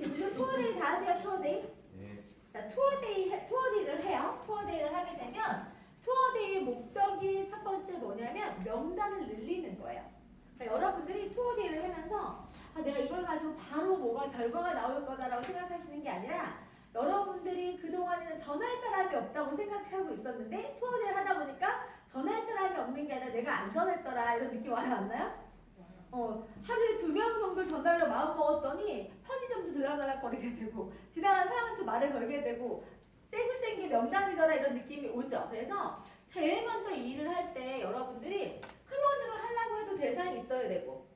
요즘 투어데이 다 하세요, 투어데이? 네. 자, 투어데이를 해요. 투어데이를 하게 되면 투어데이의 목적이 첫 번째 뭐냐면 명단을 늘리는 거예요. 그러니까 여러분들이 투어데이를 하면서 내가 이걸 가지고 바로 뭐가 결과가 나올 거다라고 생각하시는 게 아니라 여러분들이 그동안에는 전할 사람이 없다고 생각하고 있었는데 투어데이를 하다 보니까 전할 사람이 없는 게 아니라 내가 안 전했더라 이런 느낌 와요, 안 나요? 하루에 2명 정도 전달을 마음먹었더니 편의점도 들락날락거리게 되고 지나가는 사람한테 말을 걸게 되고 쌩센 게 명단이더라 이런 느낌이 오죠. 그래서 제일 먼저 이 일을 할 때 여러분들이 클로징을 하려고 해도 대상이 있어야 되고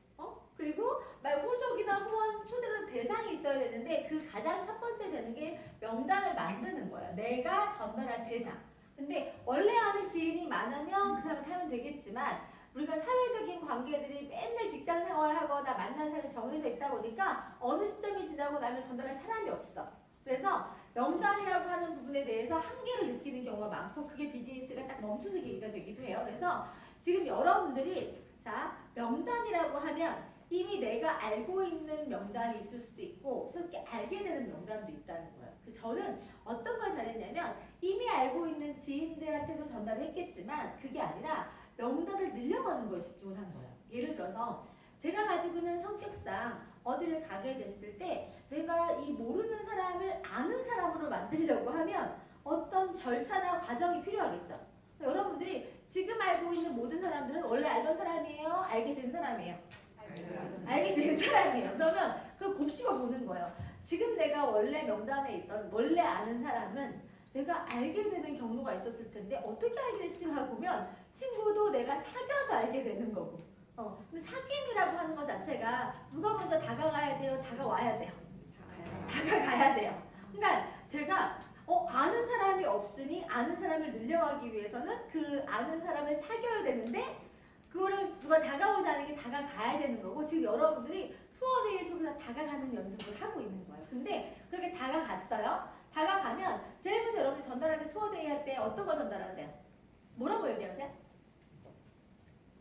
그리고 호적이나 후원 초대는 대상이 있어야 되는데 그 가장 첫 번째 되는 게 명단을 만드는 거예요. 내가 전달할 대상. 근데 원래 아는 지인이 많으면 그 사람한테 하면 되겠지만 우리가 사회적인 관계들이 맨날 직장 생활하거나 만나는 사람이 정해져 있다 보니까 어느 시점이 지나고 나면 전달할 사람이 없어. 그래서 명단이라고 하는 부분에 대해서 한계를 느끼는 경우가 많고 그게 비즈니스가 딱 멈추는 계기가 되기도 해요. 그래서 지금 여러분들이 자 명단이라고 하면 이미 내가 알고 있는 명단이 있을 수도 있고 새롭게 알게 되는 명단도 있다는 거예요. 그래서 저는 어떤 걸 잘했냐면 이미 알고 있는 지인들한테도 전달을 했겠지만 그게 아니라 명단을 늘려가는 거에 집중을 한 거예요. 예를 들어서 제가 가지고 있는 성격상 어디를 가게 됐을 때 내가 이 모르는 사람을 아는 사람으로 만들려고 하면 어떤 절차나 과정이 필요하겠죠. 여러분들이 지금 알고 있는 모든 사람들은 원래 알던 사람이에요? 알게 된 사람이에요? 알게 된 사람이에요. 그러면 그걸 곱씹어 보는 거예요. 지금 내가 원래 명단에 있던 원래 아는 사람은 내가 알게 되는 경로가 있었을 텐데 어떻게 알게 됐지 하고 보면 친구도 내가 사귀어서 알게 되는 거고 근데 사귐이라고 하는 것 자체가 누가 먼저 다가가야 돼요? 다가와야 돼요? 다가가야 돼요. 그러니까 제가 아는 사람이 없으니 아는 사람을 늘려가기 위해서는 그 아는 사람을 사귀어야 되는데 그거를 누가 다가오자는 게 다가가야 되는 거고 지금 여러분들이 투어데이를 통해서 다가가는 연습을 하고 있는 거예요. 근데 그렇게 다가갔어요. 다가가면 제일 먼저 여러분이 전달할 때 투어데이 할 때 어떤 거 전달하세요? 뭐라고 얘기하세요?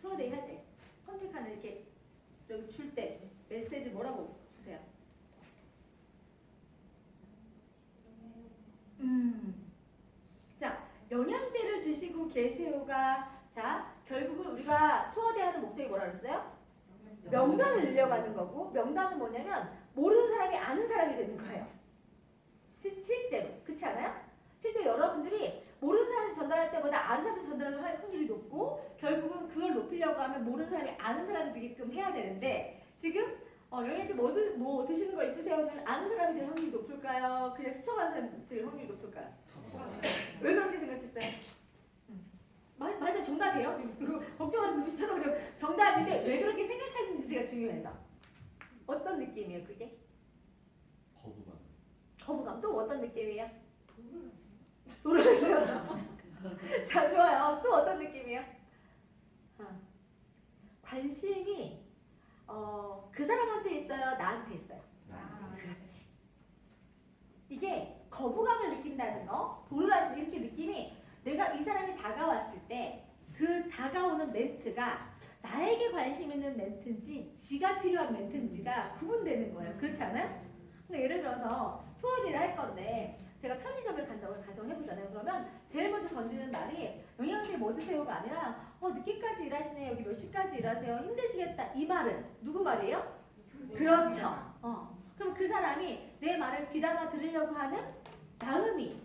투어데이 할 때 컨택하는 이렇게 여기 줄 때 메시지 뭐라고 주세요? 자, 영양제를 드시고 계세요가 자 결국은 우리가 투어데이 하는 목적이 뭐라 그랬어요? 명단을 늘려가는 거고 명단은 뭐냐면 모르는 사람이 아는 사람이 되는 거예요. 실제로 그렇지 않아요? 실제 여러분들이 모르는 사람한테 전달할 때보다 아는 사람한테 전달할 확률이 높고 결국은 그걸 높이려고 하면 모르는 사람이 아는 사람이 되게끔 해야 되는데 지금 영양제 뭐 드시는 거 있으세요는 아는 사람이 될 확률이 높을까요? 그냥 스쳐가는 사람이 될 확률이 높을까요? 왜 그렇게 생각했어요? 맞아 정답이에요. 걱정하는 눈빛 쳐다보죠. 정답인데 왜 그렇게 생각하는지가 중요해서 어떤 느낌이에요 그게? 거부감 또 어떤 느낌이에요? 놀라세요. 자 좋아요. 또 어떤 느낌이에요? 관심이 그 사람한테 있어요? 나한테 있어요? 그렇지. 이게 거부감을 느낀다는 거 보르라시는 이렇게 느낌이 내가 이 사람이 다가왔을 때 그 다가오는 멘트가 나에게 관심 있는 멘트인지 지가 필요한 멘트인지가 구분되는 거예요. 그렇지 않아요? 근데 예를 들어서 투어데이를 할 건데 제가 편의점을 간다고 가정해보잖아요. 그러면 제일 먼저 던지는 말이 영양제 뭐 드세요가 아니라 늦게까지 일하시네요. 여기 몇 시까지 일하세요. 힘드시겠다. 이 말은 누구 말이에요? 그렇죠. 그럼 그 사람이 내 말을 귀담아 들으려고 하는 마음이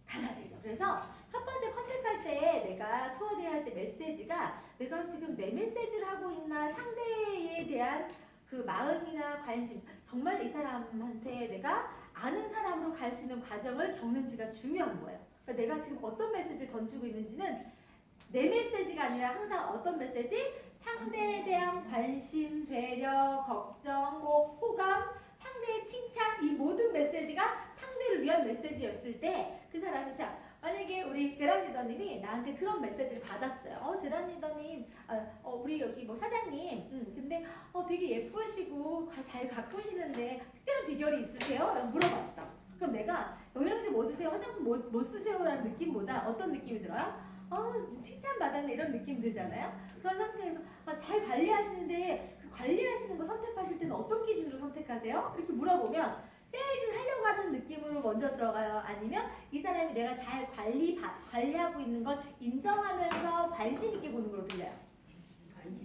달라지죠. 그래서 첫 번째 컨택할 때 내가 투어데이 할 때 메시지가 내가 지금 내 메시지를 하고 있나 상대에 대한 그 마음이나 관심 정말 이 사람한테 내가 아는 사람으로 갈 수 있는 과정을 겪는지가 중요한 거예요. 그러니까 내가 지금 어떤 메시지를 던지고 있는지는 내 메시지가 아니라 항상 어떤 메시지? 상대에 대한 관심, 배려, 걱정, 호감, 상대의 칭찬 이 모든 메시지가 상대를 위한 메시지였을 때 그 사람이 자 만약에 우리 제란 리더님이 나한테 그런 메시지를 받았어요. 제란 리더님, 우리 여기 뭐 사장님, 근데 되게 예쁘시고 잘 가꾸시는데 특별한 비결이 있으세요? 라고 물어봤어. 그럼 내가 영양제 뭐 드세요? 화장품 뭐 쓰세요? 라는 느낌보다 어떤 느낌이 들어요? 칭찬받았네 이런 느낌 들잖아요. 그런 상태에서 잘 관리하시는데 관리하시는 거 선택하실 때는 어떤 기준으로 선택하세요? 이렇게 물어보면 세일즈 하려고 하는 느낌으로 먼저 들어가요? 아니면 이 사람이 내가 잘 관리하고 있는 걸 인정하면서 관심 있게 보는 걸로 들려요?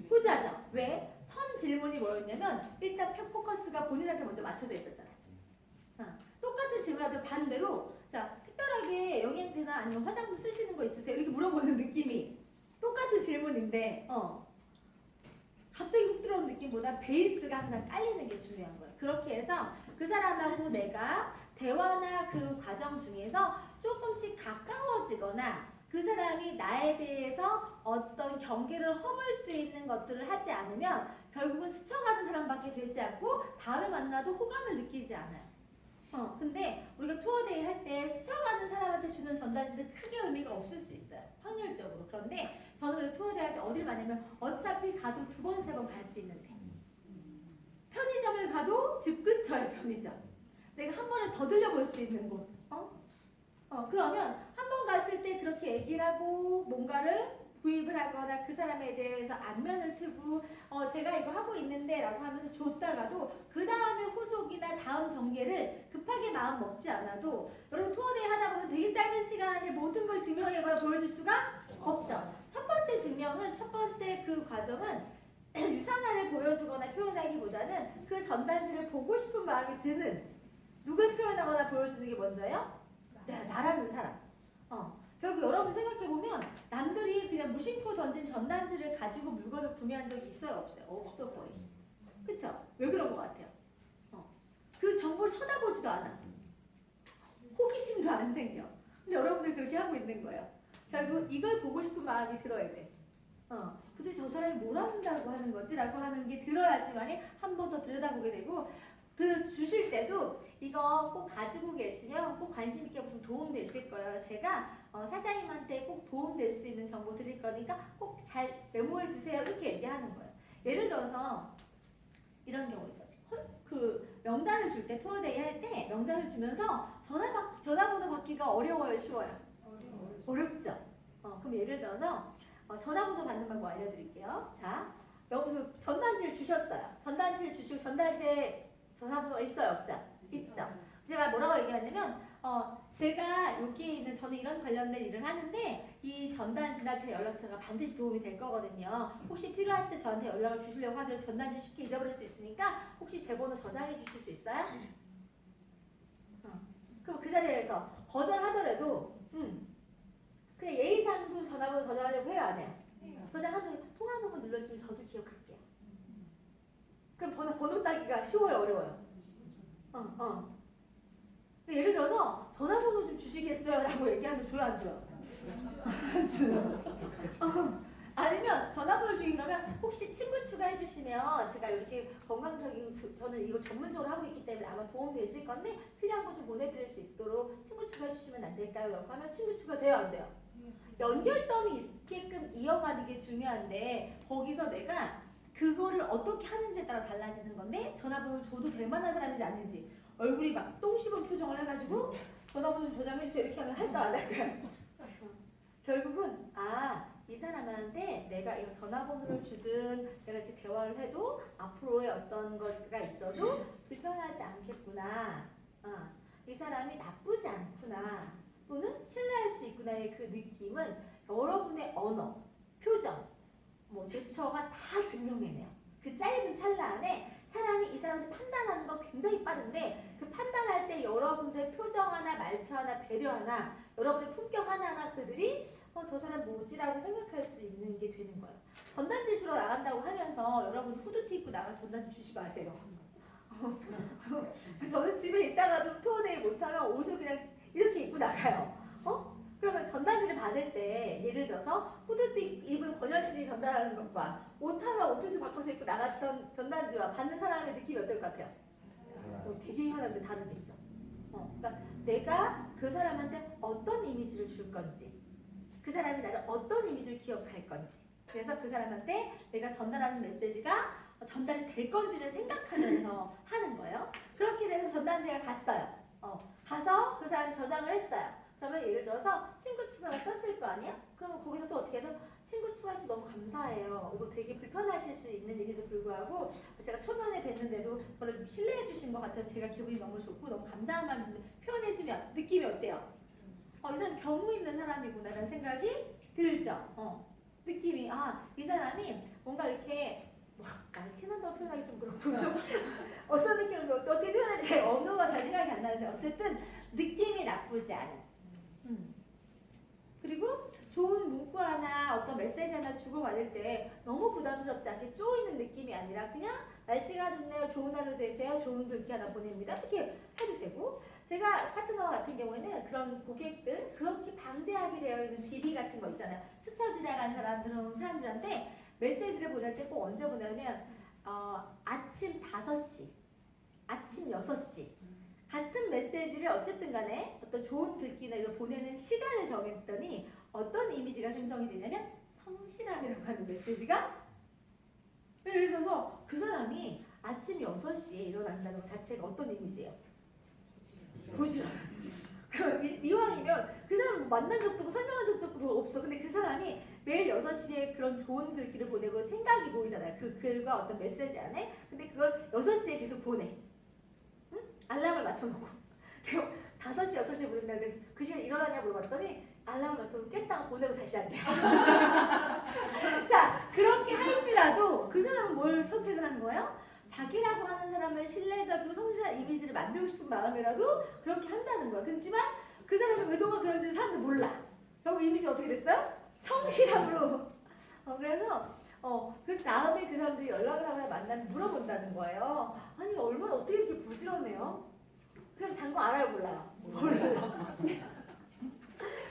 후자죠. 왜? 선 질문이 뭐였냐면 일단 포커스가 본인한테 먼저 맞춰져 있었잖아요. 똑같은 질문하고 반대로 자 특별하게 영양제나 아니면 화장품 쓰시는 거 있으세요? 이렇게 물어보는 느낌이 똑같은 질문인데 갑자기 훅 들어오는 느낌보다 베이스가 항상 깔리는 게 중요한 거예요. 그렇게 해서 그 사람하고 내가 대화나 그 과정 중에서 조금씩 가까워지거나 그 사람이 나에 대해서 어떤 경계를 허물 수 있는 것들을 하지 않으면 결국은 스쳐가는 사람밖에 되지 않고 다음에 만나도 호감을 느끼지 않아요. 근데 우리가 투어데이 할 때 스쳐가는 사람한테 주는 전단지는 크게 의미가 없을 수 있어요. 확률적으로. 그런데 저는 그래서 투어데이 할 때 어딜 가냐면 어차피 가도 2번, 3번 갈 수 있는데 편의점을 가도 집 근처에 편의점. 내가 한 번에 더 들려볼 수 있는 곳. 그러면 한 번 갔을 때 그렇게 얘기를 하고 뭔가를 구입을 하거나 그 사람에 대해서 안면을 트고 제가 이거 하고 있는데 라고 하면서 줬다가도 그 다음에 후속이나 다음 전개를 급하게 마음 먹지 않아도 여러분 투어데이 하다 보면 되게 짧은 시간 안에 모든 걸 증명하거나 보여줄 수가 없죠. 첫 번째 증명은 첫 번째 그 과정은 유산화를 보여주거나 표현하기보다는 그 전단지를 보고 싶은 마음이 드는 누굴 표현하거나 보여주는 게 먼저요? 나라는 사람. 결국 여러분 생각해보면 남들이 그냥 무심코 던진 전단지를 가지고 물건을 구매한 적이 있어요? 없어요? 없어 거의. 그쵸? 왜 그런 것 같아요? 그 정보를 쳐다보지도 않아. 호기심도 안 생겨. 근데 여러분들 그렇게 하고 있는 거예요. 결국 이걸 보고 싶은 마음이 들어야 돼. 근데 저 사람이 뭘 한다고 하는 거지? 라고 하는 게 들어야지만이 한 번 더 들여다보게 되고 주실 때도 이거 꼭 가지고 계시면 꼭 관심 있게 좀 도움 되실 거예요. 제가 사장님한테 꼭 도움 될 수 있는 정보 드릴 거니까 꼭 잘 메모해 두세요. 이렇게 얘기하는 거예요. 예를 들어서 이런 경우 있죠. 그 명단을 줄 때 투어데이 할 때 명단을 주면서 전화번호 받기가 어려워요, 쉬워요? 어렵죠. 그럼 예를 들어서 전화번호 받는 방법 알려드릴게요. 자, 전단지를 주셨어요. 전단지를 주시고 전단지에 전화번호가 있어요, 없어요? 있어. 제가 뭐라고 얘기하냐면 제가 여기 있는 저는 이런 관련된 일을 하는데 이 전단지나 제 연락처가 반드시 도움이 될 거거든요. 혹시 필요하실 때 저한테 연락을 주시려고 하더라도 전단지 쉽게 잊어버릴 수 있으니까 혹시 제 번호 저장해 주실 수 있어요? 그럼 그 자리에서 거절하더라도 그냥 예의상도 전화번호 저장하려고 해요, 안 해요? 저장하면 통화 번호 눌러주면 저도 기억할게요. 그럼 번호 따기가 쉬워요, 어려워요? 예를 들어서 전화번호 좀 주시겠어요? 라고 얘기하면 줘요, 안 줘요? 안 줘요. 아니면 전화번호 주기 그러면 혹시 친구 추가해 주시면 제가 이렇게 건강적인 저는 이거 전문적으로 하고 있기 때문에 아마 도움 되실 건데 필요한 거 좀 보내드릴 수 있도록 친구 추가해 주시면 안 될까요? 라고 하면 친구 추가 돼요, 안 돼요? 연결점이 있게끔 이어가는 게 중요한데 거기서 내가 그거를 어떻게 하는지에 따라 달라지는 건데 전화번호 줘도 될 만한 사람인지 아닌지 얼굴이 막 똥 씹은 표정을 해가지고 전화번호 조장해주세요 이렇게 하면 할까 안 할까요? 결국은 이 사람한테 내가 이거 전화번호를 주든 내가 이렇게 대화를 해도 앞으로의 어떤 것가 있어도 불편하지 않겠구나. 이 사람이 나쁘지 않구나. 또는 신뢰할 수 있구나의 그 느낌은 여러분의 언어, 표정, 제스처가 다 증명해내요. 그 짧은 찰나 안에 사람이 이 사람한테 판단하는 건 굉장히 빠른데 그 판단할 때 여러분들의 표정 하나, 말투 하나, 배려 하나, 여러분의 품격 하나하나 그들이 저 사람 뭐지라고 생각할 수 있는 게 되는 거예요. 전단지 주러 나간다고 하면서 여러분 후드티 입고 나가서 전단지 주지 마세요. 저는 집에 있다가도 투어데이 못하면 옷을 그냥 이렇게 입고 나가요. 그러면 전단지를 받을 때 예를 들어서 후드티 입은 권현진이 전달하는 것과 옷 하나 오피스 바꿔서 입고 나갔던 전단지와 받는 사람의 느낌이 어떨 것 같아요? 되게 희한한데 다르겠죠. 그러니까 내가 그 사람한테 어떤 이미지를 줄 건지 그 사람이 나를 어떤 이미지를 기억할 건지 그래서 그 사람한테 내가 전달하는 메시지가 전달이 될 건지를 생각하면서 하는 거예요. 그렇게 돼서 전단지가 갔어요. 가서 그 사람이 저장을 했어요. 그러면 예를 들어서 친구 추가가 떴을 거 아니야? 그러면 거기서 또 어떻게 해서 친구 추가하셔서 너무 감사해요. 이거 되게 불편하실 휘말릴 수 있는 일에도 불구하고 제가 초면에 뵀는데도 저를 신뢰해 주신 것 같아서 제가 기분이 너무 좋고 너무 감사한 마음을 표현해주면 느낌이 어때요? 이 사람 경우 있는 사람이구나라는 생각이 들죠. 느낌이 이 사람이 뭔가 이렇게 날 티난다고 표현하기 좀 그렇고 좀 어떤 느낌을 어떻게 표현할지 제 언어가 잘 생각이 안 나는데 어쨌든 느낌이 나쁘지 않은. 그리고 좋은 문구 하나 어떤 메시지 하나 주고받을 때 너무 부담스럽지 않게 쪼이는 느낌이 아니라 그냥 날씨가 좋네요. 좋은 하루 되세요. 좋은 글귀 하나 보냅니다. 이렇게 해도 되고 제가 파트너 같은 경우에는 그런 고객들 그렇게 방대하게 되어 있는 DB 같은 거 있잖아요. 스쳐 지나간 사람들한테 메시지를 보낼 때 꼭 언제 보내냐면 아침 5시, 아침 6시 같은 메시지를 어쨌든 간에 어떤 좋은 글귀나 이걸 보내는 시간을 정했더니 어떤 이미지가 생성이 되냐면 성실함이라고 하는 메시지가 예를 들어서 그 사람이 아침 6시에 일어난다는 것 자체가 어떤 이미지예요? 부지런한. 이왕이면 그 사람 만난 적도 없고 설명한 적도 없고 없어. 근데 그 사람이 매일 6시에 그런 좋은 글귀를 보내고 생각이 보이잖아요. 그 글과 어떤 메시지 안에. 근데 그걸 6시에 계속 보내. 응? 알람을 맞춰놓고. 5시, 6시에 보낸다. 그래서 그 시간에 일어나냐 물어봤더니 알람을 맞춰서 깼다가 보내고 다시 한대요. 자, 그렇게 할지라도 그 사람은 뭘 선택을 한 거예요? 자기라고 하는 사람을 신뢰적이고 성실한 이미지를 만들고 싶은 마음이라도 그렇게 한다는 거야. 그렇지만 그 사람의 의도가 그런지 사람들 몰라. 결국 이미지가 어떻게 됐어요? 성실함으로. 그래서 그 다음에 그 사람들이 연락을 하거나 만나면 물어본다는 거예요. 아니 얼마나 어떻게 이렇게 부지런해요? 그냥 잔 거 알아요 몰라요? 몰라요.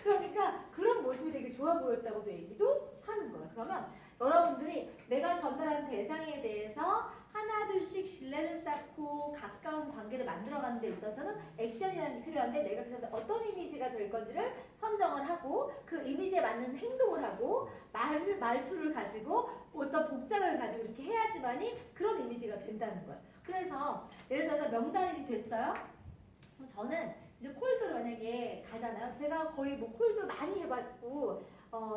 그러니까 그런 모습이 되게 좋아 보였다고도 얘기도 하는 거예요. 그러면 여러분들이 내가 전달하는 대상에 대해서 하나 둘씩 신뢰를 쌓고 가까운 관계를 만들어가는 데 있어서는 액션이라는 게 필요한데 내가 그래서 어떤 이미지가 될 건지를 선정을 하고 그 이미지에 맞는 행동을 하고 말투를 가지고 어떤 복장을 가지고 이렇게 해야지만이 그런 이미지가 된다는 거예요. 그래서 예를 들어서 명단이 됐어요. 저는 이제 콜드를 만약에 가잖아요. 제가 거의 뭐 콜드 많이 해봤고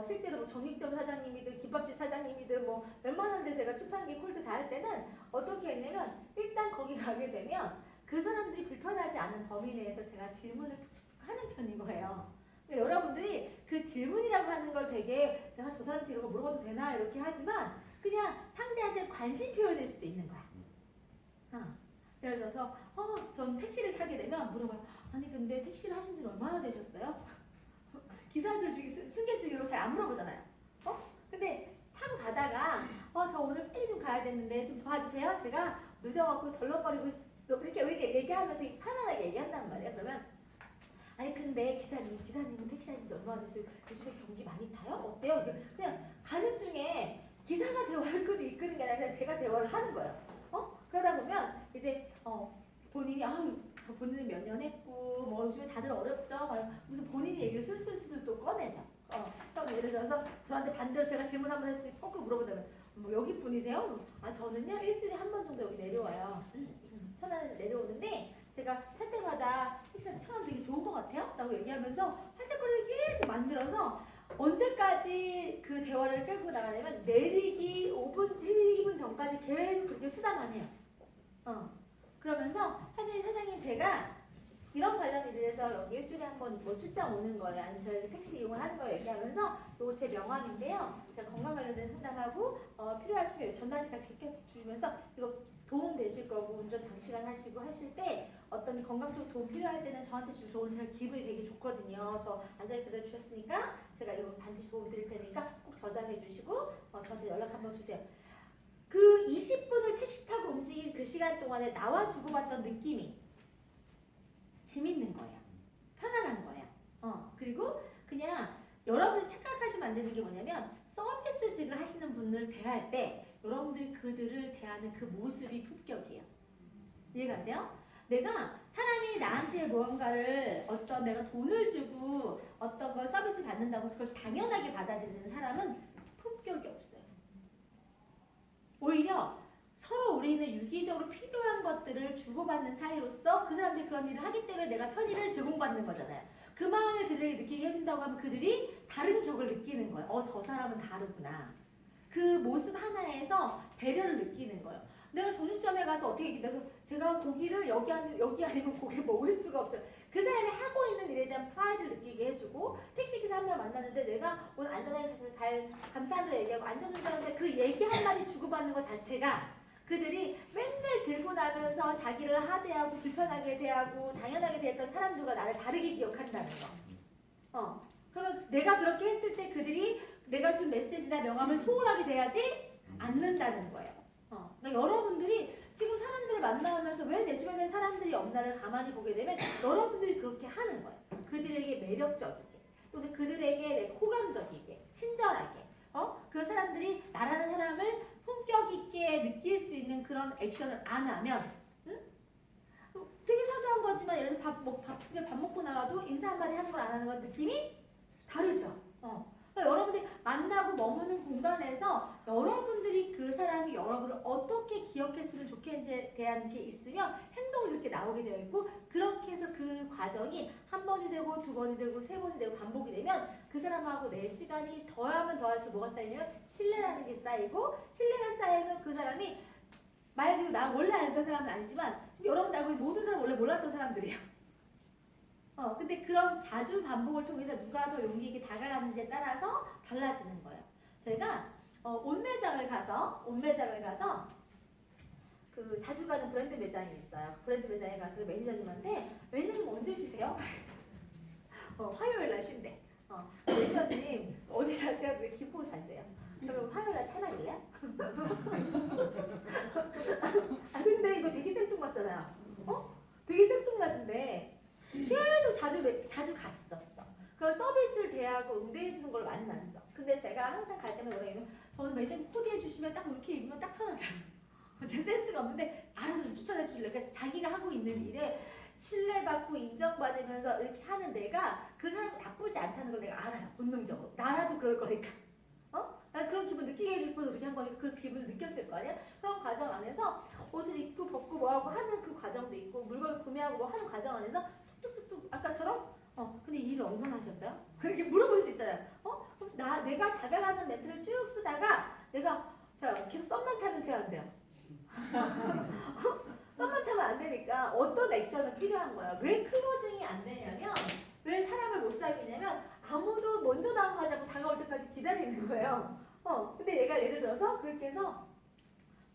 실제로 뭐 정육점 사장님이든 김밥집 사장님이든 뭐 웬만한 데 제가 초창기 콜드 다 할 때는 어떻게 했냐면 일단 거기 가게 되면 그 사람들이 불편하지 않은 범위 내에서 제가 질문을 툭툭 하는 편인 거예요. 그러니까 여러분들이 그 질문이라고 하는 걸 되게 내가 저 사람한테 이런 거 물어봐도 되나 이렇게 하지만 그냥 상대한테 관심 표현일 수도 있는 거야. 예를 들어서 전 택시를 타게 되면 물어봐요. 아니 근데 택시를 하신 지는 얼마나 되셨어요? 기사들 중에 승객 중으로 잘 안 물어보잖아요. 근데 타고 가다가 저 오늘 빨리 좀 가야 되는데 좀 도와주세요. 제가 늦어갖고 덜렁거리고 이렇게 얘기하면서 편안하게 얘기한단 말이에요. 그러면 아니 근데 기사님은 택시 하신 지 얼마나 되시고 요즘에 경기 많이 타요? 어때요? 그냥 가는 중에 기사가 대화할 것도 이끄는 게 아니라 그냥 제가 대화를 하는 거예요. 그러다 보면 이제 본인이 본인은 몇 년 했고 뭐 요즘에 다들 어렵죠. 무슨 본인이 얘기를 술술술 또 꺼내죠. 그럼 예를 들어서 저한테 반대로 제가 질문 한번 했으니 꼭 물어보자면 뭐 여기 분이세요? 저는요 일주일에 한 번 정도 여기 내려와요. 천안에 내려오는데 제가 탈 때마다 택시가 천안 되게 좋은 것 같아요. 라고 얘기하면서 활색거리를 계속 만들어서 언제까지 그 대화를 끌고 나가냐면 내리기 5분, 1, 2분 전까지 계속 그렇게 수다만 해요. 그러면서 사실 사장님 제가 이런 관련 일을 해서 여기 일주일에 한 번 뭐 출장 오는 거예요. 아니면 저희 택시 이용을 하는 거 얘기하면서 이거 제 명함인데요. 제가 건강 관련된 상담하고 필요하시면 전단지까지 계속 주면서 이거 도움 되실 거고 운전 장시간 하시고 하실 때 어떤 건강 쪽 도움 필요할 때는 저한테 주면 저 오늘 제가 기분이 되게 좋거든요. 저 앉아 들어주셨으니까 제가 이거 반드시 도움 드릴 테니까 꼭 저장해 주시고 저한테 연락 한번 주세요. 그 20분을 택시 타고 움직인 그 시간 동안에 나와 주고받던 느낌이 재밌는 거예요. 편안한 거예요. 그리고 그냥 여러분이 착각하시면 안 되는 게 뭐냐면 서비스직을 하시는 분을 대할 때 여러분들이 그들을 대하는 그 모습이 품격이에요. 이해가세요? 내가 사람이 나한테 무언가를 어떤 내가 돈을 주고 어떤 걸 서비스 받는다고 해서 그걸 당연하게 받아들이는 사람은 품격이 없어요. 오히려 서로 우리는 유기적으로 필요한 것들을 주고받는 사이로서 그 사람들이 그런 일을 하기 때문에 내가 편의를 제공받는 거잖아요. 그 마음을 그들에게 느끼게 해준다고 하면 그들이 다른 격을 느끼는 거예요. 저 사람은 다르구나. 그 모습 하나에서 배려를 느끼는 거예요. 내가 정육점에 가서 어떻게 얘기해서 제가 고기를 여기 아니면 고기 먹을 수가 없어요. 그 사람이 하고 있는 일에 대한 프라이드를 느끼게 해주고 택시기사 한 명 만났는데 내가 오늘 안전하게 가서 잘 감사합니다 얘기하고 안전운전하는데 그 얘기 한마디 주고받는 것 자체가 그들이 맨날 들고 나면서 자기를 하대하고 불편하게 대하고 당연하게 대했던 사람들과 나를 다르게 기억한다는 거. 그러면 내가 그렇게 했을 때 그들이 내가 준 메시지나 명함을 소홀하게 대하지 않는다는 거예요. 그러니까 여러분들이 지금 사람들을 만나면서 왜 내 주변에 사람들이 없나를 가만히 보게 되면 여러분들이 그렇게 하는 거예요. 그들에게 매력적이게 또는 그들에게 호감적이게 친절하게 그 사람들이 나라는 사람을 품격 있게 느낄 수 있는 그런 액션을 안 하면 되게 사소한 거지만 예를 들어 밥집에 밥 먹고 나와도 인사 한마디 하는 걸 안 하는 건 느낌이 다르죠. 그러니까 여러분들이 만나고 머무는 공간에서 여러분들이 그 사람이 여러분을 어떻게 기억했으면 좋겠는지에 대한 게 있으면 행동이 그렇게 나오게 되어 있고 그렇게 해서 그 과정이 한 번이 되고 두 번이 되고 세 번이 되고 반복이 되면 그 사람하고 내 시간이 더하면 더할수록 뭐가 쌓이냐면 신뢰라는 게 쌓이고 신뢰가 쌓이면 그 사람이 만약에 나 원래 알던 사람은 아니지만 여러분 알고 있는 모든 사람 원래 몰랐던 사람들이에요. 근데 그런 자주 반복을 통해서 누가 더 용기 있게 다가가는지에 따라서 달라지는 거예요. 저희가 옷 매장을 가서 그 자주 가는 브랜드 매장이 있어요. 브랜드 매장에 가서 그 매니저님한테 매니저님 언제 쉬세요? 화요일 날 쉰대. 매니저님 어디 사세요? 왜 김포 산대요. 그럼 화요일 날 차 마실래요? 근데 이거 되게 생뚱맞잖아요. 되게 생뚱맞은데 계속 자주 갔었어. 그런 서비스를 대하고 응대해주는 걸 만났어. 근데 제가 항상 갈 때마다 뭐라 해요? 저는 매장 코디해주시면 딱 이렇게 입으면 딱 편하다. 제 센스가 없는데 알아서 좀 추천해주실래요? 그러니까 자기가 하고 있는 일에 신뢰받고 인정받으면서 이렇게 하는 내가 그 사람이 나쁘지 않다는 걸 내가 알아요. 본능적으로. 나라도 그럴 거니까. 난 그런 기분 느끼게 해줄 뻔 그렇게 한 거니까 그 기분을 느꼈을 거 아니야? 그런 과정 안에서 옷을 입고 벗고 뭐하고 하는 그 과정도 있고 물건을 구매하고 뭐 하는 과정 안에서 뚝뚝뚝 아까처럼 근데 이 일을 얼마나 하셨어요? 그렇게 물어볼 수 있잖아요. 그럼 내가 다가가는 멘트를 쭉 쓰다가 내가 자 계속 썸만 타면 돼요 안 돼요? 썸만 타면 안 되니까 어떤 액션은 필요한 거야. 왜 클로징이 안 되냐면 왜 사람을 못 사귀냐면 아무도 먼저 다가가자고 다가올 때까지 기다리는 거예요. 근데 얘가 예를 들어서 그렇게 해서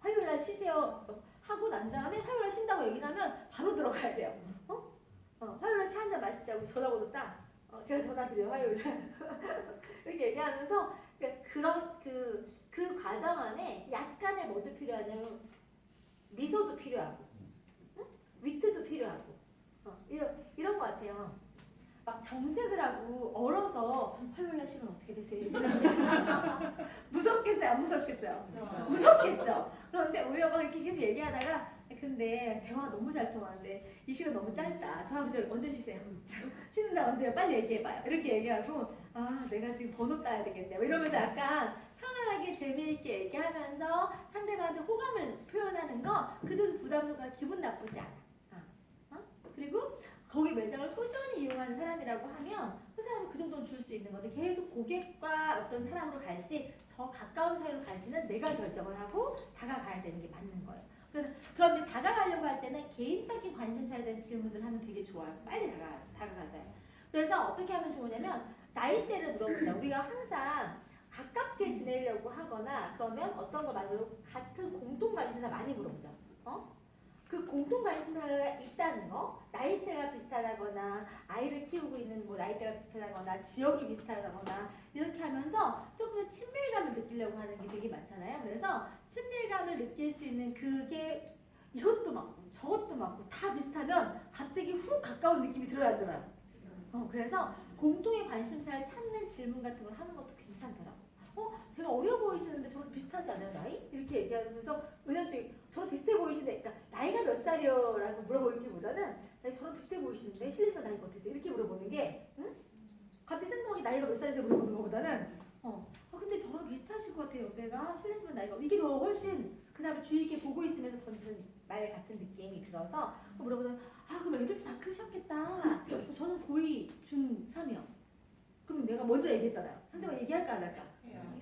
화요일날 쉬세요 하고 난 다음에 화요일날 쉰다고 얘기를 하면 바로 들어가야 돼요. 화요일날 차 한잔 마시자고 전화번호 딱 제가 전화 드려요 화요일날 이렇게 얘기하면서 그런 그 과정 안에 약간의 뭐도 필요하냐면 미소도 필요하고 위트도 필요하고 이런 것 같아요. 막 정색을 하고 얼어서 화요일날 시간 어떻게 되세요? 무섭겠어요? 안 무섭겠어요? 무섭겠죠? 그런데 오히려 막 이렇게 계속 얘기하다가 근데 대화가 너무 잘 통하는데 이 시간 너무 짧다. 저 아버지 언제 쉬세요? 쉬는 날 언제요? 빨리 얘기해봐요. 이렇게 얘기하고 내가 지금 번호 따야 되겠네. 이러면서 약간 편안하게 재미있게 얘기하면서 상대방한테 호감을 표현하는 거 그들도 부담스럽고 기분 나쁘지 않아. 그리고 거기 매장을 꾸준히 이용하는 사람이라고 하면 그 사람이 그 정도는 줄 수 있는 건데 계속 고객과 어떤 사람으로 갈지 더 가까운 사이로 갈지는 내가 결정을 하고 다가가야 되는 게 맞는 거예요. 그런데 다가가려고 할 때는 개인적인 관심사에 대한 질문을 하면 되게 좋아요. 빨리 다가가자요. 그래서 어떻게 하면 좋으냐면 나이대를 물어보자. 우리가 항상 가깝게 지내려고 하거나 그러면 어떤 거 말고 같은 공통 관심사 많이 물어보죠. 그 공통 관심사가 있다는 거, 나이대가 비슷하다거나 아이를 키우고 있는 뭐 나이대가 비슷하다거나 지역이 비슷하다거나 이렇게 하면서 조금 더 친밀감을 느끼려고 하는 게 되게 많잖아요. 그래서 친밀감을 느낄 수 있는 그게 이것도 많고 저것도 많고 다 비슷하면 갑자기 훅 가까운 느낌이 들어야 안 들어요? 그래서 공통의 관심사를 찾는 질문 같은 걸 하는 것도 괜찮더라고요. 제가 어려 보이시는데 저랑 비슷하지 않아요, 나이? 이렇게 얘기하면서 은연중에 저랑 비슷해 보이시는데 그러니까 나이가 몇 살이요? 라고 물어보기보다는 저랑 비슷해 보이시는데 실례지만 나이가 어떻게 돼? 이렇게 물어보는 게 갑자기 생각이 나이가 몇 살인지 물어보는 것보다는 근데 저랑 비슷하실 것 같아요. 내가 실례지만 나이가 이게 더 훨씬 그 사람을 주의 있게 보고 있으면서 던지는 말 같은 느낌이 들어서 물어보면 그럼 애들도 다 크셨겠다. 저는 고2, 중3이요. 그럼 내가 먼저 얘기했잖아요. 상대방 얘기할까 안 할까?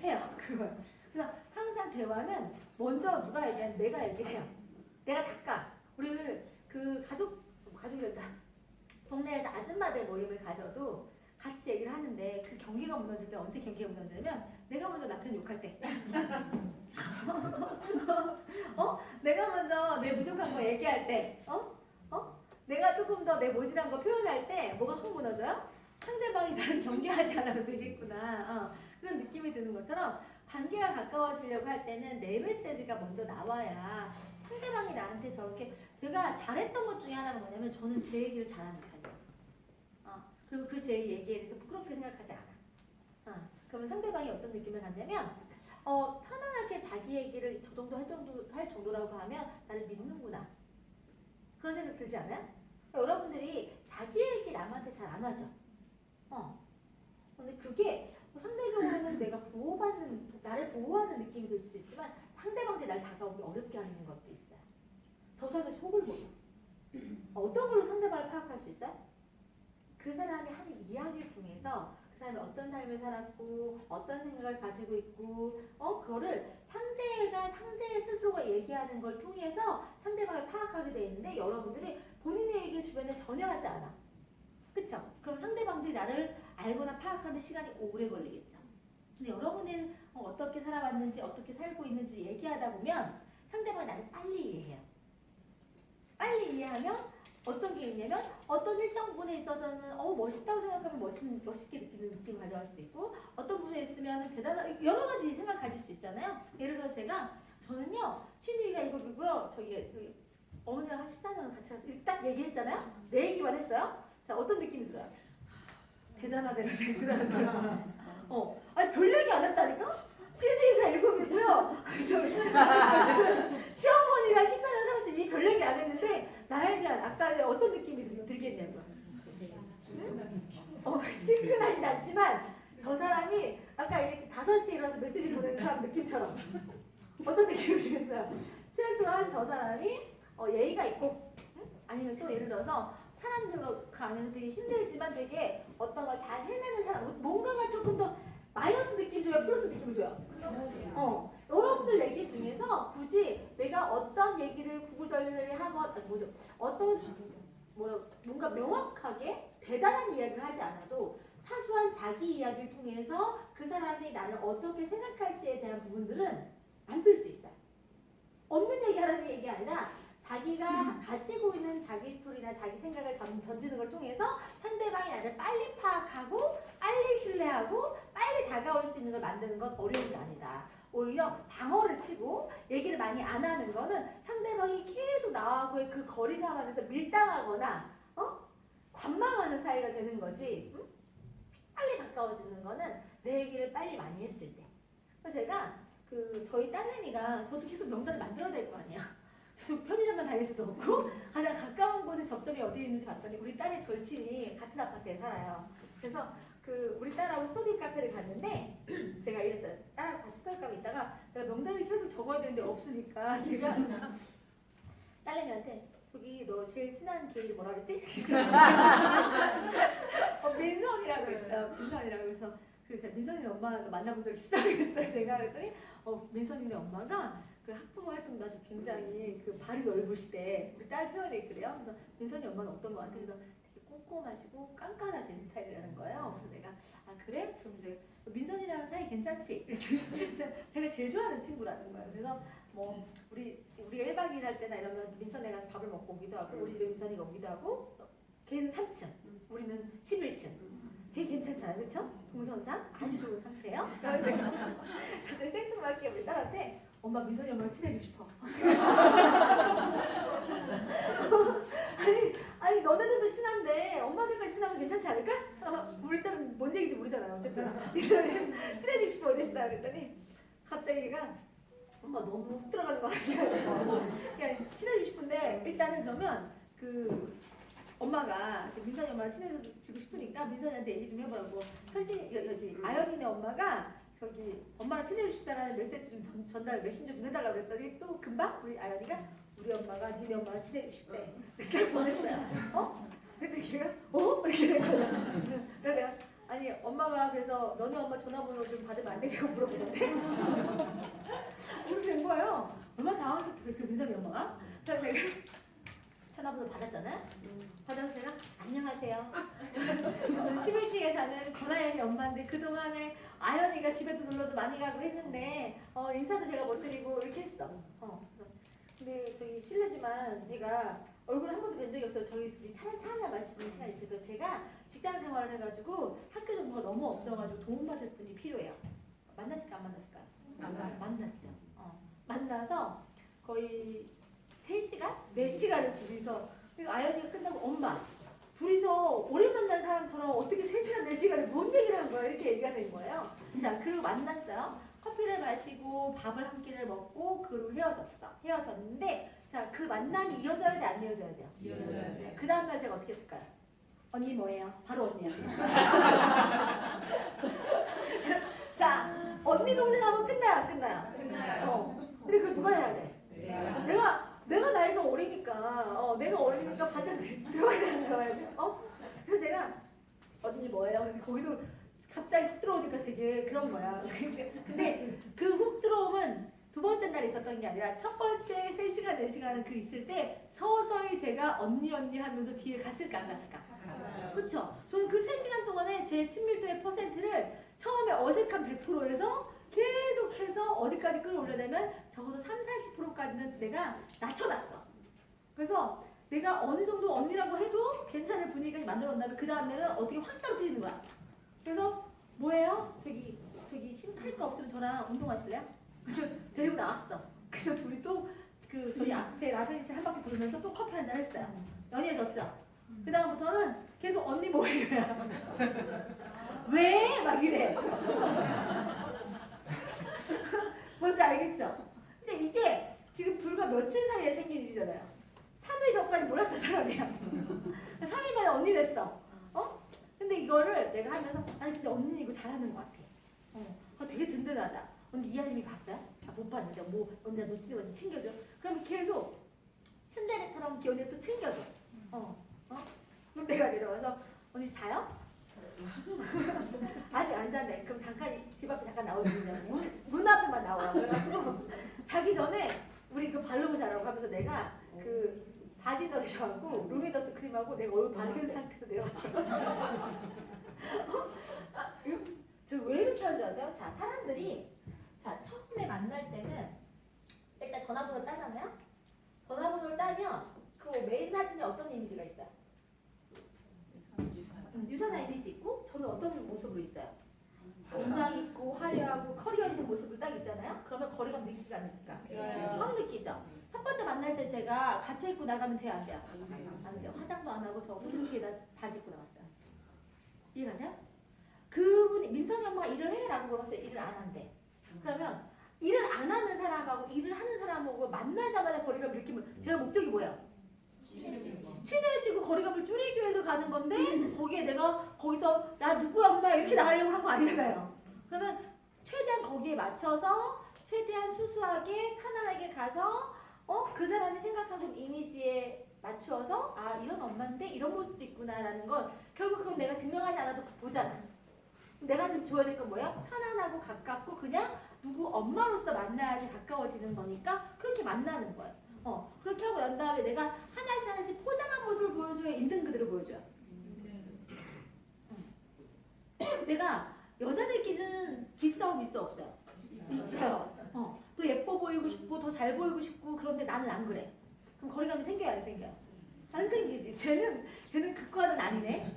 해요. 그거요. 그래서 항상 대화는 먼저 누가 얘기하면 내가 얘기해요. 내가 닦아. 우리 그 가족이랬다. 동네에서 아줌마들 모임을 가져도 같이 얘기를 하는데 그 경기가 무너질 때 언제 경기가 무너지냐면 내가 먼저 남편 욕할 때 내가 먼저 내 부족한 거 얘기할 때 내가 조금 더 내 모질한 거 표현할 때 뭐가 확 무너져요? 상대방이 나를 경계하지 않아도 되겠구나 그런 느낌이 드는 것처럼 관계가 가까워지려고 할 때는 내 메시지가 먼저 나와야 상대방이 나한테 저렇게 제가 잘했던 것 중에 하나가 뭐냐면 저는 제 얘기를 잘하는 편이에요. 그리고 그 제 얘기에 대해서 부끄럽게 생각하지 않아. 그러면 상대방이 어떤 느낌을 갖냐면 편안하게 자기 얘기를 저 정도 할 정도라고 하면 나를 믿는구나. 그런 생각 들지 않아요? 여러분들이 자기 얘기 남한테 잘 안 하죠. 근데 그게 상대적으로는 내가 나를 보호하는 느낌이 들 수도 있지만 상대방한테 날 다가오기 어렵게 하는 것도 있어요. 저 사람의 속을 보여. 어떤 걸로 상대방을 파악할 수 있어요? 그 사람이 하는 이야기를 통해서 그 사람이 어떤 삶을 살았고 어떤 생각을 가지고 있고 그거를 상대 스스로가 얘기하는 걸 통해서 상대방을 파악하게 돼 있는데 여러분들이 본인의 얘기를 주변에 전혀 하지 않아. 그쵸? 그럼 상대방들이 나를 알거나 파악하는 시간이 오래 걸리겠죠. 근데 여러분은 어떻게 살아왔는지 어떻게 살고 있는지 얘기하다 보면 상대방이 나를 빨리 이해해요. 빨리 이해하면 어떤 게 있냐면 어떤 일정 부분에 있어서는 멋있다고 생각하면 멋있게 느끼는 느낌을 가져갈 수도 있고 어떤 부분에 있으면 대단한 여러 가지 생각 가질 수 있잖아요. 예를 들어서 저는요 신우이가 7이고요 저기 어머니랑 한 14년 같이 살았어요. 딱 얘기했잖아요. 내 얘기만 했어요. 자 어떤 느낌이 들어요? 대단하다는 생각이 들어요. 아니 별 얘기 안 했다니까? 신우이가 7이고요 시어머니랑 14년 살았으니 별 얘기 안 했는데 나에 대한 아까 어떤 느낌이 들겠냐고요. 친근하진 않지만 저 사람이 아까 얘기했지 5시에 일어나서 메시지 보내는 사람 느낌처럼 어떤 느낌이 들겠어요. 최소한 저 사람이 예의가 있고 아니면 또 예를 들어서 사람들 그 안에서 되게 힘들지만 되게 어떤 걸 잘 해내는 사람 뭔가가 조금 더 마이너스 느낌 줘요? 플러스 느낌을 줘요? 여러분들 얘기 중에서 굳이 내가 어떤 얘기를 구구절절히 뭔가 명확하게 대단한 이야기를 하지 않아도 사소한 자기 이야기를 통해서 그 사람이 나를 어떻게 생각할지에 대한 부분들은 만들 수 있어요. 없는 얘기하라는 얘기 아니라 자기가 가지고 있는 자기 스토리나 자기 생각을 던지는 걸 통해서 상대방이 나를 빨리 파악하고 빨리 신뢰하고 빨리 다가올 수 있는 걸 만드는 건 어려운 게 아니다. 오히려 방어를 치고 얘기를 많이 안 하는 거는 상대방이 계속 나하고의 그 거리감 안에서 밀당하거나 관망하는 사이가 되는 거지. 빨리 가까워지는 거는 내 얘기를 빨리 많이 했을 때. 그래서 제가 저희 딸내미가 저도 계속 명단을 만들어야 될 거 아니야. 계속 편의점만 다닐 수도 없고 가장 가까운 곳에 접점이 어디 있는지 봤더니 우리 딸의 절친이 같은 아파트에 살아요. 그래서 우리 딸하고 스터디 카페를 갔는데 제가 이랬어요. 딸하고 같이 스터디 카페 있다가 내가 명단을 계속 적어야 되는데 없으니까 제가 딸내미한테 저기 너 제일 친한 걔이 뭐라 그랬지? 민선이라고 했어요. 민선이라고 해서 그래서 민선이네 엄마가 만나본 적 있어? 그랬어요. 제가 그랬더니 민선이네 엄마가 그 학부모 활동도 아주 굉장히 발이 넓으시대. 우리 딸 표현이 그래요. 그래서 민선이 엄마는 어떤 거 같아? 그래서 되게 꼼꼼하시고 깐깐하신 스타일이라는 거예요. 그래서 내가 그래? 그럼 이제 민선이랑 사이 괜찮지? 이렇게 제가 제일 좋아하는 친구라는 거예요. 그래서 우리 1박 2일 할 때나 이러면 민선이가 가서 밥을 먹고 오기도 하고 우리 집에 민선이가 오기도 하고 걔는 3층, 우리는 11층. 되게 괜찮잖아요, 그렇죠? 동선상 아주 좋은 상태예요. 그래서 제가 갑자기 생뚱맞게 우리 딸한테 엄마 민선이 엄마랑 친해지고 싶어. 아니 너네들도 친한데 엄마들까지 친하면 괜찮지 않을까? 우리 딸은 뭔 얘기인지 모르잖아요. 어쨌든 친해지고 싶어 어딨어? 그랬더니 갑자기 얘가 엄마 너무 훅 들어가는 거 아니야? 그냥 친해지고 싶은데 일단은 그러면 엄마가 민선이 엄마랑 친해지고 싶으니까 민선이한테 얘기 좀 해보라고. 여기 아연이네 엄마가 저기 엄마랑 친해지고 싶다라는 메시지 좀 전달 메신저 좀 해달라고 그랬더니 또 금방 우리 아연이가 우리 엄마가 니네 엄마랑 친해지고 싶대. 이렇게 보냈어요. 그랬더니 걔가 이렇게 됐거든. 그래서 내가 아니 엄마가 그래서 너네 엄마 전화번호 좀 받으면 안 되냐고 물어보던데. 그렇게 된 거예요. 얼마나 당황스럽겠어요 그 민석이 엄마가. 그래서 제가 전화번호 받았잖아요. 받아서 제가 안녕하세요. 저는 11층에 사는 권아연이 엄마인데 그동안에 아연이가 집에도 놀러도 많이 가고 했는데 인사도 제가 못 드리고 이렇게 했어. 근데 저희 실례지만 제가 얼굴 한 번도 뵌 적이 없어요. 저희 둘이 차 한잔 마시는 시간이 있을 거예요. 제가 직장 생활을 해가지고 학교 정보가 너무 없어가지고 도움받을 분이 필요해요. 만났을까 안 만났을까요? 만났죠. 만나서 거의 3시간? 4시간을 둘이서 그러니까 아연이가 끝나고 엄마 둘이서 오래 만난 사람처럼 어떻게 3시간, 4시간을 뭔 얘기를 하는 거야 이렇게 얘기가 된 거예요. 자 그리고 만났어요. 커피를 마시고 밥을 한 끼를 먹고 그리고 헤어졌는데 자 그 만남이 이어져야 돼 안 이어져야 돼요? 이어져야 돼. 그 다음날 제가 어떻게 했을까요? 언니 뭐예요? 바로 언니야. 자 언니 동생 하면 끝나요 안 끝나요? 끝나요. 근데 그거 누가 해야 돼? 내가 내가 나이가 어리니까 내가 어리니까 바짝 들어가야 되는 거예요. 그래서 제가 언니 뭐예요? 근데 거기도 갑자기 훅 들어오니까 되게 그런 거야. 근데 그 훅 들어오면 두 번째 날 있었던 게 아니라 첫 번째 3시간 4시간은 그 있을 때 서서히 제가 언니 하면서 뒤에 갔을까 안 갔을까? 갔어요. 그렇죠. 저는 그 3시간 동안에 제 친밀도의 퍼센트를 처음에 어색한 100%에서 계속해서 어디까지 끌어올려내면 적어도 30-40%까지는 내가 낮춰놨어. 그래서 내가 어느 정도 언니라고 해도 괜찮은 분위기까지 만들어놓는다면 그 다음에는 어떻게 확 떨어뜨리는 거야. 그래서 뭐예요? 저기 할 거 없으면 저랑 운동하실래요? 그래서 데리고 나왔어. 그래서 둘이 또 그 저희 앞에 라벤시 한 바퀴 돌면서 또 커피 한잔 했어요. 연애해졌죠? 그 다음부터는 계속 언니 뭐예요야. 왜? 막 이래. 뭔지 알겠죠? 근데 이게 지금 불과 며칠 사이에 생긴 일이잖아요. 3일 전까지 몰랐던 사람이야. 3일 만에 언니 됐어. 근데 이거를 내가 하면서 아니 근데 언니 이거 잘하는 것 같아. 되게 든든하다. 언니 이하림이 봤어요? 못 봤는데 뭐 언니가 놓치는 거 있으면 챙겨줘. 그러면 계속 츤데레처럼 언니가 또 챙겨줘. 그럼 내가 내려와서 언니 자요? 아직 안 자네. 그럼 잠깐 집 앞에 잠깐 나오거든요. 문 앞에만 나와. 그래가지고 자기 전에 우리 그 발로브 자라고 하면서 내가 그 바디너리셔하고 루미너스 크림하고 내가 얼굴 바르는 상태에서 내려왔어. 저 왜 이렇게 하는 줄 아세요? 자 사람들이 처음에 만날 때는 일단 전화번호를 따잖아요. 전화번호를 따면 그 메인 사진에 어떤 이미지가 있어요? 유사나 이미지 있고 저는 어떤 모습으로 있어요? 정장 입고 화려하고 커리어 있는 모습을 딱 있잖아요. 그러면 거리감 느끼기가 안 느낄까? 확 느끼죠. 첫 번째 만날 때 제가 갖춰 입고 나가면 돼요 안 돼요? 안 돼요. 화장도 안 하고 저 후드티에다 바지 입고 나왔어요. 이해가세요? 그분이 민성이 엄마가 일을 해? 라고 물어봤어요. 일을 안 한대. 그러면 일을 안 하는 사람하고 일을 하는 사람하고 만나자마자 거리감을 느끼면 제가 목적이 뭐예요? 친해지고 거리감을 줄이기 위해서 가는 건데 거기에 내가 거기서 나 누구야 엄마 이렇게 나가려고 한 거 아니잖아요. 그러면 최대한 거기에 맞춰서 최대한 수수하게 편안하게 가서 그 사람이 생각하고 이미지에 맞추어서 아 이런 엄마인데 이런 모습도 있구나라는 걸 결국 그건 내가 증명하지 않아도 보잖아. 내가 지금 줘야 될 건 뭐예요? 편안하고 가깝고 그냥 누구 엄마로서 만나야지 가까워지는 거니까 그렇게 만나는 거예요. 그렇게 하고 난 다음에 내가 하나씩 포장한 모습을 보여줘야 있는 그대로 보여줘요. 내가 여자들끼리는 기싸움 있어 없어요? 있어요. 더 예뻐 보이고 싶고 더 잘 보이고 싶고 그런데 나는 안 그래. 그럼 거리감이 생겨요 안 생겨요? 안 생기지. 쟤는 극과는 아니네.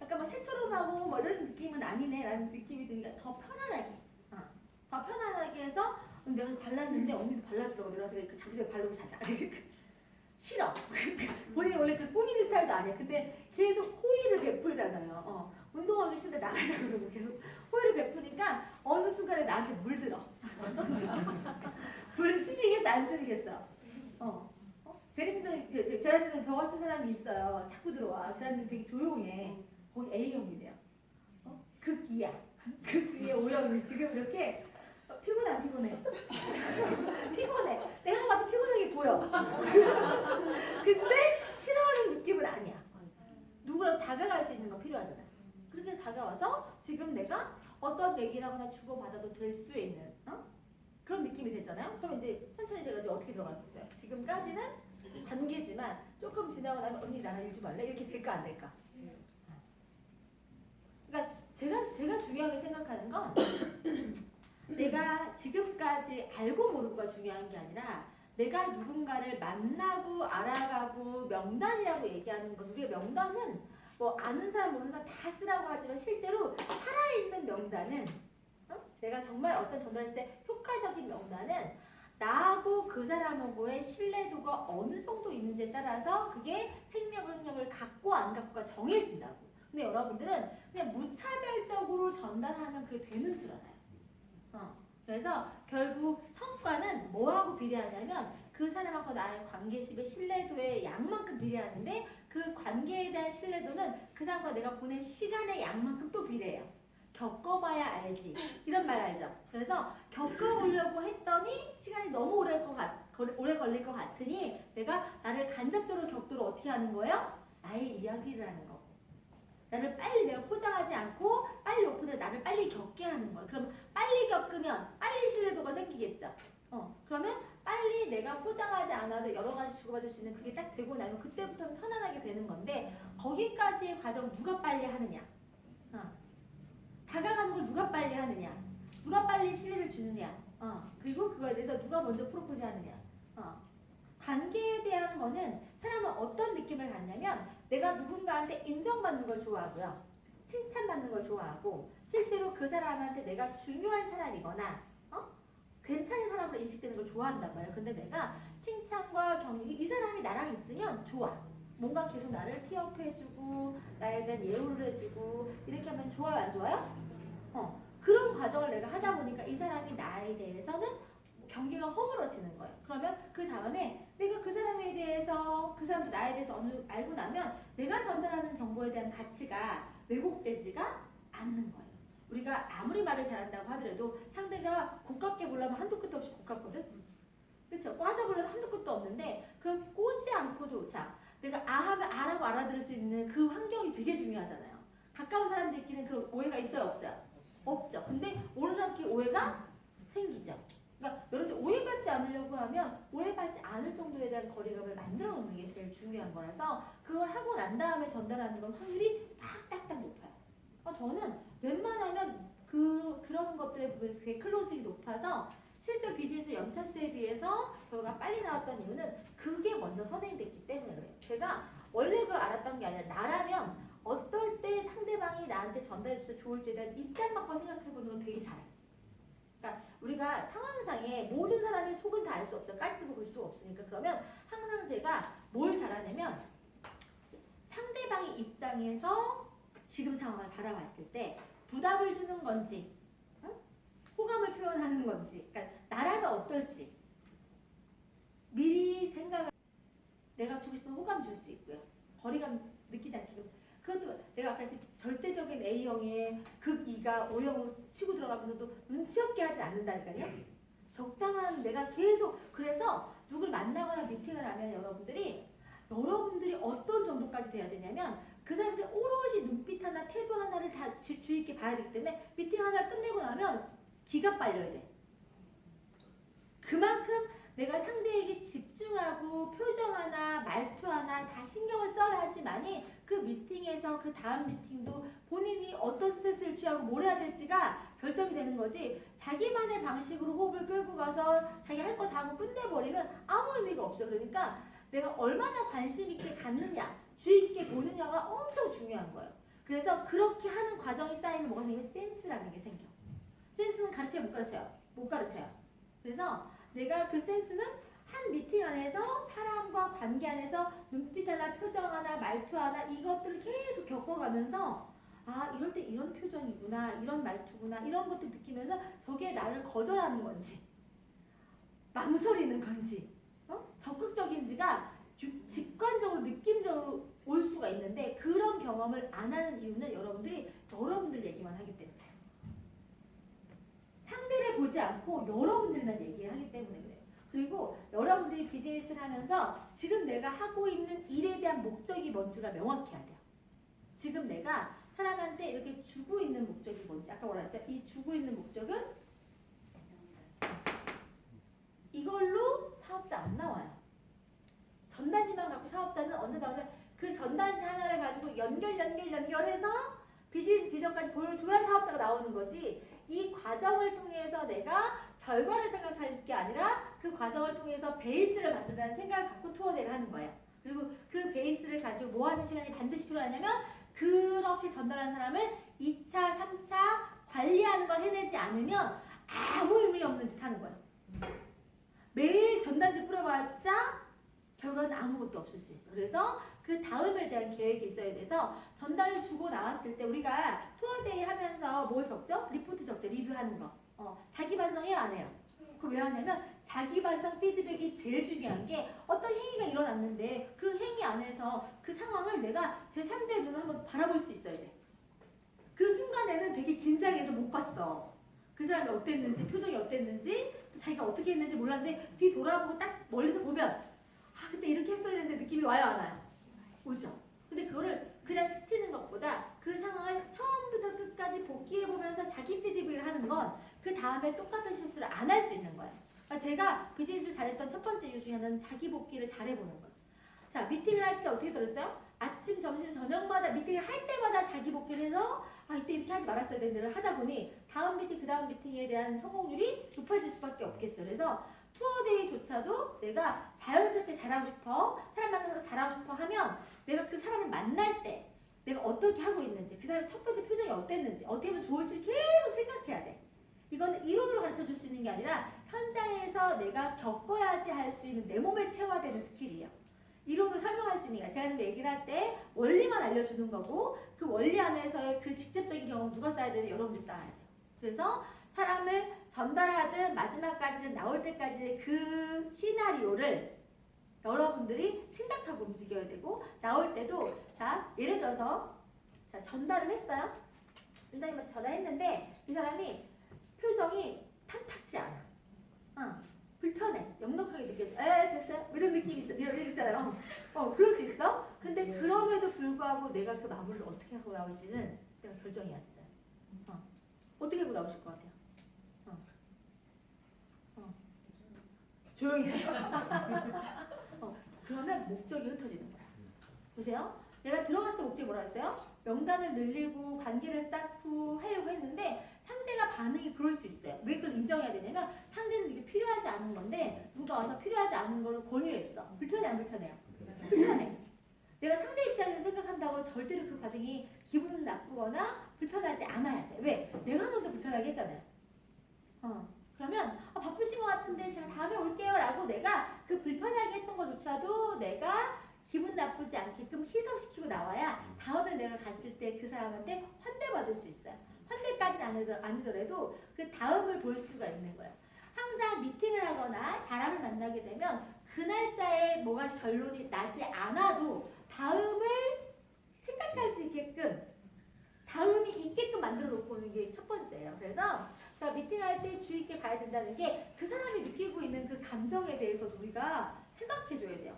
약간 막 새처럼하고 뭐 이런 느낌은 아니네 라는 느낌이 드니까 더 편안하게 더 편안하게 해서 내가 발랐는데 언니도 발라주라고 내려와서 자기들 바르고 자자. 싫어. 본인이 원래 그 꾸미는 스타일도 아니야. 근데 계속 호의를 베풀잖아요. 운동하기 싫은데 나가자 그러고 계속 호의를 베푸니까 어느 순간에 나한테 물들어. 물 쓰리겠어 안 쓰리겠어. 제라님도 저 같은 사람이 있어요. 자꾸 들어와. 제라님 되게 조용해. 거기 A형이래요. 극이야. 극이의 O형이 지금 이렇게 피곤해 안 피곤해? 피곤해. 내가 봐도 피곤하게 보여. 근데 싫어하는 느낌은 아니야. 누구라도 다가갈 수 있는 거 필요하잖아. 그럼 내가 어떤 얘기를 하거나 주고받아도 될 수 있는 그런 느낌이 되잖아요. 그럼 이제 천천히 제가 이제 어떻게 들어가겠어요? 지금까지는 단계지만 조금 지나고 나면 언니 나랑 일 좀 할래? 이렇게 될까 안 될까? 그러니까 제가 중요하게 생각하는 건 내가 지금까지 알고 모르고가 중요한 게 아니라 내가 누군가를 만나고 알아가고 명단이라고 얘기하는 것. 우리가 명단은 뭐 아는 사람 모르는 사람 다 쓰라고 하지만 실제로 살아있는 명단은 내가 정말 어떤 전달할 때 효과적인 명단은 나하고 그 사람하고의 신뢰도가 어느 정도 있는지에 따라서 그게 생명력을 갖고 안 갖고가 정해진다고. 근데 여러분들은 그냥 무차별적으로 전달하면 그게 되는 줄 알아요. 그래서 결국 성과는 뭐하고 비례하냐면 그 사람하고 나의 관계십의 신뢰도의 양만큼 비례하는데 그 관계에 대한 신뢰도는 그 사람과 내가 보낸 시간의 양만큼 또 비례해요. 겪어봐야 알지. 이런 말 알죠? 그래서 겪어보려고 했더니 시간이 너무 오래 걸릴 것 같으니 내가 나를 간접적으로 격도로 어떻게 하는 거예요? 나의 이야기를 하는 거고. 나를 빨리 내가 포장하지 않고 빨리 오픈해 나를 빨리 겪게 하는 거예요. 그럼 빨리 겪으면 빨리 신뢰도가 생기겠죠. 그러면 빨리 내가 포장하지 않아도 여러 가지 주고받을 수 있는 그게 딱 되고 나면 그때부터는 편안하게 되는 건데 거기까지의 과정 누가 빨리 하느냐. 다가가는 걸 누가 빨리 하느냐. 누가 빨리 신뢰를 주느냐. 그리고 그거에 대해서 누가 먼저 프로포즈 하느냐. 관계에 대한 거는 사람은 어떤 느낌을 갖냐면 내가 누군가한테 인정받는 걸 좋아하고요. 칭찬받는 걸 좋아하고 실제로 그 사람한테 내가 중요한 사람이거나 괜찮은 사람으로 인식되는 걸 좋아한단 말이에요. 근데 내가 칭찬과 격려 이 사람이 나랑 있으면 좋아. 뭔가 계속 나를 티업해주고 나에 대한 예우를 해주고 이렇게 하면 좋아요 안 좋아요? 그런 과정을 내가 하다 보니까 이 사람이 나에 대해서는 경계가 허물어지는 거예요. 그러면 그 다음에 내가 그 사람에 대해서 그 사람도 나에 대해서 어느 정도 알고 나면 내가 전달하는 정보에 대한 가치가 왜곡되지가 않는 거예요. 우리가 아무리 말을 잘한다고 하더라도 상대가 고깝게 보려면 한도 끝도 없이 고깝거든. 그렇죠? 꽈서 보려면 한도 끝도 없는데 그 꼬지 않고도 자 내가 하면 아라고 알아들을 수 있는 그 환경이 되게 중요하잖아요. 가까운 사람들끼리는 그런 오해가 있어요 없어요? 없죠. 근데 오는 사람끼리 오해가 생기죠. 그러니까 여러분들 오해받지 않으려고 하면 오해받지 않을 정도에 대한 거리감을 만들어 놓는 게 제일 중요한 거라서 그걸 하고 난 다음에 전달하는 건 확률이 딱딱딱 높아요. 저는 웬만하면 그런 것들에 보면 되게 클로징이 높아서 실제로 비즈니스 연차수에 비해서 결과가 빨리 나왔던 이유는 그게 먼저 선행됐기 때문에 그래요. 제가 원래 그걸 알았던 게 아니라 나라면 어떨 때 상대방이 나한테 전달해줘서 좋을지에 대한 입장 바꿔 생각해보는 건 되게 잘해요. 그러니까 우리가 상황상에 모든 사람의 속은 다 알 수 없어요. 깔끔히 볼 수가 없으니까. 그러면 항상 제가 뭘 잘하냐면 상대방의 입장에서 지금 상황을 바라봤을 때 부담을 주는 건지 호감을 표현하는 건지 그러니까 나라면 어떨지 미리 생각을 내가 주고 싶은 호감 줄 수 있고요. 거리감 느끼지 않게 그것도 내가 아까 했을 절대적인 A형의 극2가 O형으로 치고 들어가면서도 눈치 없게 하지 않는다니까요. 적당한 내가 계속 그래서 누굴 만나거나 미팅을 하면 여러분들이 어떤 정도까지 돼야 되냐면 그 사람들 오롯이 눈빛 하나 태도 하나를 다 주의 있게 봐야 되기 때문에 미팅 하나 끝내고 나면 기가 빨려야 돼. 그만큼 내가 상대에게 집중하고 표정 하나 말투 하나 다 신경을 써야지만이 그 미팅에서 그 다음 미팅도 본인이 어떤 스탠스를 취하고 뭘 해야 될지가 결정이 되는 거지 자기만의 방식으로 호흡을 끌고 가서 자기 할 거 다 하고 끝내버리면 아무 의미가 없어. 그러니까 내가 얼마나 관심 있게 갖느냐 주의 있게 보느냐가 엄청 중요한 거예요. 그래서 그렇게 하는 과정이 쌓이면 뭐가 생기면 센스라는 게 생겨. 센스는 가르쳐요 못 가르쳐요? 못 가르쳐요. 그래서 내가 그 센스는 한 미팅 안에서 사람과 관계 안에서 눈빛 하나 표정 하나 말투 하나 이것들을 계속 겪어가면서 이럴 때 이런 표정이구나 이런 말투구나 이런 것들 느끼면서 저게 나를 거절하는 건지 망설이는 건지 적극적인지가 직관적으로 느낌적으로 올 수가 있는데 그런 경험을 안 하는 이유는 여러분들 얘기만 하기 때문에 상대를 보지 않고 여러분들만 얘기하기 때문에 그래요. 그리고 여러분들이 비즈니스를 하면서 지금 내가 하고 있는 일에 대한 목적이 뭔지가 명확해야 돼요. 지금 내가 사람한테 이렇게 주고 있는 목적이 뭔지 아까 뭐라 했어요? 이 주고 있는 목적은 이걸로 사업자 안 나와요. 전단지만 갖고 사업자는 언제 나오냐? 그 전단지 하나를 가지고 연결해서 비즈니스 비전까지 보여줘야 사업자가 나오는 거지. 이 과정을 통해서 내가 결과를 생각할 게 아니라 그 과정을 통해서 베이스를 만든다는 생각을 갖고 투어데이를 하는 거예요. 그리고 그 베이스를 가지고 뭐 하는 시간이 반드시 필요하냐면 그렇게 전달하는 사람을 2차, 3차 관리하는 걸 해내지 않으면 아무 의미 없는 짓 하는 거예요. 매일 전단지 풀어봤자 결과는 아무것도 없을 수 있어. 그래서 그 다음에 대한 계획이 있어야 돼서 전단을 주고 나왔을 때 우리가 투어데이 하면서 뭘 적죠? 리포트 적죠. 리뷰하는 거. 자기 반성해야 안 해요. 그거 왜 하냐면 자기 반성 피드백이 제일 중요한 게 어떤 행위가 일어났는데 그 행위 안에서 그 상황을 내가 제 3자의 눈을 한번 바라볼 수 있어야 돼. 그 순간에는 되게 긴장해서 못 봤어. 그 사람이 어땠는지, 표정이 어땠는지, 자기가 어떻게 했는지 몰랐는데 뒤 돌아보고 딱 멀리서 보면 아 그때 이렇게 했어야 했는데 느낌이 와요 안 와요? 오죠. 근데 그거를 그냥 스치는 것보다 그 상황을 처음부터 끝까지 복기해보면서 자기 피드백을 하는 건 그 다음에 똑같은 실수를 안 할 수 있는 거예요. 그러니까 제가 비즈니스 잘했던 첫 번째 이유 중에 하나는 자기 복기를 잘해보는 거예요. 자, 미팅을 할 때 어떻게 들었어요? 아침, 점심, 저녁마다 미팅을 할 때마다 자기 복기를 해서 아 이때 이렇게 하지 말았어야 되는 걸 하다 보니 다음 미팅, 그 다음 미팅에 대한 성공률이 높아질 수밖에 없겠죠. 그래서 투어데이조차도 내가 자연스럽게 잘하고 싶어, 사람 만나서 잘하고 싶어 하면 내가 그 사람을 만날 때 내가 어떻게 하고 있는지, 그 사람의 첫 번째 표정이 어땠는지, 어떻게 하면 좋을지 계속 생각해야 돼. 이건 이론으로 가르쳐 줄 수 있는 게 아니라 현장에서 내가 겪어야지 할 수 있는 내 몸에 체화되는 스킬이에요. 이론으로 설명할 수 있는 게 제가 지금 얘기를 할 때 원리만 알려주는 거고 그 원리 안에서의 그 직접적인 경험 누가 쌓아야 되면 여러분들이 쌓아야 돼요. 그래서 사람을 전달하든 마지막까지는 나올 때까지의 그 시나리오를 여러분들이 생각하고 움직여야 되고 나올 때도 자 예를 들어서 자 전달을 했어요. 원장님한테 전화했는데 이 사람이 표정이 탐탁지 않아. 불편해. 역력하게 느껴져. 됐어요? 이런 느낌이 있어. 이런 있잖아요. 그럴 수 있어. 근데 그럼에도 불구하고 내가 그 마무리를 어떻게 하고 나올지는 내가 결정이 안 됐어요. 어떻게 하고 나오실 것 같아요? 조용히 해. 그러면 목적이 흩어지는 거야. 보세요. 내가 들어갔을 때 목적이 뭐라 했어요? 명단을 늘리고 관계를 쌓고 하려고 했는데 상대가 반응이 그럴 수 있어요. 왜 그걸 인정해야 되냐면 상대는 이게 필요하지 않은 건데 누가 와서 필요하지 않은 거를 권유했어. 불편해 안 불편해요? 불편해. 내가 상대 입장에서 생각한다고 절대로 그 과정이 기분 나쁘거나 불편하지 않아야 돼. 왜? 내가 먼저 불편하게 했잖아요. 그러면 바쁘신 것 같은데 제가 다음에 올게요 라고 내가 그 불편하게 했던 것조차도 내가 기분 나쁘지 않게끔 희석시키고 나와야 다음에 내가 갔을 때 그 사람한테 환대받을 수 있어요. 환대까지는 아니더라도 그 다음을 볼 수가 있는 거예요. 항상 미팅을 하거나 사람을 만나게 되면 그 날짜에 뭐가 결론이 나지 않아도 다음을 생각할 수 있게끔 다음이 있게끔 만들어 놓고 오는 게 첫 번째예요. 그래서 자, 미팅할 때 주의 있게 봐야 된다는 게 그 사람이 느끼고 있는 그 감정에 대해서도 우리가 생각해 줘야 돼요.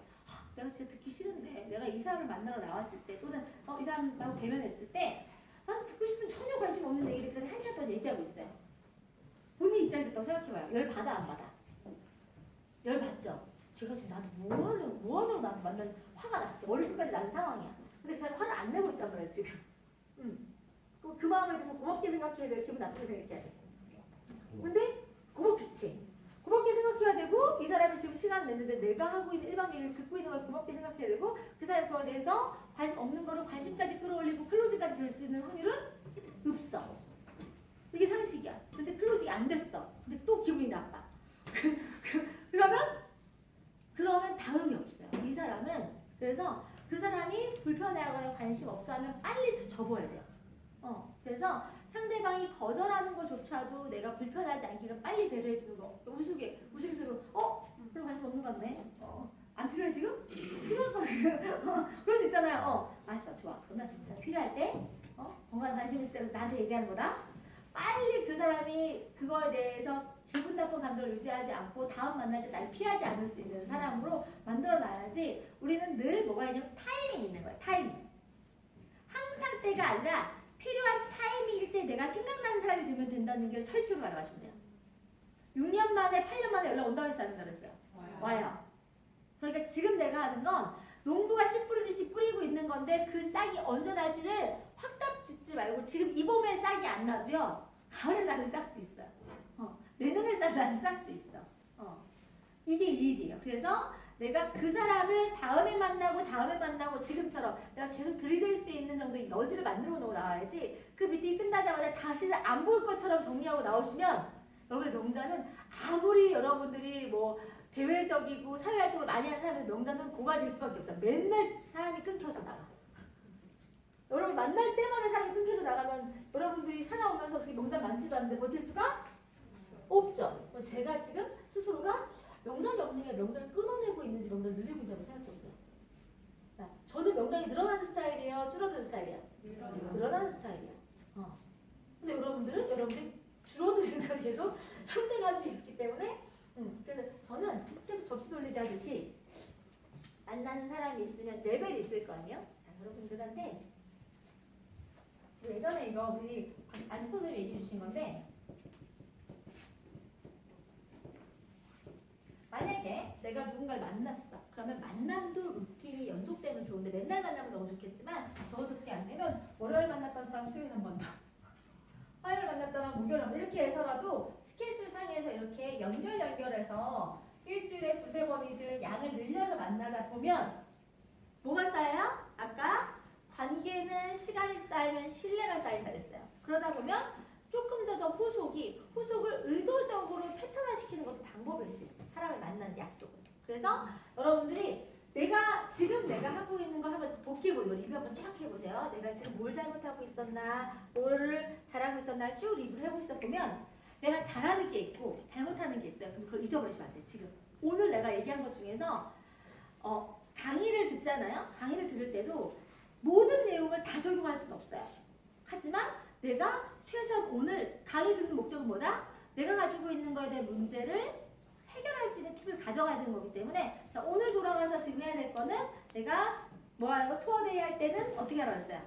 내가 진짜 듣기 싫은데 내가 이 사람을 만나러 나왔을 때 또는 이 사람하고 대면했을 때 나는 듣고 싶은 전혀 관심 없는 얘기를 그냥 1시간 동안 얘기하고 있어요. 본인 입장에서 또 생각해봐요. 열 받아 안 받아? 열 받죠? 제가 지금 나한테 뭐 하자고 나한테 만나서 화가 났어. 머리 끝까지 나는 상황이야. 근데 그 사람 화를 안 내고 있단 말이야 지금. 그 마음에 대해서 고맙게 생각해야 돼? 기분 나쁘게 생각해야 돼? 근데 그렇지. 고맙게 생각해야 되고 이 사람이 지금 시간을 냈는데 내가 하고 있는 일반 얘기를 듣고 있는 걸 고맙게 생각해야 되고 그 사람이 그거에 대해서 관심 없는 거를 관심까지 끌어올리고 클로징까지 될 수 있는 확률은 없어. 이게 상식이야. 근데 클로징이 안 됐어. 근데 또 기분이 나빠. 그러면 다음이 없어요. 이 사람은 그래서 그 사람이 불편해하거나 관심 없어하면 빨리 접어야 돼요. 그래서 상대방이 거절하는 것조차도 내가 불편하지 않게 빨리 배려해 주는 거. 우스갯소리로 별로 관심 없는 것 같네. 안 필요해 지금? 필요할 거 같아. 그럴 수 있잖아요. 알았어, 좋아. 그러면 필요할 때 건강 관심 있을 때 나한테 얘기하는 거다. 빨리 그 사람이 그거에 대해서 기분 나쁜 감정을 유지하지 않고 다음 만날 때 날 피하지 않을 수 있는 사람으로 만들어놔야지. 우리는 늘 뭐가 있냐면 타이밍이 있는 거예요. 타이밍. 항상 때가 아니라 필요한 타이밍일 때 내가 생각나는 사람이 되면 된다는 게 철칙으로 가져가시면 돼요. 6년 만에 8년 만에 연락 온다고 해서 안 된다고 그랬어요. 와요. 그러니까 지금 내가 하는 건 농부가 씨 뿌리듯이 뿌리고 있는 건데 그 싹이 언제 날지를 확답 짓지 말고 지금 이 봄에 싹이 안 나도요. 가을에 나는 싹도 있어요. 내년에 나는 싹도 있어. 이게 일이에요. 그래서 내가 그 사람을 다음에 만나고 지금처럼 내가 계속 들이댈 수 있는 정도의 여지를 만들어 놓고 나와야지 그 미팅이 끝나자마자 다시 안 볼 것처럼 정리하고 나오시면 여러분의 명단은 아무리 여러분들이 뭐 대외적이고 사회활동을 많이 하는 사람의 명단은 고갈될 수밖에 없어요. 맨날 사람이 끊겨서 나가. 여러분 만날 때마다 사람이 끊겨서 나가면 여러분들이 살아오면서 그렇게 명단 많지도 않은데 버틸 수가 없죠. 제가 지금 스스로가 명단이 없는 게 명단을 끊어내고 있는지 명단을 늘리고 있는지 한번 생각해 보세요. 저도 명단이 늘어나는 스타일이에요? 줄어드는 스타일이에요? 늘어나는 스타일이에요. 근데 여러분들이 줄어드는 걸 계속 선택할 수 있기 때문에 그래서 저는 계속 접시 돌리기 하듯이 만나는 사람이 있으면 레벨이 있을 거 아니에요? 자, 여러분들한테 예전에 이거 우리 안지 선생님이 얘기해 주신 건데 만약에 내가 누군가를 만났어. 그러면 만남도 루틴이 연속되면 좋은데 맨날 만나면 너무 좋겠지만 적어도 그게 안 되면 월요일 만났던 사람 수요일 한 번 더. 화요일 만났던 사람 목요일 한 번. 이렇게 해서라도 스케줄 상에서 이렇게 연결해서 일주일에 두세 번이든 양을 늘려서 만나다 보면 뭐가 쌓여요? 아까 관계는 시간이 쌓이면 신뢰가 쌓인다 그랬어요. 그러다 보면 조금 더 후속을 의도적으로 패턴화시키는 것도 방법일 수 있어요. 사람을 만나는 약속은. 그래서 여러분들이 지금 내가 하고 있는 걸 한번 복기해보고 리뷰 한번 쫙 해보세요. 내가 지금 뭘 잘못하고 있었나, 뭐를 잘하고 있었나 쭉 리뷰를 해보시다 보면 내가 잘하는 게 있고 잘못하는 게 있어요. 그럼 그걸 잊어버리시면 안 돼요. 지금 오늘 내가 얘기한 것 중에서 강의를 듣잖아요. 강의를 들을 때도 모든 내용을 다 적용할 수는 없어요. 하지만 내가 최소한 오늘 강의 듣는 목적은 뭐다? 내가 가지고 있는 거에 대한 문제를 해결할 수 있는 팁을 가져가야 되는 거기 때문에 자, 오늘 돌아가서 지금 해야 될 거는 내가 뭐 하고 투어데이 할 때는 어떻게 하라고 했어요?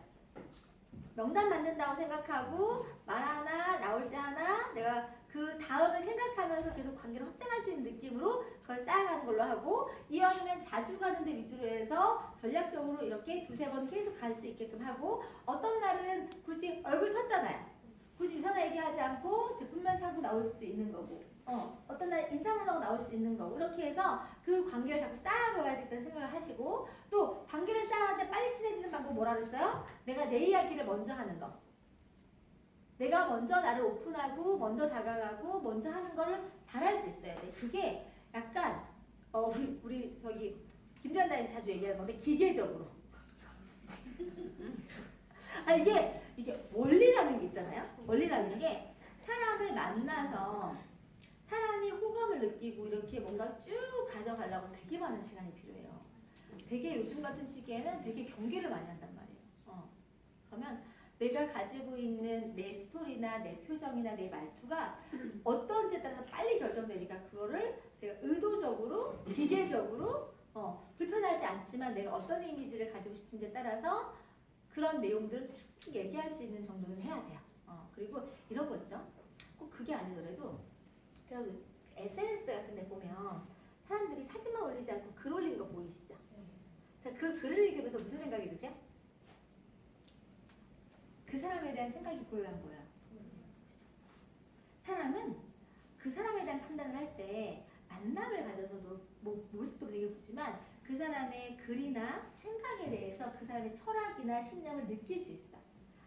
명단 만든다고 생각하고 말 하나 나올 때 하나 내가 그 다음을 생각하면서 계속 관계를 확장할 수 있는 느낌으로 그걸 쌓아가는 걸로 하고 이왕이면 자주 가는 데 위주로 해서 전략적으로 이렇게 두세 번 계속 갈 수 있게끔 하고 어떤 날은 굳이 얼굴 텄잖아요. 굳이 유사나 얘기하지 않고 제품만 사고 나올 수도 있는 거고 어떤 날 인상을 하고 나올 수 있는 거고 이렇게 해서 그 관계를 자꾸 쌓아가야겠다는 생각을 하시고 또 관계를 쌓아가는데 빨리 친해지는 방법 뭐라 그랬어요? 내가 내 이야기를 먼저 하는 거. 내가 먼저 나를 오픈하고 먼저 다가가고 먼저 하는 거를 잘할 수 있어야 돼. 그게 약간 우리 저기 김련다님 자주 얘기하는 건데 기계적으로. 이게 원리라는 게 있잖아요. 원리라는 게 사람을 만나서 사람이 호감을 느끼고 이렇게 뭔가 쭉 가져가려고 되게 많은 시간이 필요해요. 되게 요즘 같은 시기에는 되게 경계를 많이 한단 말이에요. 그러면 내가 가지고 있는 내 스토리나 내 표정이나 내 말투가 어떤지에 따라서 빨리 결정되니까 그거를 내가 의도적으로 기계적으로 불편하지 않지만 내가 어떤 이미지를 가지고 싶은지에 따라서 그런 내용들을 쭉 얘기할 수 있는 정도는 해야 돼요. 그리고 이런 거 있죠. 꼭 그게 아니더라도 그럼 SNS 같은 데 보면 사람들이 사진만 올리지 않고 글 올리는 거 보이시죠? 자, 그 글을 읽으면서 무슨 생각이 드세요? 그 사람에 대한 생각이 보여요, 안 보여요? 사람은 그 사람에 대한 판단을 할 때 만남을 가져서도 모습도 되게 보지만 그 사람의 글이나 생각에 대해서 그 사람의 철학이나 신념을 느낄 수 있어.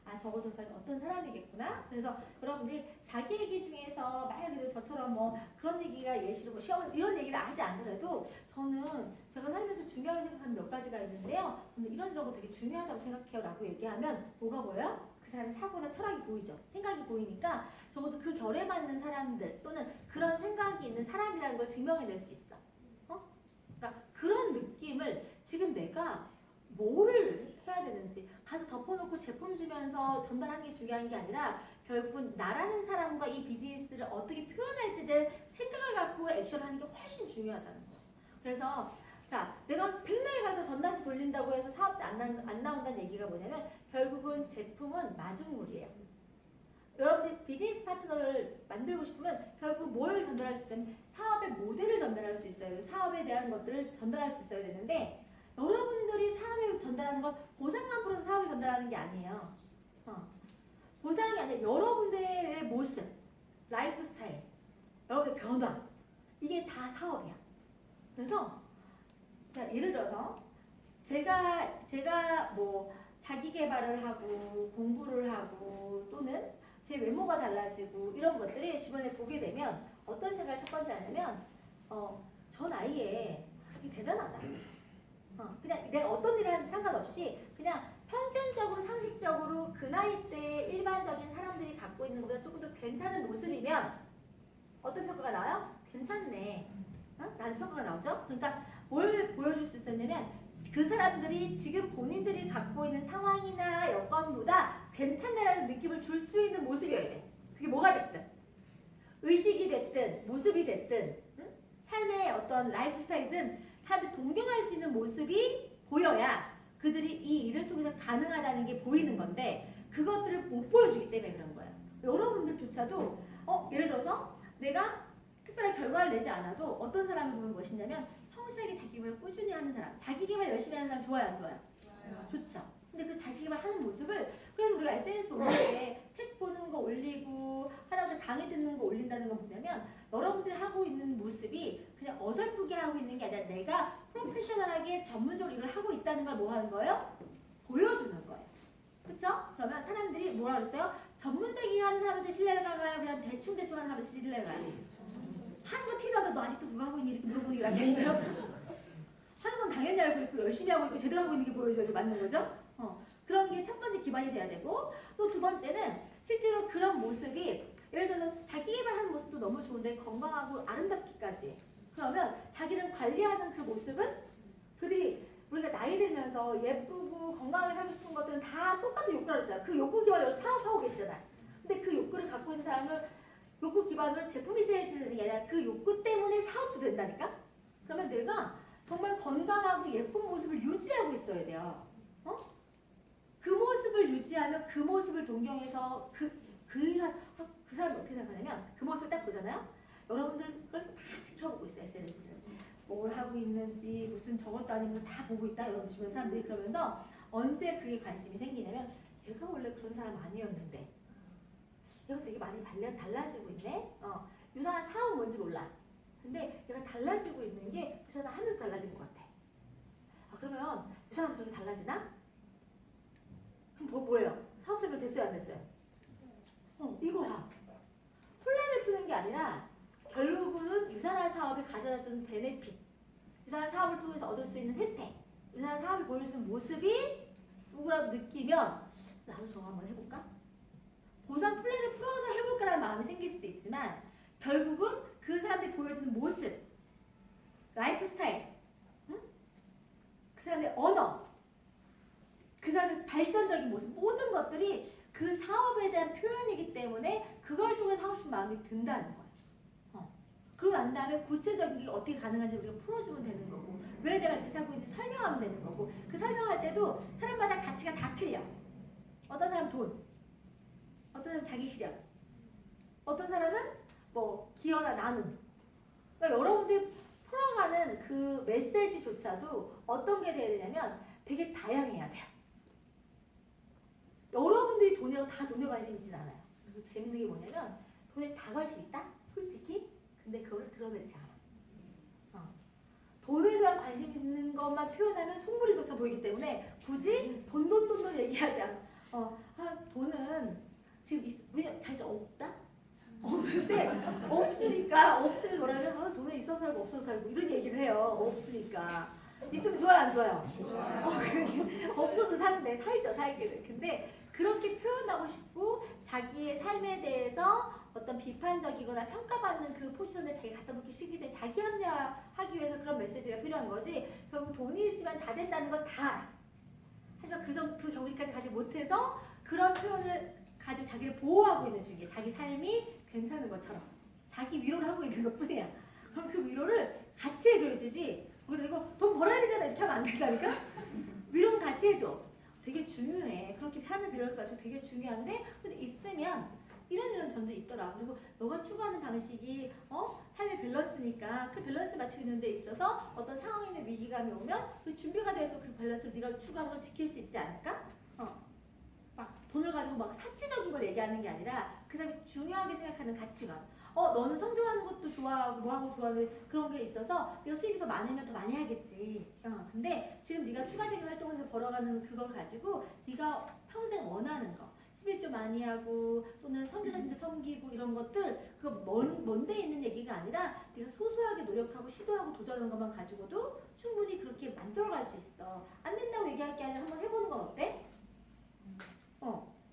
아, 적어도 저 사람이 어떤 사람이겠구나. 그래서 여러분들이 자기 얘기 중에서 말 그대로 저처럼 뭐 그런 얘기가 예시로 뭐 시험 이런 얘기를 하지 않더라도 저는 제가 살면서 중요하게 생각하는 몇 가지가 있는데요. 저는 이런 거 되게 중요하다고 생각해요 라고 얘기하면 뭐가 보여요? 그 사람의 사고나 철학이 보이죠. 생각이 보이니까 적어도 그 결에 맞는 사람들 또는 그런 생각이 있는 사람이라는 걸 증명해낼 수 있어. 그러니까 그런 느낌을 지금 내가 뭐를 해야 되는지 가서 덮어놓고 제품 주면서 전달하는 게 중요한 게 아니라 결국은 나라는 사람과 이 비즈니스를 어떻게 표현할지에 대한 생각을 갖고 액션을 하는 게 훨씬 중요하다는 거예요. 그래서 자, 내가 백날 가서 전단지 돌린다고 해서 사업자 안 나온다는 얘기가 뭐냐면 결국은 제품은 마중물이에요. 여러분들이 비즈니스 파트너를 만들고 싶으면 결국 뭘 전달할 수 있다면 사업의 모델을 전달할 수 있어요. 사업에 대한 것들을 전달할 수 있어야 되는데 여러분들이 사업에 전달하는 건 보상만 풀어서 사업에 전달하는 게 아니에요. 보상이 아니라 여러분들의 모습, 라이프 스타일, 여러분의 변화 이게 다 사업이야. 그래서 자, 예를 들어서 제가 뭐 자기 개발을 하고 공부를 하고 또는 제 외모가 달라지고 이런 것들이 주변에 보게 되면 어떤 생각을 첫 번째 하냐면 저 나이에 이게 대단하다. 그냥 내가 어떤 일을 하는지 상관없이 그냥 평균적으로 상식적으로 그 나이 때 일반적인 사람들이 갖고 있는 것보다 조금 더 괜찮은 모습이면 어떤 평가가 나와요? 괜찮네. 라는 평가가 나오죠. 그러니까 뭘 보여줄 수 있었냐면 그 사람들이 지금 본인들이 갖고 있는 상황이나 여건보다 괜찮다라는 느낌을 줄 수 있는 모습이어야 돼. 그게 뭐가 됐든 의식이 됐든 모습이 됐든 삶의 어떤 라이프 스타일이든 사람들이 동경할 수 있는 모습이 보여야 그들이 이 일을 통해서 가능하다는 게 보이는 건데 그것들을 못 보여주기 때문에 그런 거예요. 여러분들조차도 예를 들어서 내가 특별한 결과를 내지 않아도 어떤 사람을 보는 것이냐면 성실하게 자기 개발을 꾸준히 하는 사람, 자기 개발 열심히 하는 사람 좋아요, 안 좋아요? 좋죠. 근데 그 자기 개발 하는 모습을 그래서 우리가 SNS 올릴 때 책 보는 거 올리고 하다못해 강의 듣는 거 올린다는 건 뭐냐면 여러분들이 하고 있는 모습이 그냥 어설프게 하고 있는 게 아니라 내가 프로페셔널하게 전문적으로 이걸 하고 있다는 걸 뭐 하는 거예요? 보여주는 거예요. 그쵸? 그러면 사람들이 뭐라 그랬어요? 전문적인 하는 사람한테 신뢰가 가요? 그냥 대충대충 하는 사람한테 신뢰가 가요? 하는 거 티나도 너 아직도 그거 하고 있니? 이렇게 물어보는 게 낫겠어요? 하는 건 당연히 알고 있고 열심히 하고 있고 제대로 하고 있는 게 보여줘야 맞는 거죠? 그런 게 첫 번째 기반이 돼야 되고 또 두 번째는 실제로 그런 모습이 예를 들어서 자기 개발하는 모습도 너무 좋은데 건강하고 아름답기까지 그러면 자기를 관리하는 그 모습은 그들이 우리가 나이 들면서 예쁘고 건강하게 살고 싶은 것들은 다 똑같은 욕구를 하잖아요. 그 욕구 기반으로 사업하고 계시잖아요. 근데 그 욕구를 갖고 있는 사람을 욕구 기반으로 제품이 세일즈되는 게 아니라 그 욕구 때문에 사업도 된다니까? 그러면 내가 정말 건강하고 예쁜 모습을 유지하고 있어야 돼요. 그 모습을 유지하면 그 모습을 동경해서 그 사람이 어떻게 생각하냐면 그 모습을 딱 보잖아요. 여러분들 그걸 다 지켜보고 있어요. SNS를. 뭘 하고 있는지 무슨 저것도 아니면 다 보고 있다. 여러분 주변 사람들이 그러면서 언제 그게 관심이 생기냐면 얘가 원래 그런 사람 아니었는데 얘가 되게 많이 달라지고 있네. 이 사람 사업 뭔지 몰라. 근데 얘가 달라지고 있는 게 그 사람 하면서 달라진 것 같아. 그러면 이 사람 저기 달라지나? 그럼 뭐예요? 사업 설명 됐어요? 안 됐어요? 이거야. 혼란을 푸는 게 아니라 결국은 유산한 사업이 가져다주는 베네핏, 유산한 사업을 통해서 얻을 수 있는 혜택, 유산한 사업이 보여주는 모습이 누구라도 느끼면 나도 저거 한번 해볼까? 보상 플랜을 풀어서 해볼까라는 마음이 생길 수도 있지만 결국은 그 사람들이 보여주는 모습, 라이프 스타일, 그 사람의 언어, 그 사람의 발전적인 모습 모든 것들이 그 사업에 대한 표현이기 때문에 그걸 통해서 하고 싶은 마음이 든다는 거예요. 그러고 난 다음에 구체적인 게 어떻게 가능한지 우리가 풀어주면 되는 거고 왜 내가 이렇게 살고 있는지 설명하면 되는 거고 그 설명할 때도 사람마다 가치가 다 틀려. 어떤 사람은 돈, 어떤 사람은 자기 실력, 어떤 사람은 뭐 기여나 나눔. 그러니까 여러분들이 풀어가는 그 메시지조차도 어떤 게 돼야 되냐면 되게 다양해야 돼요. 여러분들이 돈이라고 다 돈에 관심 있진 않아요. 그리고 재밌는 게 뭐냐면 돈에 다 관심 있다? 솔직히? 근데 그걸 드러내지 않아. 돈에 대한 관심 있는 것만 표현하면 속물인 것처럼 보이기 때문에 굳이 돈 얘기하지 않아. 돈은 지금 왜 자기가 없다? 없는데 없으니까 뭐라면 돈은 있어서 살고 없어서 살고 이런 얘기를 해요. 없으니까. 있으면 좋아요, 안 좋아요? 없어도 사는데 살죠, 살기는. 근데 그렇게 표현하고 싶고 자기의 삶에 대해서 어떤 비판적이거나 평가받는 그 포지션에 자기가 갖다 놓기 싫기 때문에 자기 합리화하기 위해서 그런 메시지가 필요한 거지 결국 돈이 있으면 다 된다는 건 다 알아. 하지만 그 경지까지 가지 못해서 그런 표현을 가지고 자기를 보호하고 있는 중이에요. 자기 삶이 괜찮은 것처럼 자기 위로를 하고 있는 것 뿐이야. 그럼 그 위로를 같이 해줘야지. 이거 돈 벌어야 되잖아. 이렇게 하면 안 된다니까? 위로는 같이 해줘. 되게 중요해. 그렇게 사람을 밸런스 맞추고 되게 중요한데 근데 있으면 이런 점도 있더라. 그리고 너가 추구하는 방식이 삶의 밸런스니까 그 밸런스 맞추는 데 있어서 어떤 상황이나 위기감이 오면 그 준비가 돼서 그 밸런스를 네가 추구하는 걸 지킬 수 있지 않을까? 막 돈을 가지고 막 사치적인 걸 얘기하는 게 아니라 그 사람이 중요하게 생각하는 가치관. 너는 성교하는 것도 좋아하고 뭐하는 거 좋아하는 그런 게 있어서 네가 수입이 더 많으면 더 많이 하겠지. 근데 지금 네가 추가적인 활동을 해서 벌어가는 그걸 가지고 네가 평생 원하는 거 11조 많이 하고 또는 성교사님들 섬기고 이런 것들 그거 먼데 있는 얘기가 아니라 네가 소소하게 노력하고 시도하고 도전하는 것만 가지고도 충분히 그렇게 만들어갈 수 있어. 안 된다고 얘기할 게 아니라 한번 해보는 건 어때?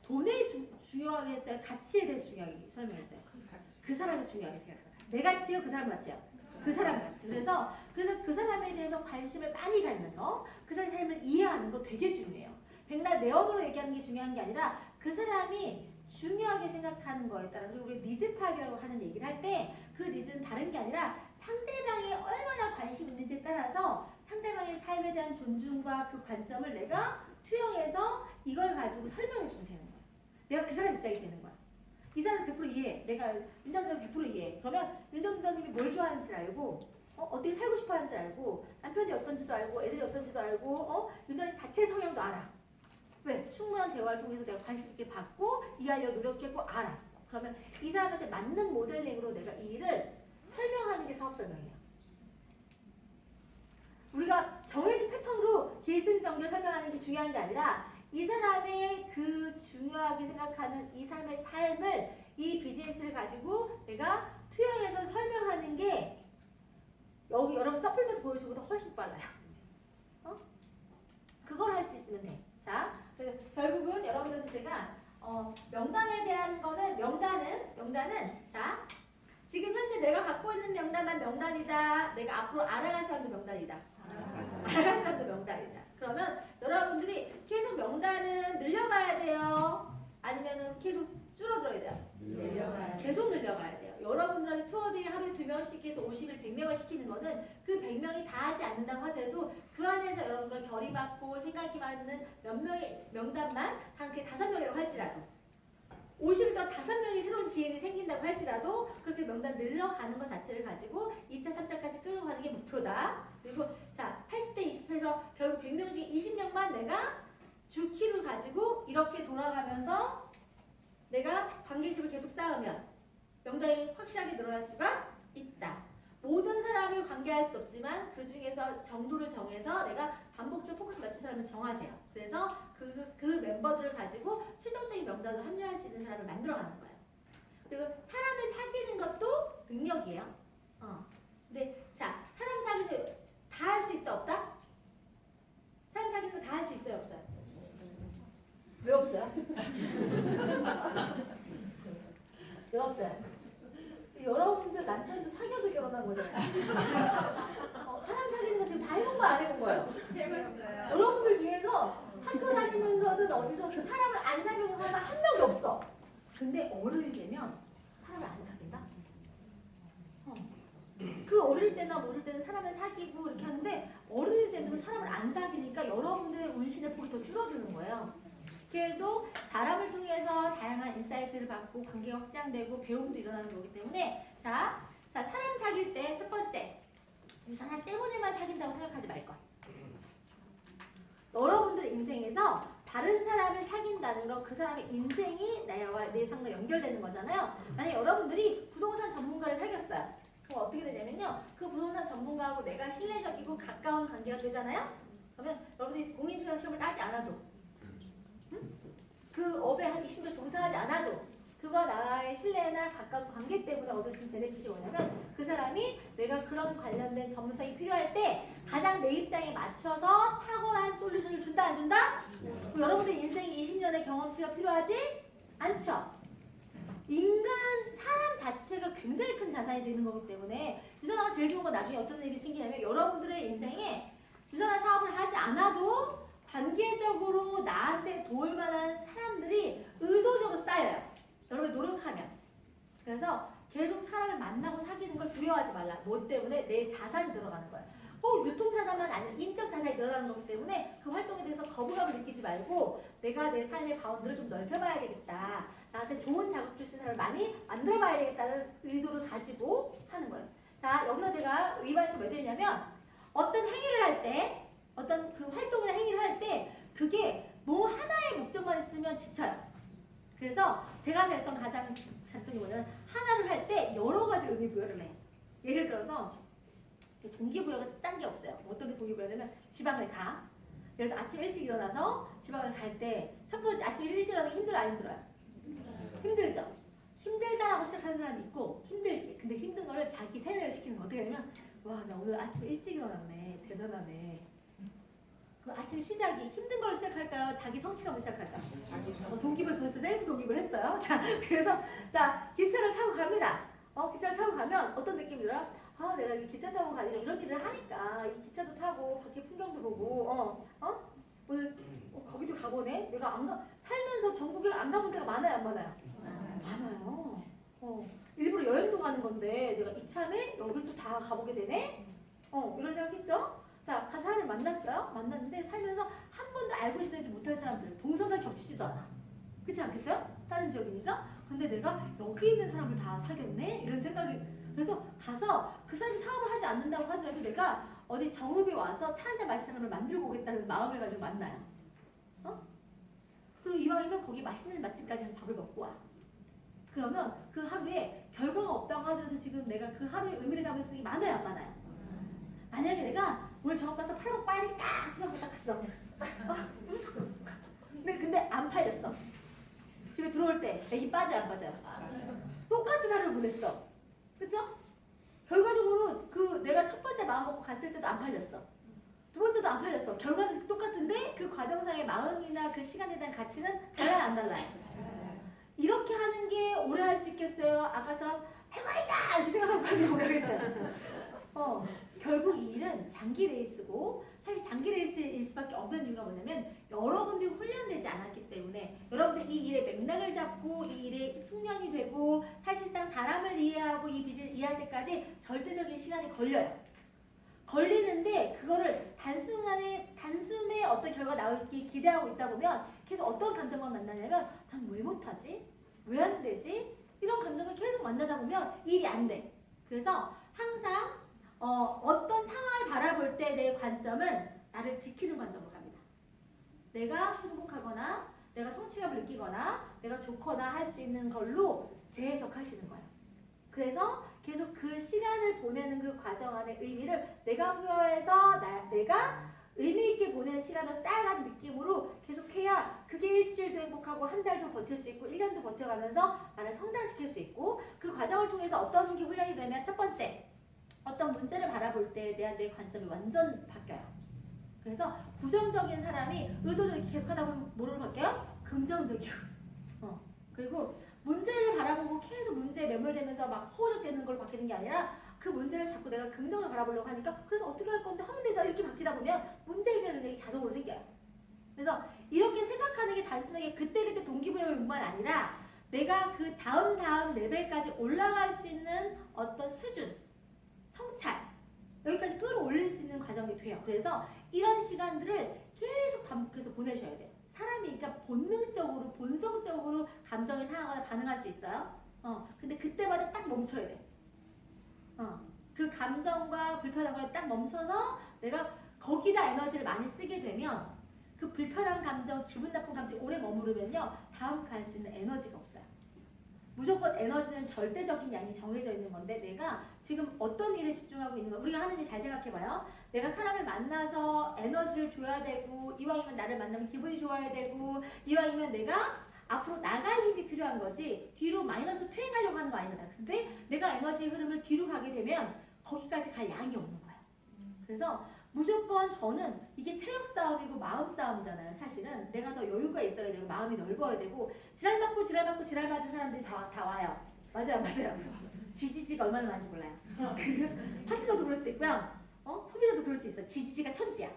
돈에 중요하게 했어요? 가치에 대해 중요하게 설명했어요? 그 사람이 중요하게 생각한다. 내 가치요? 그 사람 가치요? 그 사람 가치. 그래서 그 사람에 대해서 관심을 많이 갖는 거, 그 사람의 삶을 이해하는 거 되게 중요해요. 백날 내 언어로 얘기하는 게 중요한 게 아니라 그 사람이 중요하게 생각하는 거에 따라 그리고 우리 니즈 파악이라고 하는 얘기를 할 때 그 니즈는 다른 게 아니라 상대방이 얼마나 관심 있는지에 따라서 상대방의 삶에 대한 존중과 그 관점을 내가 투영해서 이걸 가지고 설명해 주면 되는 거야. 내가 그 사람 입장이 되는 거야. 이 사람 100% 이해해. 내가 윤정선님 100% 이해해. 그러면 윤정선님이 뭘 좋아하는지 알고 어떻게 살고 싶어 하는지 알고 남편이 어떤지도 알고 애들이 어떤지도 알고 윤정선님 자체의 성향도 알아. 왜? 충분한 대화를 통해서 내가 관심 있게 받고 이해하려고 노력했고 알았어. 그러면 이 사람한테 맞는 모델링으로 내가 이 일을 설명하는 게 사업 설명이에요. 우리가 정해진 패턴으로 기승전결 설명하는 게 중요한 게 아니라 이 사람의 그 중요하게 생각하는 이 사람의 삶을 이 비즈니스를 가지고 내가 투영해서 설명하는 게 여기 여러분 서플먼트 보여주고도 훨씬 빨라요. 그걸 할 수 있으면 돼. 자, 그래서 결국은 여러분들한테 제가 명단에 대한 거는 명단은 자 지금 현재 내가 갖고 있는 명단만 명단이다. 내가 앞으로 알아갈 사람도 명단이다. 알아갈 사람도 명단이다. 그러면 여러분들이 계속 명단은 늘려가야 돼요? 아니면은 계속 줄어들어야 돼요? 계속 늘려가야 돼요. 여러분들한테 투어데이 하루에 2명씩 해서 50일 100명을 시키는 거는 그 100명이 다 하지 않는다고 하더라도 그 안에서 여러분과 결의받고 생각이 맞는 몇 명의 명단만 한 그게 5명이라고 할지라도 50일 동안 5명의 새로운 지인이 생긴다고 할지라도 그렇게 명단 늘려가는 것 자체를 가지고 2차, 3차까지 끌고 가는 게 목표다. 그리고 자 80대 20에서 결국 100명 중에 20명만 내가 주키를 가지고 이렇게 돌아가면서 내가 관계식을 계속 쌓으면 명단이 확실하게 늘어날 수가 있다. 모든 사람을 관계할 수 없지만 그 중에서 정도를 정해서 내가 반복적으로 포커스 맞춘 사람을 정하세요. 그래서 그 멤버들을 가지고 최종적인 명단으로 합류할 수 있는 사람을 만들어가는 거예요. 그리고 사람을 사귀는 것도 능력이에요. 근데 자 사람 사귀는 다 할 수 있다 없다? 사람 사귀는 거 다 할 수 있어요 없어요? 왜 없어요? 왜 없어요? 여러분들 남편도 사귀어서 결혼한 거잖아요. 사람 사귀는 거 지금 다 해본 거 안 해본 거예요? 해봤어요. 여러분들 중에서 학교 다니면서든 어디서든 사람을 안 사귀어본 사람은 한 명도 없어. 근데 어른이 되면 사람을 안 사귄다? 그 어릴 때나 모를 때는 사람을 사귀고 이렇게 하는데 어른이 되면서 사람을 안 사귀니까 여러분들의 운신의 폭이 더 줄어드는 거예요. 계속 사람을 통해서 다양한 인사이트를 받고 관계가 확장되고 배움도 일어나는 거기 때문에 자 사람 사귈 때 첫 번째 유산화 때문에만 사귄다고 생각하지 말 것. 여러분들 인생에서 다른 사람을 사귄다는 거 그 사람의 인생이 나와 내 삶과 연결되는 거잖아요. 만약에 여러분들이 부동산 전문가를 사귀었어요. 그럼 어떻게 되냐면요. 그 부동산 전문가하고 내가 신뢰적이고 가까운 관계가 되잖아요. 그러면 여러분들이 공인중개사 시험을 따지 않아도 그 업에 한 20년 종사하지 않아도 그와 나와의 신뢰나 가까운 관계 때문에 얻을 수 있는 베네핏이 뭐냐면 그 사람이 내가 그런 관련된 전문성이 필요할 때 가장 내 입장에 맞춰서 탁월한 솔루션을 준다 안 준다? 그럼 여러분들 인생에 20년의 경험치가 필요하지? 않죠? 인간, 사람 자체가 굉장히 큰 자산이 되는 거기 때문에 유산화가 제일 좋은 건 나중에 어떤 일이 생기냐면 여러분들의 인생에 유산화 사업을 하지 않아도 관계적으로 나한테 도울 만한 사람들이 의도적으로 쌓여요. 여러분이 노력하면. 그래서 계속 사람을 만나고 사귀는 걸 두려워하지 말라. 뭐 때문에? 내 자산이 들어가는 거야. 유통자산만 아니라 이 늘어나는 거기 때문에 그 활동에 대해서 거부감을 느끼지 말고 내가 내 삶의 바운드를 좀 넓혀봐야 되겠다. 나한테 좋은 자극 줄 수 있는 사람을 많이 만들어봐야 되겠다는 의도를 가지고 하는 거예요. 자, 여기서 제가 위반에서 왜 드리냐면 어떤 행위를 할 때, 어떤 그 활동이나 행위를 할 때 그게 뭐 하나의 목적만 있으면 지쳐요. 그래서 제가 생각했던 가장 장점이 뭐냐면 하나를 할 때 여러 가지 의미 부여를 해. 예를 들어서 동기부여가 딴 게 없어요. 어떤 게 동기부여냐면 지방을 가. 그래서 아침 일찍 일어나서 지방을 갈 때 첫 번째 아침 일찍 일어나기 힘들어요? 안 힘들어요? 힘들죠. 힘들다라고 시작하는 사람이 있고 힘들지. 근데 힘든 거를 자기 세뇌를 시키는 거 어떻게 하냐면 와, 나 오늘 아침 일찍 일어났네. 대단하네. 그 아침 시작이 힘든 걸로 시작할까요? 자기 성취감으로 시작할까요? 동기부여 벌써 셀프 동기부여 했어요. 자, 그래서 자 기차를 타고 갑니다. 기차를 타고 가면 어떤 느낌이 들어요? 아, 내가 이 기차 타고 가니까 이런 일을 하니까 이 기차도 타고 밖에 풍경도 보고 오늘 거기도 가보네. 내가 안 가, 살면서 전국에 안 가본 데가 많아요, 안 많아요? 많아요. 일부러 여행도 가는 건데 내가 이참에 여길 또 다 가보게 되네. 이런 생각했죠? 자, 그 사람을 만났어요. 만났는데 살면서 한 번도 알고 지내지 못할 사람들, 동서가 겹치지도 않아. 그렇지 않겠어요? 사는 지역이니까. 근데 내가 여기 있는 사람을 다 사귀었네? 이런 생각이. 그래서 가서 그 사람이 사업을 하지 않는다고 하더라도 내가 어디 정읍에 와서 차 한잔 마실 사람을 만들고 오겠다는 마음을 가지고 만나요. 그리고 이왕이면 거기 맛있는 맛집까지 가서 밥을 먹고 와. 그러면 그 하루에 결과가 없다고 하더라도 지금 내가 그 하루에 의미를 담을 수 있는 게 많아요, 안 많아요? 만약에 내가 오늘 저녁 가서 팔아먹고 빠야겠다 생각하고 딱 갔어. 근데 안 팔렸어. 집에 들어올 때 애기 빠져요, 안 빠져요? 똑같은 하루를 보냈어. 그죠? 결과적으로 그 내가 첫 번째 마음 먹고 갔을 때도 안 팔렸어. 두 번째도 안 팔렸어. 결과는 똑같은데 그 과정상의 마음이나 그 시간에 대한 가치는 달라요, 안 달라요? 이렇게 하는 게 오래 할 수 있겠어요? 아까처럼 해봐야겠다 이렇게 생각하고 하는 게 오래 하겠어요? 결국 이 일은 장기 레이스고 사실 장기 레이스일 수밖에 없는 이유가 뭐냐면 여러분들이 훈련되지 않았기 때문에 여러분들 이 일의 맥락을 잡고 이 일에 숙련이 되고 사실상 사람을 이해하고 이 빚을 이해할 때까지 절대적인 시간이 걸려요. 걸리는데 그거를 단숨에 어떤 결과가 나올기 기대하고 있다 보면 계속 어떤 감정만 만나냐면 난 왜 못하지? 왜 안 되지? 이런 감정을 계속 만나다 보면 일이 안 돼. 그래서 항상 어떤 상황을 바라볼 때 내 관점은 나를 지키는 관점으로 갑니다. 내가 행복하거나 내가 성취감을 느끼거나 내가 좋거나 할 수 있는 걸로 재해석하시는 거예요. 그래서 계속 그 시간을 보내는 그 과정 안의 의미를 내가 부여해서 내가 의미 있게 보내는 시간을 쌓아가는 느낌으로 계속해야 그게 일주일도 행복하고 한 달도 버틸 수 있고 1년도 버텨가면서 나를 성장시킬 수 있고 그 과정을 통해서 어떤 게 훈련이 되면 첫 번째 어떤 문제를 바라볼 때에 대한 내 관점이 완전 바뀌어요. 그래서 부정적인 사람이 의도적으로 계속 하다 보면 뭐로 바뀌어요? 긍정적이고. 그리고 문제를 바라보고 계속 문제에 매몰되면서 막 허우적대는 걸 바뀌는 게 아니라 그 문제를 자꾸 내가 긍정을 바라보려고 하니까 그래서 어떻게 할 건데 하면 되죠. 이렇게 바뀌다 보면 문제 해결 능력이 자동으로 생겨요. 그래서 이렇게 생각하는 게 단순하게 그때그때 동기부여뿐만 아니라 내가 그 다음 레벨까지 올라갈 수 있는 어떤 수준, 성찰 여기까지 끌어올릴 수 있는 과정이 돼요. 그래서 이런 시간들을 계속 반복해서 보내셔야 돼요. 사람이 그러니까 본능적으로 본성적으로 감정에 상하거나 반응할 수 있어요. 근데 그때마다 딱 멈춰야 돼. 그 감정과 불편함을 딱 멈춰서 내가 거기다 에너지를 많이 쓰게 되면 그 불편한 감정, 기분 나쁜 감정이 오래 머무르면요 다음 갈 수 있는 에너지가 없어요. 무조건 에너지는 절대적인 양이 정해져 있는 건데 내가 지금 어떤 일에 집중하고 있는 거 우리가 하는 일 잘 생각해봐요. 내가 사람을 만나서 에너지를 줘야 되고 이왕이면 나를 만나면 기분이 좋아야 되고 이왕이면 내가 앞으로 나갈 힘이 필요한 거지 뒤로 마이너스 퇴행하려고 하는 거 아니잖아. 근데 내가 에너지의 흐름을 뒤로 가게 되면 거기까지 갈 양이 없는 거야. 그래서 무조건 저는 이게 체력 싸움이고 마음 싸움이잖아요. 사실은 내가 더 여유가 있어야 되고 마음이 넓어야 되고 지랄 맞은 사람들이 다 와요. 맞아요. 지지지가 얼마나 많은지 몰라요. 파트너도 그럴 수도 있고요. 소비자도 그럴 수 있어. 지지지가 천지야.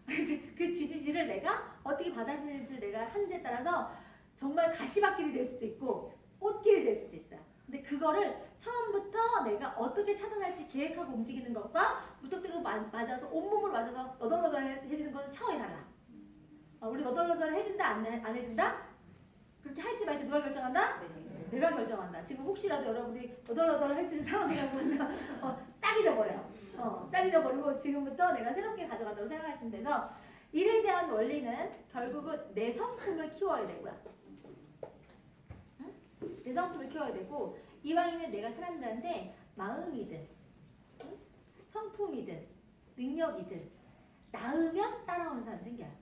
그 지지지를 내가 어떻게 받아들이는지 내가 하는지에 따라서 정말 가시밭길이 될 수도 있고 꽃길이 될 수도 있어요. 근데 그거를 처음부터 내가 어떻게 차단할지 계획하고 움직이는 것과 무턱대로 맞아서 온몸으로 맞아서 너덜너덜해지는 거는 차원이 달라. 우리 너덜너덜해진다 안 해진다? 그렇게 할지 말지 누가 결정한다? 내가 결정한다. 지금 혹시라도 여러분들이 너덜너덜해지는 상황이라고 하면 싹 잊어버려요. 싹 잊어버리고 지금부터 내가 새롭게 가져간다고 생각하시면 돼서 일에 대한 원리는 결국은 내 성품을 키워야 되고요. 응? 내 성품을 키워야 되고 이왕이면 내가 사람들한테 마음이든 응? 성품이든 능력이든 나으면 따라오는 사람이 생겨요.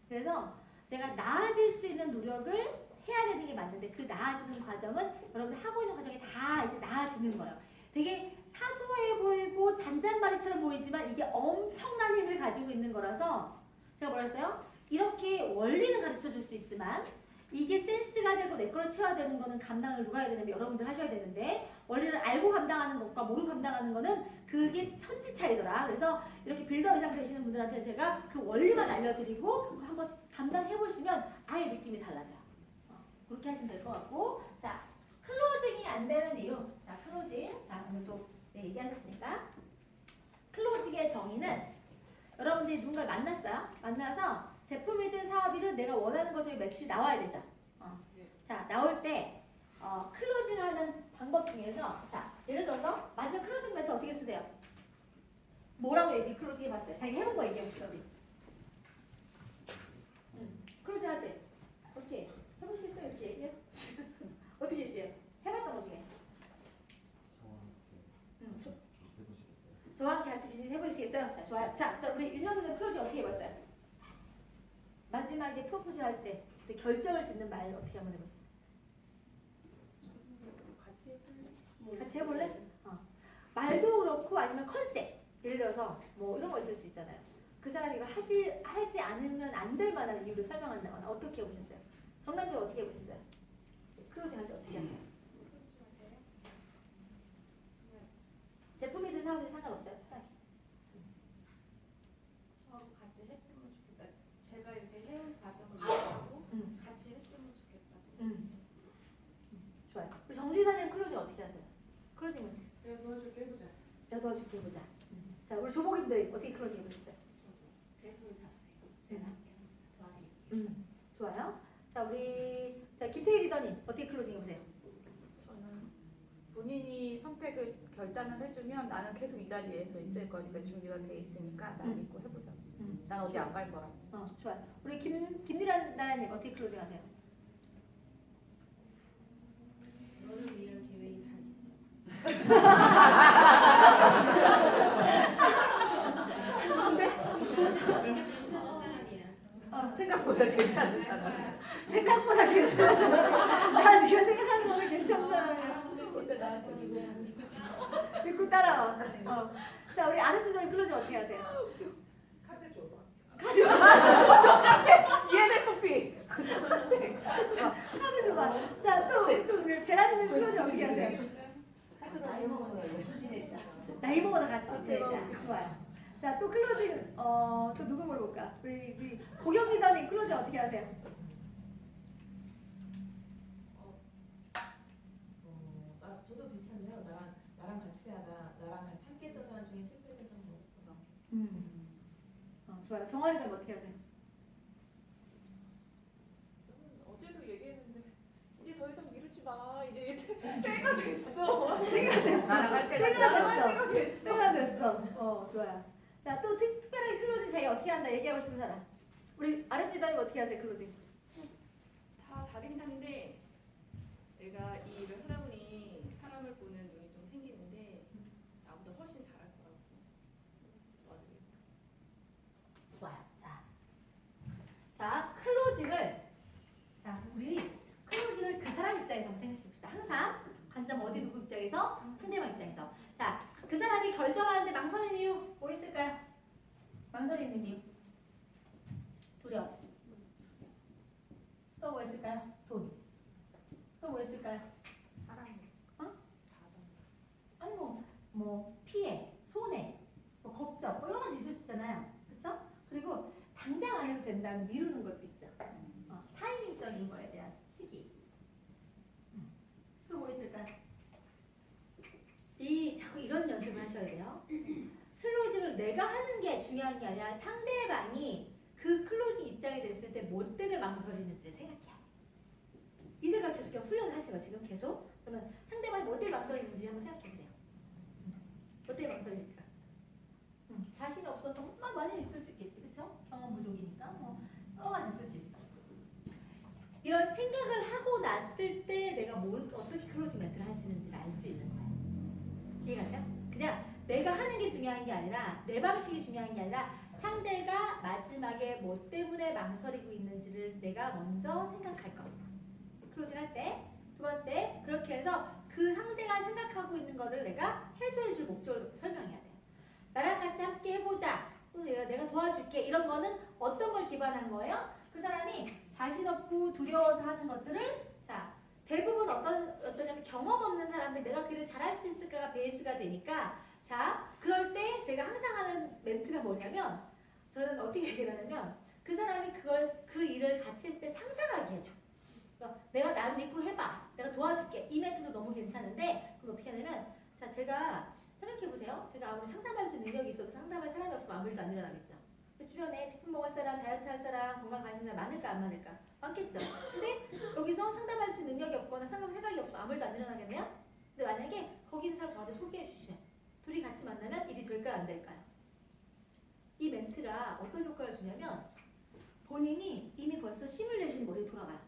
그래서 내가 나아질 수 있는 노력을 해야 되는 게 맞는데 그 나아지는 과정은 여러분들 하고 있는 과정이 다 이제 나아지는 거예요. 되게 사소해 보이고 잔잔바리처럼 보이지만 이게 엄청난 힘을 가지고 있는 거라서 제가 뭐라 했어요? 이렇게 원리는 가르쳐 줄 수 있지만 이게 센스가 되고 내 거를 채워야 되는 거는 감당을 누가 해야 되냐면 여러분들 하셔야 되는데 원리를 알고 감당하는 것과 모르고 감당하는 거는 그게 천지 차이더라. 그래서 이렇게 빌더 이상 되시는 분들한테 제가 그 원리만 알려드리고 한번 감당해 보시면 아예 느낌이 달라져요. 그렇게 하시면 될 것 같고 자 클로징이 안 되는 이유 자 클로징 자 오늘 또 얘기하셨으니까 클로징의 정의는 여러분들이 누군가를 만났어요. 만나서 제품이든 사업이든 내가 원하는 것 중에 매출이 나와야 되죠. 자 나올 때 클로징하는 방법 중에서 자 예를 들어서 마지막 클로징 멘트 어떻게 쓰세요? 뭐라고 클로징 해봤어요? 자기 해본 거 얘기해봅시다 우리. 클로징 할 때 어떻게 해? 해보시겠어요? 이렇게 얘기해요? 어떻게 얘기해요? 해봤던 거 중에. 저와 함께 같이 비즈니스 해보시겠어요? 자, 좋아요. 자, 우리 윤영이는 클로징 어떻게 해봤어요? 마지막에 프로포즈 할 때 결정을 짓는 말 어떻게 한번 해보셨어요? 같이 해볼래? 말도 그렇고 아니면 컨셉. 예를 들어서 뭐 이런 거 있을 수 있잖아요. 그 사람이 이거 하지 않으면 안 될 만한 이유를 설명한다거나 어떻게 해보셨어요? 정남도 어떻게 해보셨어요? 클로징 할 때 어떻게 하세요? 제품이든 사업이든 상관없어요. 저하고 같이 했으면 좋겠다. 제가 이렇게 해온 과정을 이해하고 같이 했으면 좋겠다. 좋아요. 우리 정주사님 클로징 어떻게 하세요? 클로징 멘트. 내가 도와줄게 해보자. 내가 도와줄게 해보자. 자, 우리 조복님들 어떻게 클로징 해보셨어요? 제 손을 잡으세요. 제가 도와드릴게요. 좋아요. 자, 우리 김태희 리더님 어떻게 클로징 해보세요? 저는 본인이 선택을 결단을 해주면 나는 계속 이 자리에서 있을 거니까 준비가 돼 있으니까 나 믿고 해보자. 난 어디 안 갈 거라. 좋아요. 우리 김미란 나야님 어떻게 클로징 하세요? 너를 위한 계획이 다 있어. 괜찮은 사람이야. 생각보다 괜찮은 사람이야. 생각보다 괜찮은 사람. 난 네가 생각하는 거는 괜찮은 사람이야. 근데 나한테 이거 믿고 따라와. 자, 우리 아름다운 클로징 어떻게 하세요? 카드 줘봐. ENFP. 하고 줘봐. 자, 또 제라님의 클로징 어떻게 하세요? 나이 먹어서 열심히 지내자. 나이 먹어서 같이 지내자. 좋아요. 자, 또 클로징 또 누구 물어볼까? 우리 고경 리더님 클로징 어떻게 하세요? 저도 비슷한데요. 나랑 같이 하자. 나랑 함께 했던 사람 중에 실패된 사람은 없어. 좋아요. 정화 리더님 어떻게 하세요? 어제도 얘기했는데 이제 더 이상 미루지 마. 이제 때가 됐어. 나랑 할 때가 때가 됐어. 때가 됐어. 좋아요. 자, 또 특별하게 클로징 자기 어떻게 한다 얘기하고 싶은 사람. 우리 아름 리더님 어떻게 하세요? 클로징. 다 다르긴 한데 내가 이 일을 하다 보니 사람을 보는 눈이 좀 생기는데 나보다 훨씬 잘할 거라고 도와드리겠다. 좋아요. 자, 클로징을 우리 클로징을 그 사람 입장에서 한번 생각해 봅시다. 항상 관점 어디 누구 입장에서? 상대방 입장에서. 자, 그 사람이 결정하는데 망설이는 이유 뭐 있을까요? 망설이는 이유. 두려움. 또 뭐 있을까요? 돈. 또 뭐 있을까요? 사람. 아니 뭐 피해, 손해, 뭐 걱정, 뭐 이런 가지 있을 수 있잖아요. 그렇죠? 그리고 당장 안 해도 된다는 미루는 것도 있죠. 타이밍적인 거에 대한 시기. 내가 하는 게 중요한 게 아니라 상대방이 그 클로징 입장이 됐을 때 뭐 때문에 망설이는지를 생각해야 돼. 이 생각 계속 그냥 훈련을 하시고 지금 계속. 그러면 상대방이 뭐 때문에 망설이는지 한번 생각해보세요. 뭐 때문에 망설일까? 자신이 없어서 막 많이 있을 수 있겠지, 그렇죠? 경험 부족이니까 뭐 여러 가지 있을 수 있어. 이런 생각을 하고 났을 때 내가 어떻게 클로징 멘트를 할 수 있는지를 알 수 있는 거야. 이해가 돼? 그냥 내가 하는 게 중요한 게 아니라 내 방식이 중요한 게 아니라 상대가 마지막에 뭐 때문에 망설이고 있는지를 내가 먼저 생각할 거야. 클로징 할 때. 두 번째, 그렇게 해서 그 상대가 생각하고 있는 거를 내가 해소해줄 목적을 설명해야 돼요. 나랑 같이 함께 해보자. 또 내가 도와줄게. 이런 거는 어떤 걸 기반한 거예요? 그 사람이 자신 없고 두려워서 하는 것들을 자 대부분 어떠냐면 경험 없는 사람들 내가 그를 잘할 수 있을까가 베이스가 되니까 자 그럴 때 제가 항상 하는 멘트가 뭐냐면 저는 어떻게 얘기를 하냐면 그 사람이 그 일을 같이 했을 때 상상하게 해줘. 내가 나를 믿고 해봐. 내가 도와줄게. 이 멘트도 너무 괜찮은데 그럼 어떻게 하냐면 자 제가 생각해보세요. 제가 아무리 상담할 수 있는 능력이 있어도 상담할 사람이 없으면 아무 일도 안 일어나겠죠. 주변에 제품 먹을 사람, 다이어트 할 사람, 건강 관심 사람 많을까 안 많을까? 많겠죠. 근데 여기서 상담할 수 있는 능력이 없거나 상담 생각이 없으면 아무 일도 안 일어나겠네요? 근데 만약에 거기 있는 사람 저한테 소개해 주시면 둘이 같이 만나면 일이 될까요 안 될까요? 이 멘트가 어떤 효과를 주냐면 본인이 이미 벌써 시뮬레이션이 머리에 돌아가요.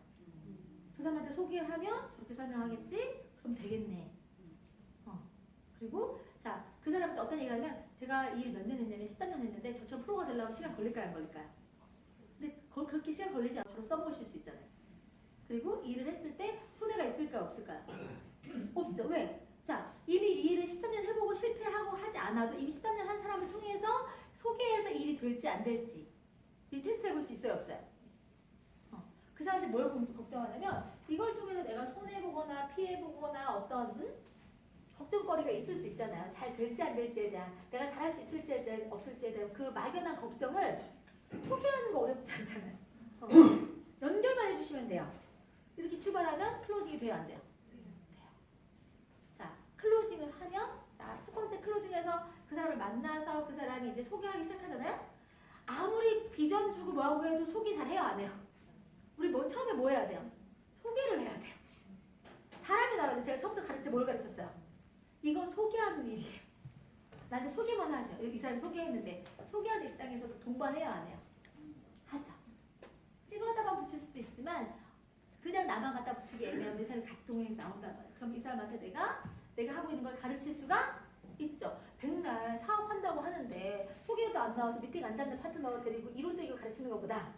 저 사람한테 소개를 하면 저렇게 설명하겠지? 그럼 되겠네. 그리고 자, 그 사람한테 어떤 얘기를 하면 제가 이 일 몇 년 했냐면 13년 했는데 저처럼 프로가 되려면 시간 걸릴까요 안 걸릴까요? 근데 그렇게 시간 걸리지 않고 바로 써보실 수 있잖아요. 그리고 이 일을 했을 때 손해가 있을까요 없을까요? 없죠. 왜? 자, 이미 이 일을 13년 해보고 실패하고 하지 않아도 이미 13년 한 사람을 통해서 소개해서 일이 될지 안 될지 이 테스트 해볼 수 있어요 없어요? 그 사람들이 뭘 걱정하냐면 이걸 통해서 내가 손해보거나 피해보거나 어떤 걱정거리가 있을 수 있잖아요. 잘 될지 안 될지에 대한 내가 잘할 수 있을지에 대한 없을지에 대한 그 막연한 걱정을 소개하는 거 어렵지 않잖아요. 연결만 해주시면 돼요. 이렇게 출발하면 클로징이 돼요 안 돼요? 돼요. 자 클로징을 하면 자, 첫 번째 클로징에서 그 사람을 만나서 그 사람이 이제 소개하기 시작하잖아요. 아무리 비전 주고 뭐하고 해도 소개 잘 해요 안 해요? 우리 처음에 뭐 해야 돼요? 소개를 해야 돼요. 사람이 나왔는데 제가 처음부터 가르칠 때 뭘 가르쳤어요? 이거 소개하는 일이에요. 나한테 소개만 하세요. 이 사람 소개했는데 소개하는 입장에서도 동반해야 안 해요? 하죠. 찍어다가 붙일 수도 있지만 그냥 나만 갖다 붙이기 애매하면 이 사람이 같이 동행해서 나온단 말이에요. 그럼 이 사람한테 내가 하고 있는 걸 가르칠 수가 있죠. 백날 사업한다고 하는데 소개도 안 나와서 미팅 안 잡는 파트너가 데리고 이론적으로 가르치는 것보다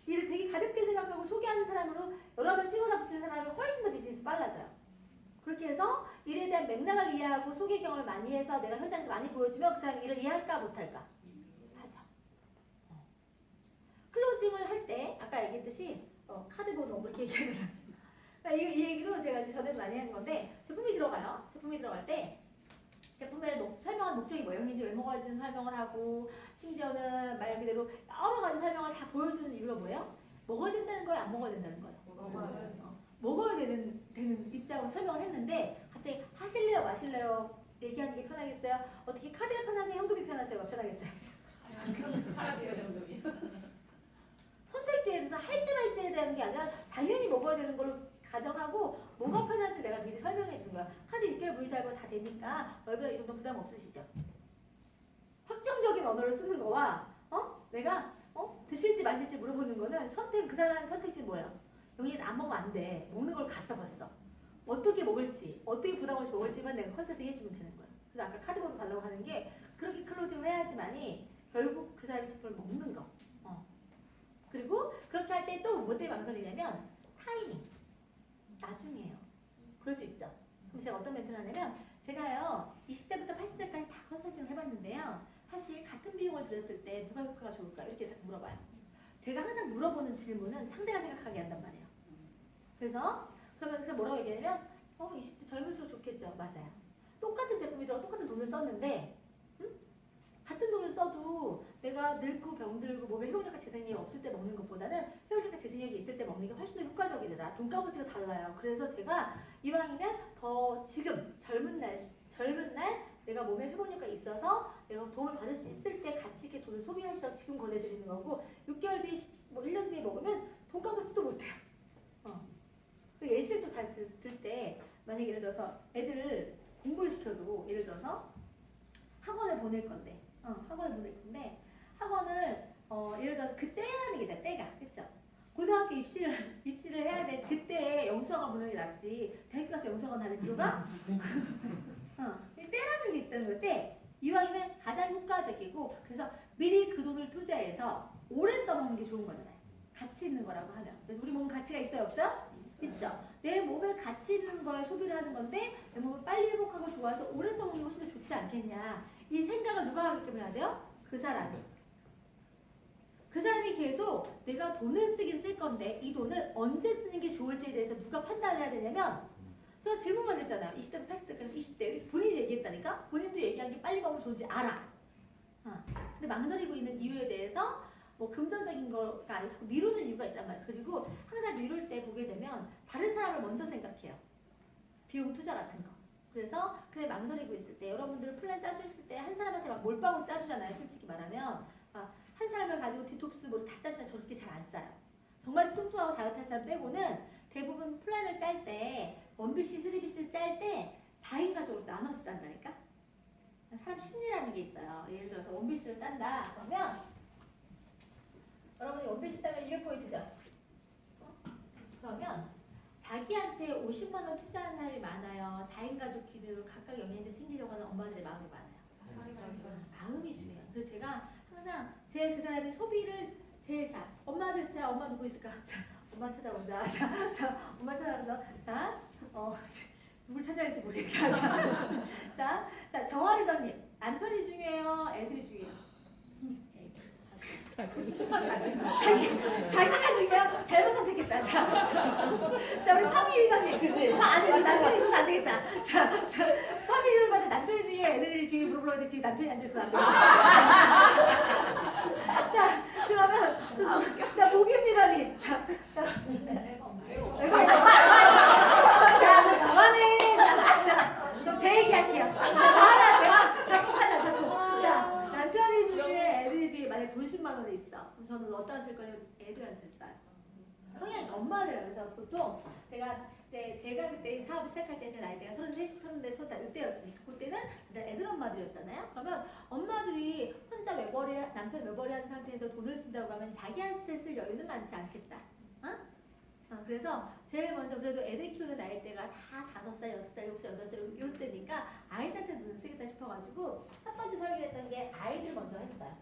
일을 되게 가볍게 생각하고 소개하는 사람으로 여러 번 찍어다 붙이는 사람이 훨씬 더 비즈니스 빨라져요. 그렇게 해서 일에 대한 맥락을 이해하고 소개 경험을 많이 해서 내가 현장에서 많이 보여주면 그 사람이 일을 이해할까 못할까? 하죠. 클로징을 할 때 아까 얘기했듯이 카드 번호 뭐 이렇게 얘기하잖아요. 그러니까 이 얘기도 제가 전에도 많이 한 건데 제품이 들어가요. 제품이 들어갈 때 제품을 설명한 목적이 뭐예요? 왜 먹어야지는 설명을 하고 심지어는 말 그대로 여러 가지 설명을 다 보여주는 이유가 뭐예요? 먹어야 된다는 거예요? 안 먹어야 된다는 거예요? 먹어야 되는 입장으로 설명을 했는데 갑자기 하실래요? 마실래요? 얘기하는 게 편하겠어요? 어떻게 카드가 편하세요? 현금이 편하세요? 뭐 편하겠어요? 선택지에 대해서 할지 말지에 대한 게 아니라 당연히 먹어야 되는 걸로 가정하고 뭐가 편한지 내가 미리 설명해 준 거야. 카드 6개월 무이자고 다 되니까 월급에 이 정도 부담 없으시죠? 확정적인 언어를 쓰는 거와 내가 드실지 마실지 물어보는 거는 그 사람의 선택지 뭐예요? 용인 안 먹으면 안 돼. 먹는 걸 갔어 벌써. 어떻게 먹을지, 어떻게 부담 없이 먹을지만 내가 컨설팅 해주면 되는 거야. 그래서 아까 카드 번호 달라고 하는 게 그렇게 클로징을 해야지만이 결국 그 사람이 제품을 먹는 거. 그리고 그렇게 할 때 또 뭐 때문에 망설이냐면 타이밍. 나중에요. 그럴 수 있죠. 그럼 제가 어떤 멘트를 하냐면 제가요 20대부터 80대까지 다 컨설팅을 해봤는데요. 사실 같은 비용을 들였을 때 누가 효과가 좋을까 이렇게 딱 물어봐요. 제가 항상 물어보는 질문은 상대가 생각하게 한단 말이에요. 그래서 그러면 뭐라고 얘기하냐면 20대 젊을수록 좋겠죠. 맞아요. 똑같은 제품이더라도 똑같은 돈을 썼는데 같은 돈을 써도 내가 늙고 병들고 몸에 회복력과 재생력이 없을 때 먹는 것보다는 회복력과 재생력이 있을 때 먹는 게 훨씬 더 효과적이더라. 돈값어치가 달라요. 그래서 제가 이왕이면 더 지금 젊은 날 내가 몸에 회복력가 있어서 내가 도움을 받을 수 있을 때 같이 이렇게 돈을 소비하시라고 지금 권해드리는 거고 6개월 뒤에 뭐 1년 뒤에 먹으면 돈 갚을지도 못해요. 그리고 예시를 또 다 들 때 만약에 예를 들어서 애들을 공부를 시켜도 예를 들어서 학원을 보낼 건데 학원을 보낼 건데 학원을 예를 들어서 그때라는 게 있잖아. 때가 그렇죠? 고등학교 입시를 해야 될 그때에 영수학원 보내는 게 낫지 대학교 가서 영수학원 다닐 필요가 이 때라는 게 있다는 거예요. 때 이왕이면 가장 효과적이고 그래서 미리 그 돈을 투자해서 오래 써먹는 게 좋은 거잖아요. 가치 있는 거라고 하면 그래서 우리 몸은 가치가 있어요 없어요? 있죠. 내 몸에 가치 있는 거에 소비를 하는 건데 내 몸을 빨리 회복하고 좋아서 오래 써먹는 게 훨씬 더 좋지 않겠냐 이 생각을 누가 하게끔 해야 돼요? 그 사람이. 그 사람이 계속 내가 돈을 쓰긴 쓸 건데 이 돈을 언제 쓰는 게 좋을지에 대해서 누가 판단을 해야 되냐면 제가 질문만 했잖아요. 20대부터 80대까지 20대 본인이 얘기했다니까? 본인도 얘기한 게 빨리 먹으면 좋은지 알아. 근데 망설이고 있는 이유에 대해서 뭐 금전적인 거가 아니고 미루는 이유가 있단 말이에요. 그리고 항상 미룰 때 보게 되면 다른 사람을 먼저 생각해요. 비용 투자 같은 거. 그래서 그게 망설이고 있을 때 여러분들 플랜 짜주실 때 한 사람한테 막 몰빵으로 짜주잖아요. 솔직히 말하면 한 사람을 가지고 디톡스 뭐 다 짜주면 저렇게 잘 안 짜요. 정말 뚱뚱하고 다이어트 할 사람 빼고는 대부분 플랜을 짤 때 원비씨, 쓰리비씨를 짤 때 4인 가족으로 나눠서 짠다니까? 사람 심리라는 게 있어요. 예를 들어서 원비씨를 짠다. 그러면 여러분이 원비씨 짜면 200포인트죠? 그러면 자기한테 50만 원 투자한 사람이 많아요. 4인 가족 기준으로 각각 영양제 챙기려고 하는 엄마들의 마음이 많아요. 마음이 중요해요. 그래서 제가 항상 제일 그 사람의 소비를 제일 잘 엄마들 자 엄마 누구 있을까? 자, 엄마 찾아보자. 자, 엄마 찾아보자. 자, 누굴 찾아야 할지 모르겠다. 자, 정아리더님 남편이 중요해요. 애들이 중요해요. 자기가 중요해요. 잘못 선택했다. 자, 우리 파미리더님 그치? 아니 남편이 있어서 안 되겠다. 자, 파미리더님한테 남편이 중요해요. 애들이 중요해 물어보려고 했는데 지금 남편이 앉아있어 안 되겠다. 자, 그러면 자, 목입니다님. 자, 그만해. 그럼 제 얘기할게요. 내가 작곡하자. 자, 남편이 중에 애들이 중에 만약 돈 10만 원이 있어. 그럼 저는 어디다 쓸 거냐면 애들한테 써요. 성향이 엄마를. 그래서 보통 제가 그때 사업을 시작할 때 제 나이대가 33, 34, 34 이때였으니까 그때는 애들 엄마들이었잖아요. 그러면 엄마들이 혼자 외벌이 남편 외벌이 하는 상태에서 돈을 쓴다고 하면 자기한테 쓸 여유는 많지 않겠다. 그래서 제일 먼저 그래도 애들 키우는 나이대가 다 5살, 6살, 6살, 8살 이럴 때니까 아이들한테 돈을 쓰겠다 싶어가지고 첫 번째 설계했던 게 아이들 먼저 했어요.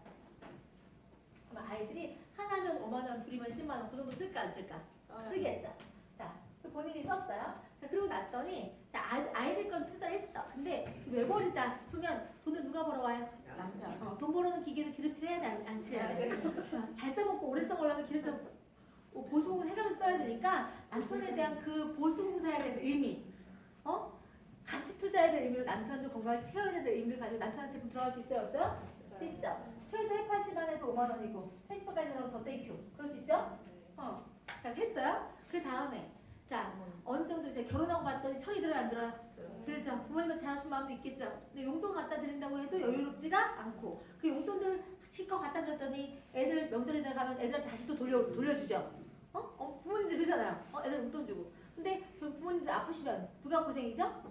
그럼 아이들이 하나면 5만 원, 둘이면 10만 원 그 정도 쓸까 안 쓸까? 쓰겠죠. 자, 본인이 썼어요. 자, 그리고 났더니 자, 아이들 건 투자를 했어. 근데 지금 외벌이다 싶으면 돈은 누가 벌어와요? 남편. 돈 벌어오는 기계도 기름칠 해야 돼? 안 칠해야 돼? 잘 써먹고 오래 써먹으려면 기름칠 보수공을 해가면서 써야 되니까 남편에 대한 그 보수공사에 대한 의미 가치 투자에 대한 의미로 남편도 건강하게 채워야 되는 의미를 가지고 남편한테 제품 들어갈 수 있어요? 없어요? 있죠. 최소 180만 해도 5만 원이고 페이스북까지 들어가면 더 땡큐. 그럴 수 있죠? 자, 했어요? 그 다음에 자, 어느 정도 이제 결혼하고 갔더니 철이 들어요? 안 들어요? 그렇죠. 부모님한테 잘하신 마음도 있겠죠. 근데 용돈 갖다 드린다고 해도 여유롭지가 않고 그 용돈들 실컷 갖다 드렸더니 애들 명절에 가면 애들한테 다시 또 돌려주죠. 부모님들 그러잖아요. 애들 용돈 주고. 근데 부모님들 아프시면 누가 고생이죠?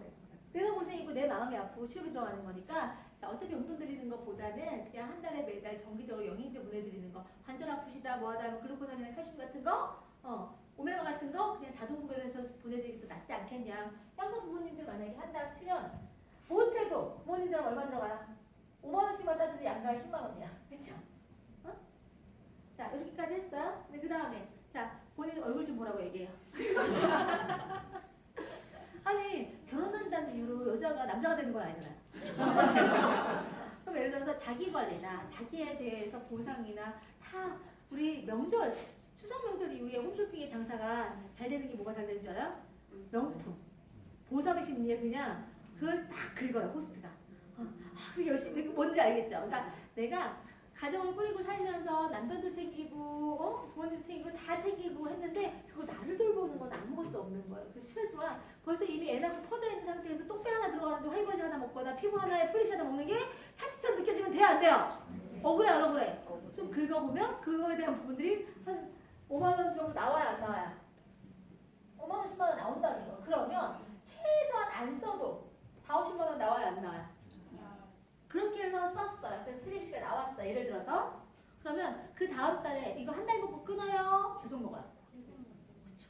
내가 고생이고 내 마음이 아프고 치료비 들어가는 거니까 자, 어차피 용돈 드리는 것보다는 그냥 한 달에 매달 정기적으로 영양제 보내드리는 거 관절 아프시다 뭐하다 글루코사민이나 칼슘 같은 거 오메가 같은 거 그냥 자동 구별해서 보내드리기 더 낫지 않겠냐. 양가 부모님들 만약에 한다 치면 못해도 부모님들은 얼마 들어가요? 5만 원씩 갖다 주도 양가에 10만 원이야. 그쵸? 자, 이렇게까지 했어요. 근데 그 다음에 자, 본인 얼굴 좀 보라고 얘기해요. 아니, 결혼한다는 이유로 여자가 남자가 되는 건 아니잖아요. 그럼 예를 들어서 자기 관리나 자기에 대해서 보상이나 다 우리 명절, 추석 명절 이후에 홈쇼핑의 장사가 잘 되는 게 뭐가 잘 되는 줄 알아요? 명품. 보상의 심리에 그냥 그걸 딱 긁어요, 호스트가. 그게 열심히, 뭔지 알겠죠? 그러니까 내가 가정을 꾸리고 살면서 남편도 챙기고 부모님도 챙기고 다 챙기고 했는데 그거 나를 돌보는 건 아무것도 없는 거예요. 그래서 최소한 벌써 이미 애 낳고 퍼져 있는 상태에서 똥배 하나 들어가는데 화이버지 하나 먹거나 피부 하나에 플리시 하나 먹는 게 타치처럼 느껴지면 돼요 안 돼요? 억울해 안 억울해? 좀 긁어보면 그거에 대한 부분들이 한 5만 원 정도 나와야 안 나와요? 5만 원, 10만 원 나온다는 거. 그러면 최소한 안 써도 4, 50만 원 나와야 안 나와요? 그렇게 해서 썼어요. 그래서 스트립시가 나왔어요. 예를 들어서 그러면 그 다음 달에 이거 한 달 먹고 끊어요? 계속 먹어요? 그렇죠.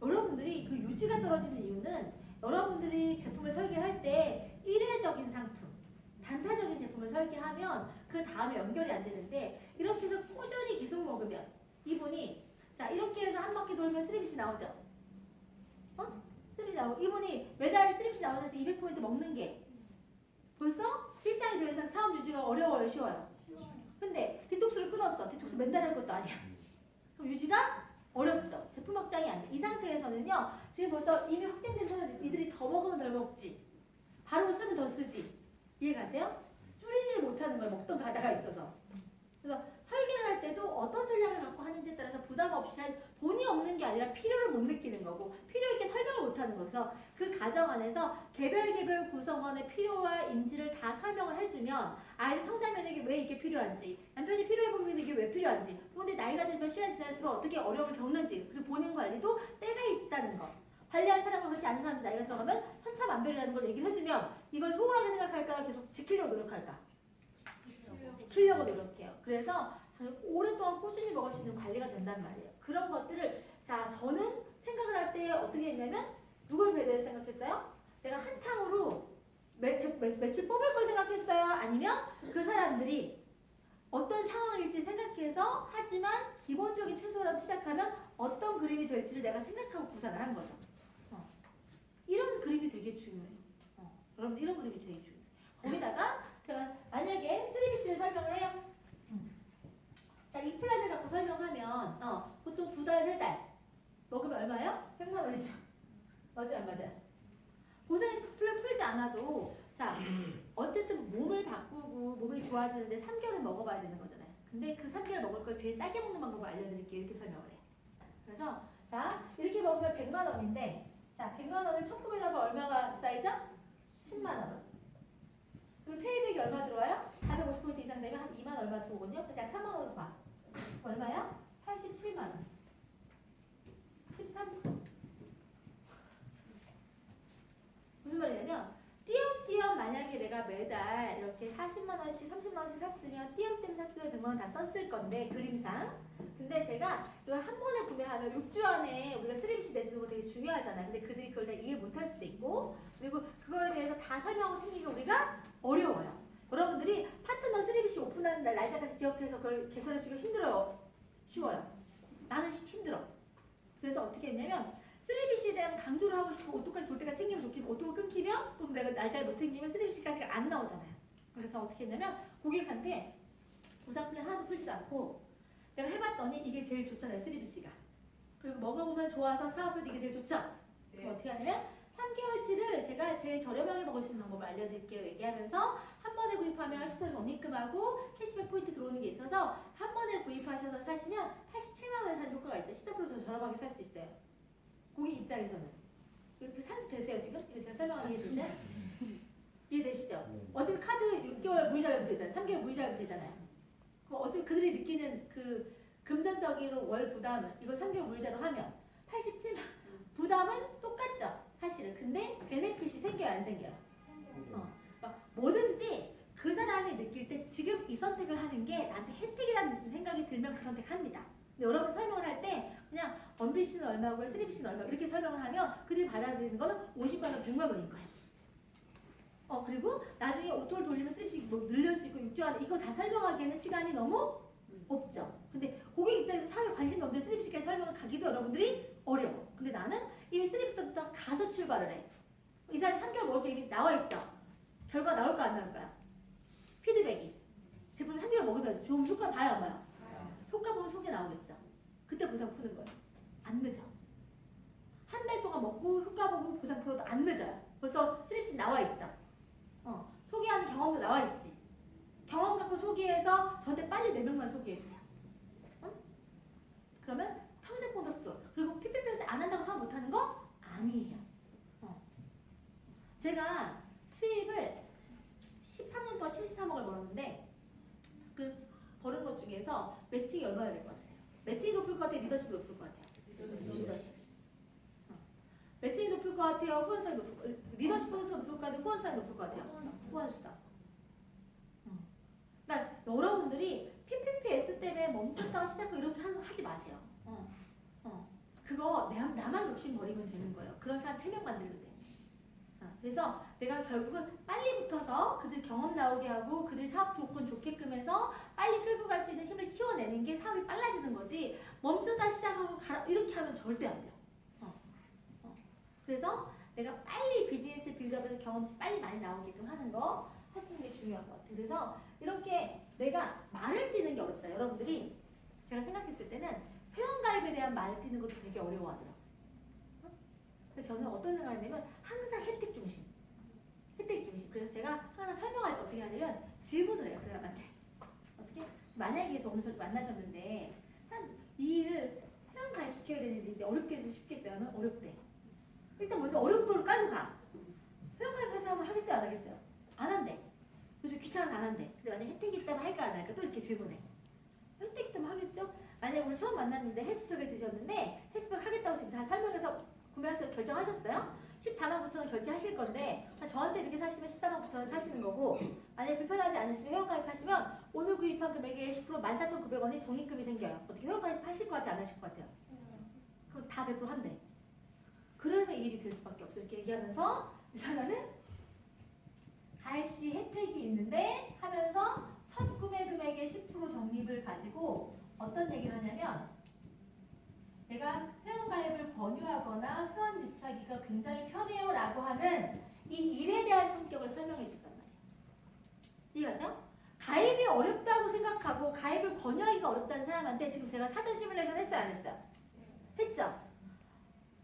여러분들이 그 유지가 떨어지는 이유는 여러분들이 제품을 설계할 때 일회적인 상품, 단타적인 제품을 설계하면 그 다음에 연결이 안 되는데 이렇게 해서 꾸준히 계속 먹으면 이분이 자 이렇게 해서 한 바퀴 돌면 스트립시 나오죠? 스트립시 나오고 이분이 매달 스트립시 나오면서 200포인트 먹는 게 벌써 일상이 되면서 사업 유지가 어려워요, 쉬워요? 근데 디톡스를 끊었어. 디톡스 맨날 할 것도 아니야. 그럼 유지가 어렵죠. 제품 확장이 안 돼. 이 상태에서는요. 지금 벌써 이미 확정된 사람들 이들이 더 먹으면 덜 먹지. 바로 쓰면 더 쓰지. 이해가세요? 줄이지를 못하는 거예요. 먹던 가다가 있어서. 그래서 설계를 할 때도 어떤 전략을 갖고 하는지에 따라서 부담 없이 돈이 없는 게 아니라 필요를 못 느끼는 거고 필요 있게 설명을 못 하는 거여서 그 과정 안에서 개별 구성원의 필요와 인지를 다 설명을 해주면 아이들 성장 면역이 왜 이게 필요한지 남편이 필요해 보기 위해서 이게 왜 필요한지 근데 나이가 들면 시간이 지날수록 어떻게 어려움을 겪는지 그리고 본인 관리도 때가 있다는 거 관리한 사람과 그렇지 않은 사람들 나이가 들어가면 천차만별이라는 걸 얘기를 해주면 이걸 소홀하게 생각할까 계속 지키려고 노력할까? 지키려고 노력해요. 그래서 오랫동안 꾸준히 먹을 수 있는 관리가 된단 말이에요. 그런 것들을 자 저는 생각을 할 때 어떻게 했냐면 누굴 배려해서 생각했어요? 내가 한탕으로 매출 뽑을 걸 생각했어요? 아니면 그 사람들이 어떤 상황일지 생각해서 하지만 기본적인 최소라도 시작하면 어떤 그림이 될지를 내가 생각하고 구상을 한 거죠. 이런 그림이 되게 중요해요. 여러분 이런 그림이 되게 중요해요. 거기다가 제가 만약에 3BC를 설명을 해요. 자, 이 플랜을 갖고 설명하면 보통 2달, 3달 먹으면 얼마예요? 100만 원이죠. 맞아요, 안 맞아요? 보상 플랜 풀지 않아도 자, 어쨌든 몸을 바꾸고 몸이 좋아지는데 3개월을 먹어봐야 되는 거잖아요. 근데 그 3개월 먹을 걸 제일 싸게 먹는 방법을 알려드릴게요. 이렇게 설명을 해요. 그래서 자, 이렇게 먹으면 100만 원인데 자, 100만 원을 1900을 얼마가 쌓이죠? 10만 원. 그럼 페이백이 얼마 들어와요? 450% 이상 되면 한 2만 얼마 들어오거든요. 그래서 약 3만 원으로 봐. 얼마야? 87만 원. 13. 무슨 말이냐면 띄엄띄엄 만약에 내가 매달 이렇게 40만 원씩 30만 원씩 샀으면 띄엄띄엄 샀으면 100만 원 다 썼을 건데 그림상. 근데 제가 이걸 한 번에 구매하면 6주 안에 우리가 3BC 내주는 거 되게 중요하잖아요. 근데 그들이 그걸 다 이해 못할 수도 있고 그리고 그거에 대해서 다 설명하고 생기가 우리가 어려워요. 여러분들이 파트너 3BC 오픈하는 날짜까지 기억해서 그걸 개설해주기가 힘들어요? 쉬워요? 나는 힘들어. 그래서 어떻게 했냐면 3BC에 대한 강조를 하고 싶고 오토까지 볼 때가 생기면 좋겠고 오토가 끊기면 또 내가 날짜를 못 챙기면 3BC까지가 안 나오잖아요. 그래서 어떻게 했냐면 고객한테 보상 플랜 하나도 풀지도 않고 내가 해봤더니 이게 제일 좋잖아요. 3BC가. 그리고 먹어보면 좋아서 사업해도 이게 제일 좋죠? 네. 어떻게 하냐면 3개월치를 제가 제일 저렴하게 먹을 수 있는 방법을 알려드릴게요. 얘기하면서 한 번에 구입하면 10% 적립금하고 캐시백 포인트 들어오는 게 있어서 한 번에 구입하셔서 사시면 87만 원에 사는 효과가 있어요. 14% 저렴하게 살 수 있어요. 고객 입장에서는. 이렇게 산수 되세요 지금? 이거 제가 설명하는 게 있는데 이해되시죠? 어차피 카드 6개월 무이자금 되잖아요. 3개월 무이자금 되잖아요. 그럼 어차피 그들이 느끼는 그 금전적인 월 부담은 이걸 3개월 무이자로 하면 87만 부담은 똑같죠. 사실은. 근데 베네핏이 생겨요 안 생겨요? 뭐든지 그 사람이 느낄 때 지금 이 선택을 하는 게 나한테 혜택이라는 생각이 들면 그 선택합니다. 근데 여러분 설명을 할 때 그냥 원비씨는 얼마고요 3BC는 얼마 이렇게 설명을 하면 그들이 받아들이는 거는 50만 원 100만 원인 거예요. 그리고 나중에 오토를 돌리면 3BC 뭐 늘릴 수 있고 6주 안에 이거 다 설명하기에는 시간이 너무 없죠. 근데 고객 입장에서 사회에 관심이 없는데 3BC까지 설명을 가기도 여러분들이 어려워. 근데 나는 이미 3BC부터 가서 출발을 해. 이 사람이 3개월 먹을 게 이미 나와 있죠. 결과 나올까 안 나올까요? 피드백이. 제품 3개월 먹으면 좋은 효과 봐요 안 봐요? 효과 보면 속에 나오겠죠. 그때 보상 푸는 거예요. 안 늦어. 한 달 동안 먹고 효과 보고 보상 풀어도 안 늦어요. 벌써 3BC 나와 있죠. 소개하는 경험도 나와 있지. 경험 갖고 소개 소개해서 저한테 빨리 4명만 소개해주세요. 응? 그러면 평생 보너스도 그리고 PPP에서 안 한다고 사업 못하는 거 아니에요. 제가 수입을 13년 동안 73억을 벌었는데 그 버는 것 중에서 매칭이 얼마나 될 것 같으세요? 매칭이 높을 것 같아요? 리더십이 높을 것 같아요? 리더십. 매칭이 높을 것 같아요? 후원성이 높을 것 같아요? 리더십 후원성이 높을 것 같아요? 후원성이 높을 것 같아요? 후원수다. 그러니까 여러분들이 PPPS 때문에 멈췄다가 시작하고 이렇게 하지 마세요. 그거 나만 욕심 버리면 되는 거예요. 그런 사람 3명 만들면 돼. 그래서 내가 결국은 빨리 붙어서 그들 경험 나오게 하고 그들 사업 조건 좋게끔 해서 빨리 끌고 갈 수 있는 힘을 키워내는 게 사업이 빨라지는 거지 멈췄다 시작하고 이렇게 하면 절대 안 돼요. 그래서 내가 빨리 비즈니스 빌드업에서 경험치 빨리 많이 나오게끔 하는 거 하시는 게 중요한 것 같아요. 그래서 이렇게 내가 말을 띄는 게 어렵잖아요. 여러분들이 제가 생각했을 때는 회원가입에 대한 말을 띄는 것도 되게 어려워하더라고요. 그래서 저는 어떤 생각을 했냐면 항상 혜택 중심. 혜택 중심. 그래서 제가 항상 설명할 때 어떻게 하냐면 질문을 해요. 그 사람한테. 어떻게? 만약에 오늘 저 만나셨는데 이 일을 회원가입 시켜야 되는데 어렵게 해서 쉽게 써요? 하면 어렵대. 일단 먼저 어려운 거를 깔고 가. 회원가입해서 하면 하겠어요? 안 하겠어요? 안 한대. 요즘 귀찮아서 안 한대. 근데 만약 혜택이 있다면 할까 안 할까? 또 이렇게 질문해. 혜택이 있다면 하겠죠? 만약에 오늘 처음 만났는데 헬스팩을 드셨는데 헬스팩 하겠다고 지금 다 설명해서 구매하셔서 결정하셨어요? 14만 9천 원 결제하실 건데 저한테 이렇게 사시면 14만 9천 원 사시는 거고 만약에 불편하지 않으시면 회원가입하시면 오늘 구입한 금액의 10% 14,900원이 적립금이 생겨요. 어떻게 회원가입하실 것 같아요? 안 하실 것 같아요? 그럼 다 100% 한대. 그래서 이 일이 될 수밖에 없어요. 이렇게 얘기하면서 유산하는 가입 시 혜택이 있는데 하면서 첫 구매 금액의 10% 적립을 가지고 어떤 얘기를 하냐면 내가 회원가입을 권유하거나 회원 유치하기가 굉장히 편해요 라고 하는 이 일에 대한 성격을 설명해 줄단 말이에요. 이해가죠? 가입이 어렵다고 생각하고 가입을 권유하기가 어렵다는 사람한테 지금 제가 사전 시뮬레이션 했어요? 안 했어요? 했죠?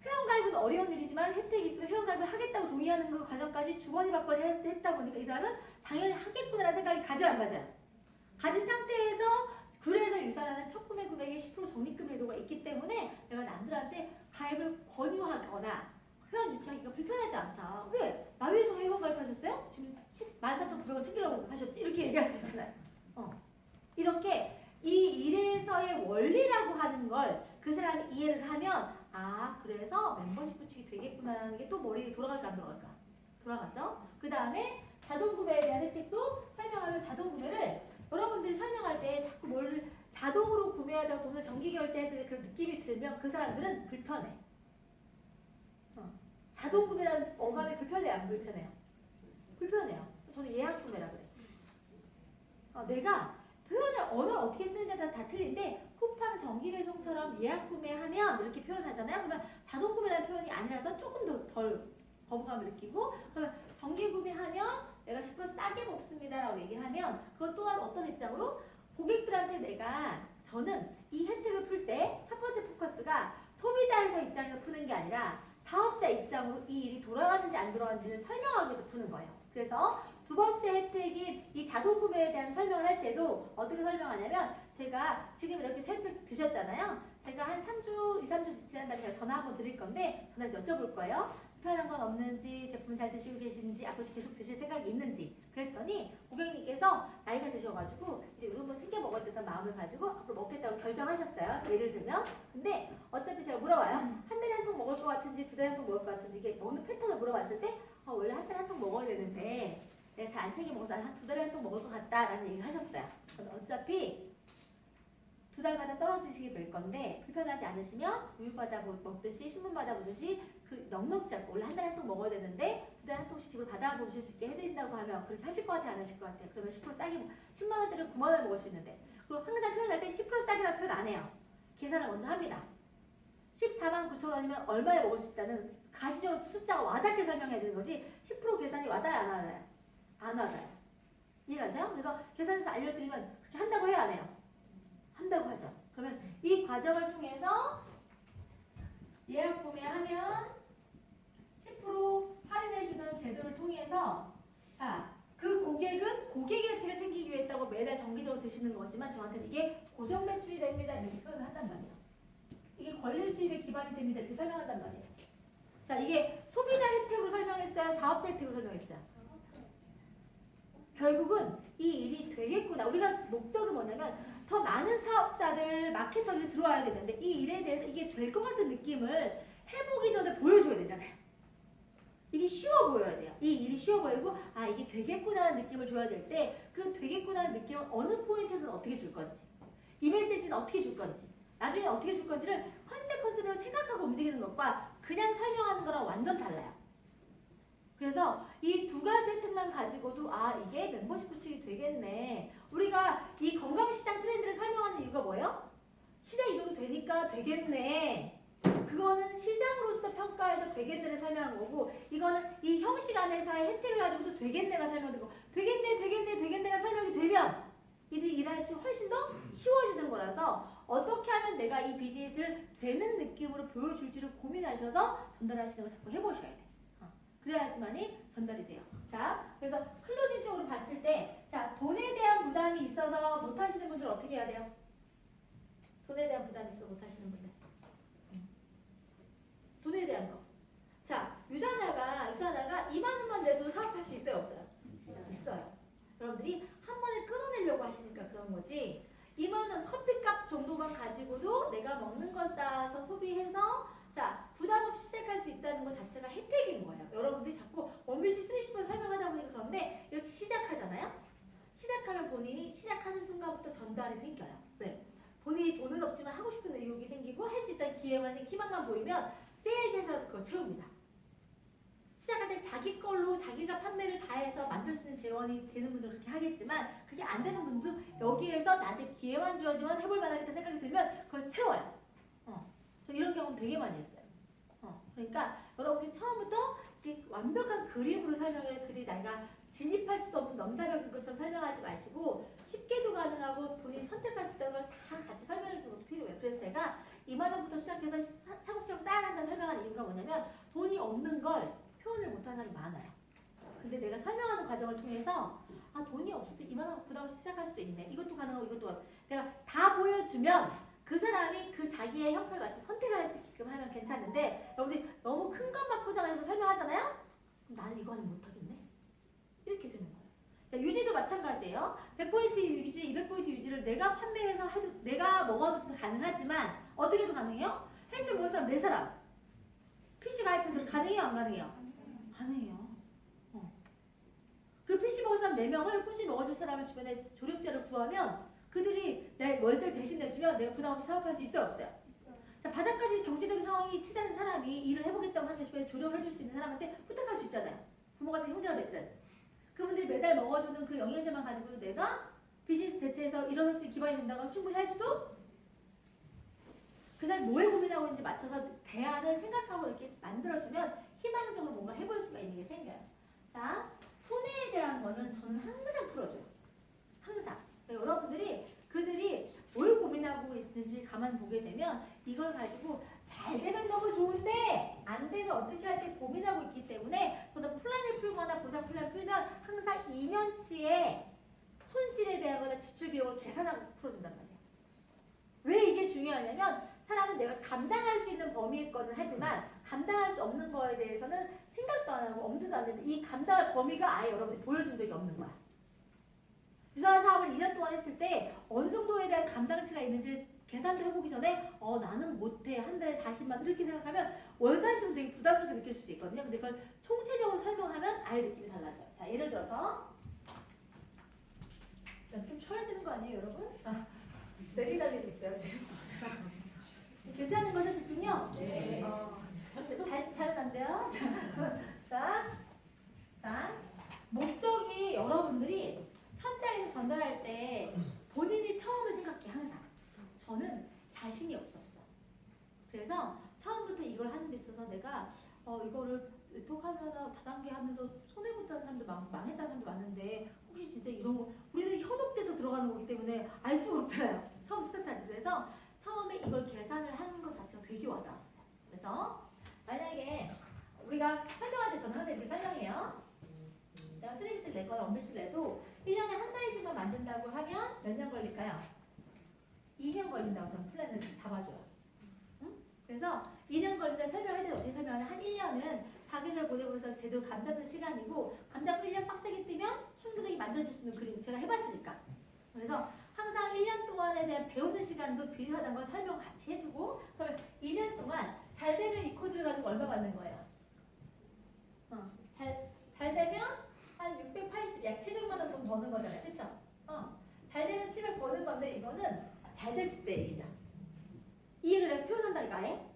회원가입은 어려운 일이지만 혜택이 있으면 회원가입을 하겠다고 동의하는 그 과정까지 주머니 받거니 했다 보니까 이 사람은 당연히 하겠구나라는 생각이 가죠? 안 가죠? 가진 상태에서 그래서 유산하는 첫 구매 금액의 10% 적립금액도가 있기 때문에 내가 남들한테 가입을 권유하거나 회원 유치하기가 불편하지 않다. 왜? 나 위해서 회원 가입하셨어요? 지금 14,900원 챙기려고 하셨지? 이렇게 얘기할 수 있잖아요. 이렇게 이 일에서의 원리라고 하는 걸 그 사람이 이해를 하면 아 그래서 멤버십 구축이 되겠구나라는 게 또 머리에 돌아갈까 안 돌아갈까? 돌아가죠? 그 다음에 자동구매에 대한 혜택도 설명하면 자동구매를 여러분들이 설명할 때 자꾸 뭘 자동으로 구매하다가 돈을 정기결제해야 되는 그런 느낌이 들면 그 사람들은 불편해. 자동구매라는 어감이 불편해요? 안 불편해요? 불편해요. 저는 예약구매라 그래. 내가 표현을 언어를 어떻게 쓰는지에 따라 다 틀린데 쿠팡 정기배송처럼 예약구매하면 이렇게 표현하잖아요. 그러면 자동구매라는 표현이 아니라서 조금 덜 거부감을 느끼고 그러면 정기구매하면 내가 10% 싸게 먹습니다라고 얘기를 하면 그것 또한 어떤 입장으로 고객들한테 저는 이 혜택을 풀 때 첫 번째 포커스가 소비자에서 입장에서 푸는 게 아니라 사업자 입장으로 이 일이 돌아가는지 안 돌아가는지를 설명하기 위해서 푸는 거예요. 그래서 두 번째 혜택인 이 자동구매에 대한 설명을 할 때도 어떻게 설명하냐면 제가 지금 이렇게 혜택 드셨잖아요. 제가 한 3주, 2, 3주 지난 다음에 제가 전화 한번 드릴 건데 전화 여쭤볼 거예요. 불편한 건 없는지, 제품 잘 드시고 계시는지, 앞으로 계속 드실 생각이 있는지 그랬더니 고객님께서 나이가 드셔가지고 이제 한번 챙겨 먹었던 마음을 가지고 앞으로 먹겠다고 결정하셨어요. 예를 들면. 근데 어차피 제가 물어봐요. 한 달에 한 통 먹을 것 같은지 두 달에 한 통 먹을 것 같은지 이게 먹는 패턴을 물어봤을 때 원래 한 달에 한 통 먹어야 되는데 내가 잘 안 챙겨 먹어서 한 두 달에 한 통 먹을 것 같다라는 얘기를 하셨어요. 어차피 두 달마다 떨어지시게 될 건데 불편하지 않으시면 우유바다 먹듯이 신문바다 보듯이 그 넉넉 잡고 원래 한 달에 한 통 먹어야 되는데 두 달에 한 통씩 집을 받아보실 수 있게 해드린다고 하면 그렇게 하실 것 같아요? 안 하실 것 같아요? 그러면 10% 싸게 10만 원짜리 9만 원에 먹을 수 있는데 그리고 항상 표현할 때 10% 싸게라는 표현 안 해요. 계산을 먼저 합니다. 14만 9천 원이면 얼마에 먹을 수 있다는 가시적으로 숫자가 와닿게 설명해야 되는 거지 10% 계산이 와닿아요? 안 와닿아요? 안 와닿아요. 이해가세요? 그래서 계산해서 알려드리면 그렇게 한다고 해요? 안 해요? 한다고 하죠. 그러면 이 과정을 통해서 예약 구매하면 10% 할인해주는 제도를 통해서 그 고객은 고객의 혜택을 챙기기 위해 했다고 매달 정기적으로 드시는 거지만 저한테는 이게 고정 매출이 됩니다. 이렇게 표현을 한단 말이에요. 이게 권리 수입의 기반이 됩니다. 이렇게 설명한단 말이에요. 자, 이게 소비자 혜택으로 설명했어요? 사업자 혜택으로 설명했어요? 결국은 이 일이 되겠구나. 우리가 목적은 뭐냐면 더 많은 사업자들, 마케터들이 들어와야 되는데 이 일에 대해서 이게 될 것 같은 느낌을 해보기 전에 보여줘야 되잖아요. 이게 쉬워 보여야 돼요. 이 일이 쉬워 보이고 아 이게 되겠구나라는 느낌을 줘야 될 때 그 되겠구나라는 느낌을 어느 포인트에서는 어떻게 줄 건지 이 메시지는 어떻게 줄 건지 나중에 어떻게 줄 건지를 컨셉을 생각하고 움직이는 것과 그냥 설명하는 거랑 완전 달라요. 그래서 이 두 가지 혜택만 가지고도 아 이게 멤버십 구축이 되겠네. 우리가 이 건강시장 트렌드를 설명하는 이유가 뭐예요? 시장 이동이 되니까 되겠네. 그거는 시장으로서 평가해서 되겠네를 설명한 거고 이거는 이 형식 안에서의 혜택을 가지고도 되겠네가 설명되고 되겠네가 설명이 되면 이들이 일할 수 훨씬 더 쉬워지는 거라서 어떻게 하면 내가 이 비즈니스를 되는 느낌으로 보여줄지를 고민하셔서 전달하시는 걸 자꾸 해보셔야 돼요. 그래야지만이 전달이 돼요. 자, 그래서 클로징 쪽으로 봤을 때, 자, 돈에 대한 부담이 있어서 못하시는 분들 어떻게 해야 돼요? 돈에 대한 부담이 있어서 못하시는 분들. 돈에 대한 거. 자, 유산화가 2만 원만 내도 사업할 수 있어요, 없어요? 있어요. 여러분들이 한 번에 끊어내려고 하시니까 그런 거지. 2만 원 커피값 정도만 가지고도 내가 먹는 거 쌓아서 소비해서 자, 부담 없이 시작할 수 있다는 것 자체가 혜택인 거예요. 여러분들이 자꾸 원비씨 스트립시만 설명하다 보니까 그런데 이렇게 시작하잖아요. 시작하면 본인이 시작하는 순간부터 전달이 생겨요. 왜? 본인이 돈은 없지만 하고 싶은 의욕이 생기고 할 수 있다는 기회만 희망만 보이면 세일즈에서 그걸 채웁니다. 시작할 때 자기 걸로 자기가 판매를 다 해서 만들 수 있는 재원이 되는 분들은 그렇게 하겠지만 그게 안 되는 분도 여기에서 나한테 기회만 주어지면 해볼 만하겠다 생각이 들면 그걸 채워요. 저 이런 경험 되게 많이 했어요. 그러니까 여러분이 처음부터 완벽한 그림으로 설명해 그리 내가 진입할 수도 없는 넘사벽인 것처럼 설명하지 마시고 쉽게도 가능하고 본인이 선택할 수 있다는 걸 다 같이 설명해 주는 것도 필요해요. 그래서 제가 2만 원부터 시작해서 차곡차곡 쌓아간다는 설명하는 이유가 뭐냐면 돈이 없는 걸 표현을 못하는 사람이 많아요. 근데 내가 설명하는 과정을 통해서 아 돈이 없어도 2만 원 부담 없이 시작할 수도 있네. 이것도 가능하고 이것도 내가 다 보여주면 그 사람이 그 자기의 형편에 맞춰 선택을 할 수 있게끔 하면 괜찮은데 여러분들이 너무 큰 것만 포장해서 설명하잖아요? 그럼 나는 이거는 못하겠네? 이렇게 되는 거예요. 자, 유지도 마찬가지예요. 100포인트 유지, 200포인트 유지를 내가 판매해서 해도 내가 먹어도 가능하지만 어떻게 해도 가능해요? 핸드폰 먹은 사람 4사람 PC 가입해서 가능해요? 안 가능해요? 가능해요. 그 PC 먹을 사람 4명을 꾸준히 먹어줄 사람을 주변에 조력자를 구하면 그들이 내 월세를 대신 내주면 내가 부담 없이 사업할 수 있어요? 없어요? 자, 바닥까지 경제적인 상황이 치닫는 사람이 일을 해보겠다고 하는데 주변에 조력해줄 수 있는 사람한테 부탁할 수 있잖아요. 부모가 됐든 형제가 됐든. 그분들이 매달 먹어주는 그 영양제만 가지고도 내가 비즈니스 대체해서 일어날 수 있는 기반이 된다고 하면 충분히 할 수도 그 사람이 뭐에 고민하고 있는지 맞춰서 대안을 생각하고 이렇게 만들어주면 희망적으로 뭔가 해볼 수가 있는 게 생겨요. 자, 손해에 대한 거는 저는 항상 풀어줘요. 항상. 여러분들이 그들이 뭘 고민하고 있는지 가만 보게 되면 이걸 가지고 잘 되면 너무 좋은데 안 되면 어떻게 할지 고민하고 있기 때문에 저도 플랜을 풀거나 보상 플랜을 풀면 항상 2년치의 손실에 대하거나 지출 비용을 계산하고 풀어준단 말이에요. 왜 이게 중요하냐면 사람은 내가 감당할 수 있는 범위의 거는 하지만 감당할 수 없는 거에 대해서는 생각도 안 하고 엄두도 안 내는데 이 감당할 범위가 아예 여러분들이 보여준 적이 없는 거야. 유사한 사업을 2년 동안 했을 때 어느 정도에 대한 감당치가 있는지 계산도 해보기 전에 나는 못해 한 달에 40만 이렇게 생각하면 월사시면 되게 부담스럽게 느낄 수 있거든요. 근데 그걸 총체적으로 설명하면 아예 느낌이 달라져요. 자, 예를 들어서 좀 쉬어야 되는 거 아니에요, 여러분? 자, 내리달리고 있어요 지금. 괜찮은 거죠, 집중력? 네. 잘은 안 돼요. 자, 목적이 여러분들이 현장에서 전달할 때 본인이 처음을 생각해 항상. 저는 자신이 없었어. 그래서 처음부터 이걸 하는 데 있어서 내가 이거를 톡하면서 다단계 하면서 손해보다는 사람도 망했다는 사람도 많은데 혹시 진짜 이런 거 우리는 현혹돼서 들어가는 거기 때문에 알 수가 없잖아요. 처음 스타트할 때. 그래서 처음에 이걸 계산을 하는 것 자체가 되게 와닿았어요. 그래서 만약에 우리가 설명할 때 저는 항상 이렇게 설명해요. 내가 쓰레기실 내거나 원비실 내도 1년에 한 달씩만 만든다고 걸린다고 하면 몇 년 걸릴까요? 2년 걸린다고 저는 플랜을 잡아줘요. 응? 그래서 2년 걸린다 설명할 때 어떻게 설명하면 한 1년은 사계절 보내면서 제대로 감 잡는 시간이고 감 잡고 1년 빡세게 뛰면 충분히 만들어질 수 있는 그림 제가 해봤으니까. 그래서 항상 1년 동안에 대한 배우는 시간도 필요하다는 걸 설명 같이 해주고 그러면 2년 동안 잘 되면 이 코드를 가지고 얼마 받는 거예요? 잘 되면 한 680, 약 700만 원 돈 버는 거잖아요. 그쵸? 잘 되면 700 버는 건데 이거는 잘 됐을 때 얘기죠. 이 얘기를 내가 표현한다니까.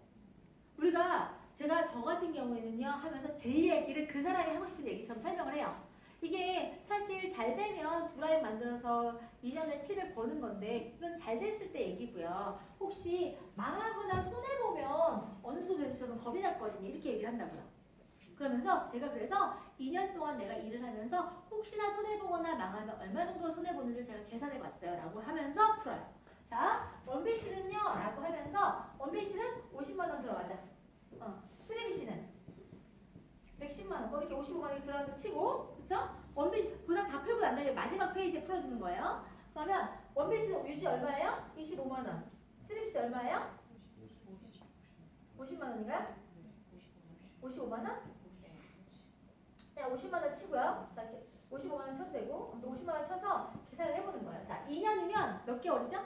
우리가 제가 저 같은 경우에는요 하면서 제 얘기를 그 사람이 하고 싶은 얘기처럼 설명을 해요. 이게 사실 잘 되면 두 라인 만들어서 2년에 700 버는 건데 이건 잘 됐을 때 얘기고요. 혹시 망하거나 손해보면 어느 정도 돼서 저는 겁이 났거든요. 이렇게 얘기를 한다고요. 그러면서 제가 그래서 2년 동안 내가 일을 하면서 혹시나 손해보거나 망하면 얼마 정도 손해보는지 제가 계산해봤어요. 라고 하면서 풀어요. 자, 원빈 씨는요? 라고 하면서 원빈 씨는 50만 원 들어가자. 쓰리비 씨는 110만 원. 뭐 이렇게 55만 원이 들어가서 치고 그쵸? 원빈 보상 다 풀고 난 다음에 마지막 페이지에 풀어주는 거예요. 그러면 원빈 씨는 유지 얼마예요? 25만 원. 쓰리비 씨 얼마예요? 50만 원인가요? 55만 원? 네, 50만 원 치고요. 자, 이렇게 55만 원 쳐도 되고, 50만 원 쳐서 계산을 해보는 거예요. 자, 2년이면 몇 개월이죠?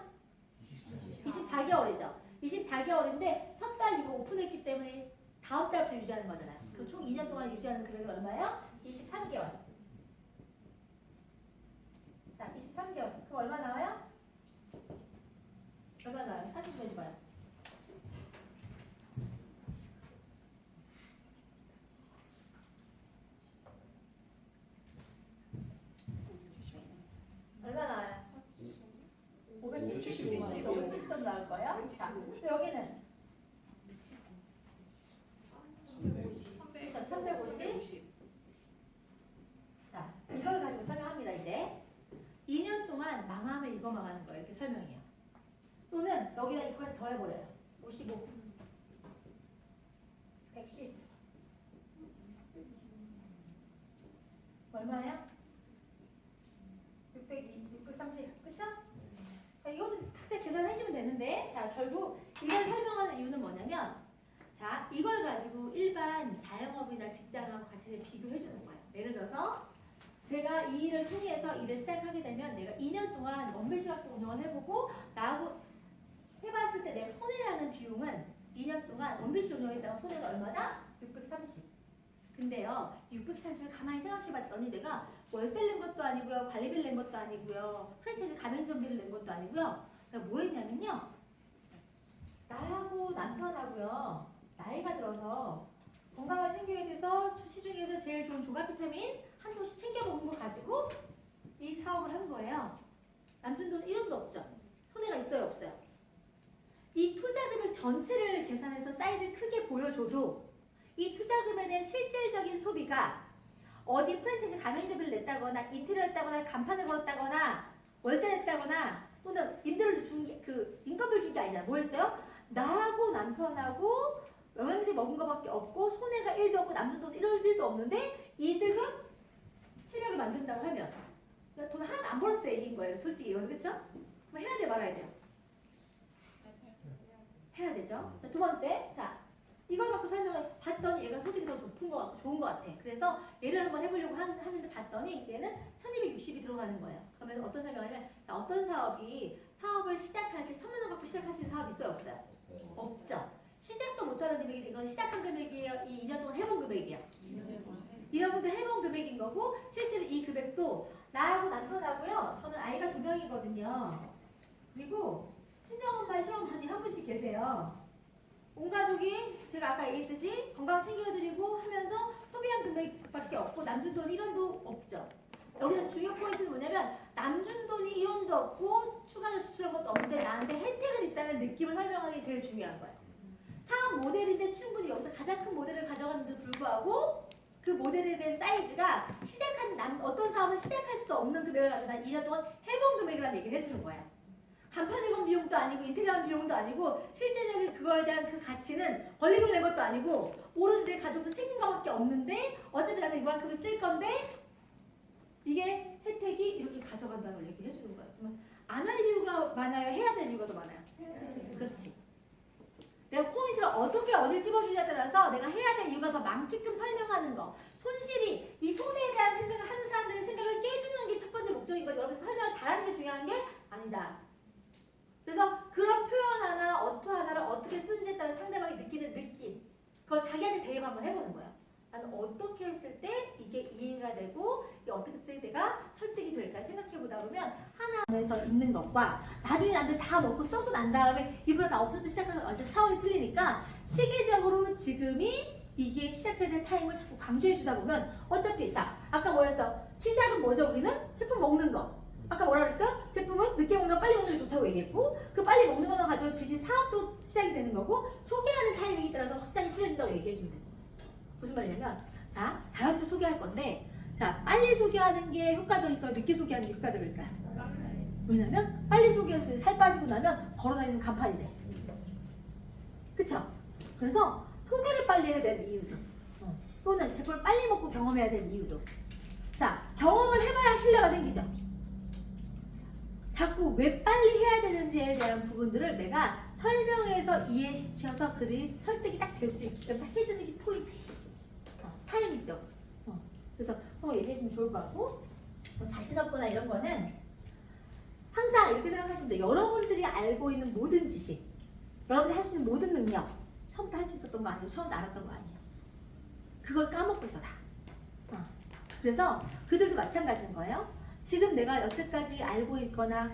24개월이죠. 24개월인데 첫 달 이거 오픈했기 때문에 다음 달부터 유지하는 거잖아요. 그럼 총 2년 동안 유지하는 금액은 얼마예요? 23개월. 자, 23개월. 그럼 얼마 나와요? 얼마 나와요? 사진 좀 해줘봐요. 얼마 나와요? 575만 원. 570점 나올 거예요. 자, 또 여기는 1150. 자, 이걸 가지고 설명합니다. 이제 2년 동안 망하면 이거 망하는 거예요. 이렇게 설명해요. 또는 여기다 이거까지 더해버려요. 55, 110 얼마예요? 620, 630, 그쵸? 이거는 각자 계산하시면 되는데, 자, 결국 이걸 설명하는 이유는 뭐냐면, 자, 이걸 가지고 일반 자영업이나 직장하고 같이 비교해 주는 거예요. 예를 들어서, 제가 이 일을 통해서 일을 시작하게 되면 내가 2년 동안 원빌시각도 운영을 해보고, 나하고 해봤을 때 내가 손해라는 비용은 2년 동안 원빌시 운영했다가 손해가 얼마다? 630. 근데요, 630을 가만히 생각해봤더니 내가 월세를 낸 것도 아니고요, 관리비를 낸 것도 아니고요, 프랜차이즈 가맹점비를 낸 것도 아니고요. 내가 뭐 했냐면요, 나하고 남편하고요, 나이가 들어서 건강을 챙겨야 돼서 시중에서 제일 좋은 종합 비타민 한 통씩 챙겨 먹은 거 가지고 이 사업을 한 거예요. 남준 돈 1원도 없죠. 손해가 있어요, 없어요? 이 투자 금액 전체를 계산해서 사이즈를 크게 보여줘도 이 투자 금액에 대한 실질적인 소비가 어디 프랜차이즈 가맹점비를 냈다거나 인테리어를 했다거나 간판을 걸었다거나 월세를 했다거나 또는 임대료를 인건비를 준 게 아니잖아. 뭐였어요? 나하고 남편하고 영양제 먹은 거밖에 없고 손해가 1도 없고 남는 돈 1도 없는데 이득은 700을 만든다고 하면 돈 하나도 안 벌었을 때 얘기인 거예요. 솔직히 이거는. 그쵸? 그럼 해야 돼 말아야 돼요? 해야 되죠. 자, 두 번째, 자, 이걸 갖고 설명을 봤더니 얘가 소득이 더 높은 것 같고 좋은 것 같아. 그래서 얘를 한번 해보려고 하는데 봤더니 얘는 1260이 들어가는 거예요. 그러면 어떤 설명하냐면, 자, 어떤 사업을 시작할 때 1000만 원 갖고 시작할 수 있는 사업이 있어요, 없어요? 없죠. 시작도 못하는 금액이 이건 시작한 금액이에요. 이 2년 동안 해본 금액이에요. 2년 동안 해본 금액인 거고 실제로 이 금액도 나하고 남편하고요. 저는 아이가 2명이거든요. 그리고 친정엄마 시어머니 한 분씩 계세요. 온 가족이 제가 아까 얘기했듯이 건강 챙겨드리고 하면서 소비한 금액밖에 없고 남준 돈 1원도 없죠. 여기서 중요 포인트는 뭐냐면 남준 돈이 1원도 없고 추가로 지출한 것도 없는데 나한테 혜택은 있다는 느낌을 설명하기 제일 중요한 거예요. 사업 모델인데 충분히 여기서 가장 큰 모델을 가져갔는데도 불구하고 그 모델에 대한 사이즈가 어떤 사업은 시작할 수도 없는 금액을 가지고 난 2년 동안 해본 금액이라는 얘기를 해주는 거예요. 간판에 건 비용도 아니고 인테리어한 비용도 아니고 실제적인 그거에 대한 그 가치는 권리금을 낸 것도 아니고 오로지 내 가족도 챙긴 것밖에 없는데 어차피 나는 이만큼을 쓸 건데 이게 혜택이 이렇게 가져간다는 걸 얘기를 해주는 거예요. 안 할 이유가 많아요? 해야 될 이유가 더 많아요? 그렇지. 내가 포인트를 어떻게 어딜 집어주냐에 따라서 내가 해야 될 이유가 더 많게끔 설명하는 거. 손실이 이 손해에 대한 생각을 하는 사람들의 생각을 깨주는 게 첫 번째 목적인 거지. 여기서 설명을 잘하는 게 중요한 게 아니다. 그래서 그런 표현 하나, 어투 하나를 어떻게 쓰는지에 따라 상대방이 느끼는 느낌. 그걸 자기한테 대입 한번 해보는 거야. 나는 어떻게 했을 때 이게 이해가 되고 이게 어떻게 때 내가 설득이 될까 생각해보다 보면 하나에서 있는 것과 나중에 남들 다 먹고 썩고 난 다음에 이보다 다 없어지기 시작하면 완전 차원이 틀리니까 시기적으로 지금이 이게 시작해야 될 타임을 자꾸 강조해주다 보면 어차피 자 아까 뭐였어? 시작은 뭐죠 우리는? 제품 먹는 거. 아까 뭐라 그랬어? 제품은 늦게 먹으면 빨리 먹는 게 좋다고 얘기했고 그 빨리 먹는 것만 가지고 비즈니스 사업도 시작이 되는 거고 소개하는 타이밍에 따라서 확장이 틀려진다고 얘기해주면 돼. 무슨 말이냐면 자 다이어트 소개할 건데 자 빨리 소개하는 게 효과적일까요? 늦게 소개하는 게 효과적일까요? 왜냐면 빨리 소개해서 살 빠지고 나면 걸어다니는 간판이 돼. 그쵸? 그래서 소개를 빨리 해야 되는 이유도 또는 제품을 빨리 먹고 경험해야 되는 이유도 자 경험을 해봐야 신뢰가 생기죠. 자꾸 왜 빨리 해야 되는지에 대한 부분들을 내가 설명해서 이해시켜서 그들이 설득이 딱 될 수 있게 딱 해주는 게 포인트예요. 타임이죠. 그래서 얘기해주면 좋을 것 같고 자신 없거나 이런 거는 항상 이렇게 생각하시면 돼요. 여러분들이 알고 있는 모든 지식, 여러분들이 할 수 있는 모든 능력 처음부터 할 수 있었던 거 아니고 처음부터 알았던 거 아니에요. 그걸 까먹고 있어 다. 그래서 그들도 마찬가지인 거예요. 지금 내가 여태까지 알고 있거나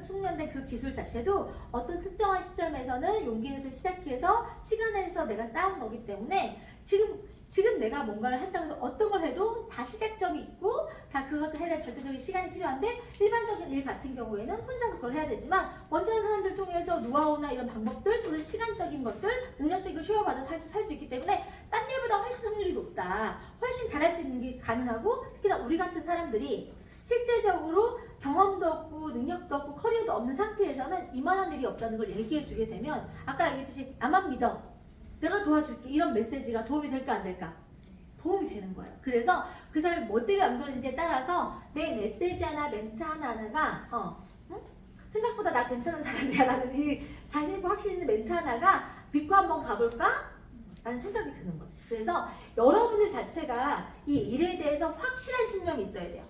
숙련된 그 기술 자체도 어떤 특정한 시점에서는 용기에서 시작해서 시간에서 내가 쌓은 거기 때문에 지금 내가 뭔가를 한다고 해서 어떤 걸 해도 다 시작점이 있고 다 그것도 해야 될 절대적인 시간이 필요한데 일반적인 일 같은 경우에는 혼자서 그걸 해야 되지만 원하는 사람들 통해서 노하우나 이런 방법들 또는 시간적인 것들 능력적인 슈어받아 살 수 있기 때문에 딴 데보다 훨씬 확률이 높다. 훨씬 잘할 수 있는 게 가능하고 특히나 우리 같은 사람들이 실제적으로 경험도 없고 능력도 없고 커리어도 없는 상태에서는 이만한 일이 없다는 걸 얘기해 주게 되면 아까 얘기했듯이 나만 믿어. 내가 도와줄게. 이런 메시지가 도움이 될까 안 될까? 도움이 되는 거예요. 그래서 그 사람이 뭐 때문에 암살인지에 따라서 내 메시지 하나 멘트 하나가 생각보다 나 괜찮은 사람이야 라는 이 자신 있고 확신 있는 멘트 하나가 믿고 한번 가볼까? 라는 생각이 드는 거지. 그래서 여러분들 자체가 이 일에 대해서 확실한 신념이 있어야 돼요.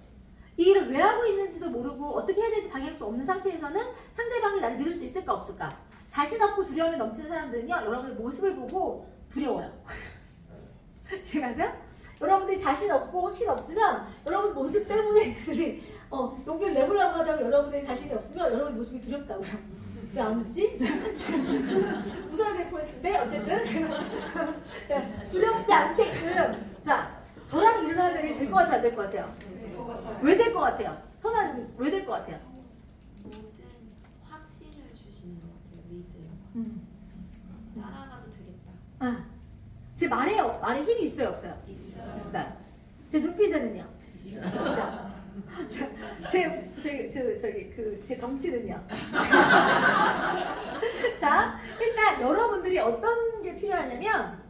이 일을 왜 하고 있는지도 모르고 어떻게 해야 될지 방향 수 없는 상태에서는 상대방이 나를 믿을 수 있을까 없을까? 자신 없고 두려움이 넘치는 사람들은요 여러분의 모습을 보고 두려워요. 제가 아세요? 여러분들이 자신 없고 확신 없으면 여러분 모습 때문에 그들이 용기를 내보려고 하다가 여러분들이 자신이 없으면 여러분 모습이 두렵다고요. 왜 안 웃지? 무서워야 될 뻔했는데 어쨌든 제가 두렵지 않게끔 자 저랑 일을 하면 될 것 같아요 안 될 것 같아요? 왜 될 것 같아요? 선아는 왜 될 것 같아요? 모든 확신을 주시는 것 같아요. 믿음. 따라가도 되겠다. 제 말에 힘이 있어요 없어요? 있어요. 제 눈빛에는요? 있어요. 제 덩치는요? 자, 일단 여러분들이 어떤 게 필요하냐면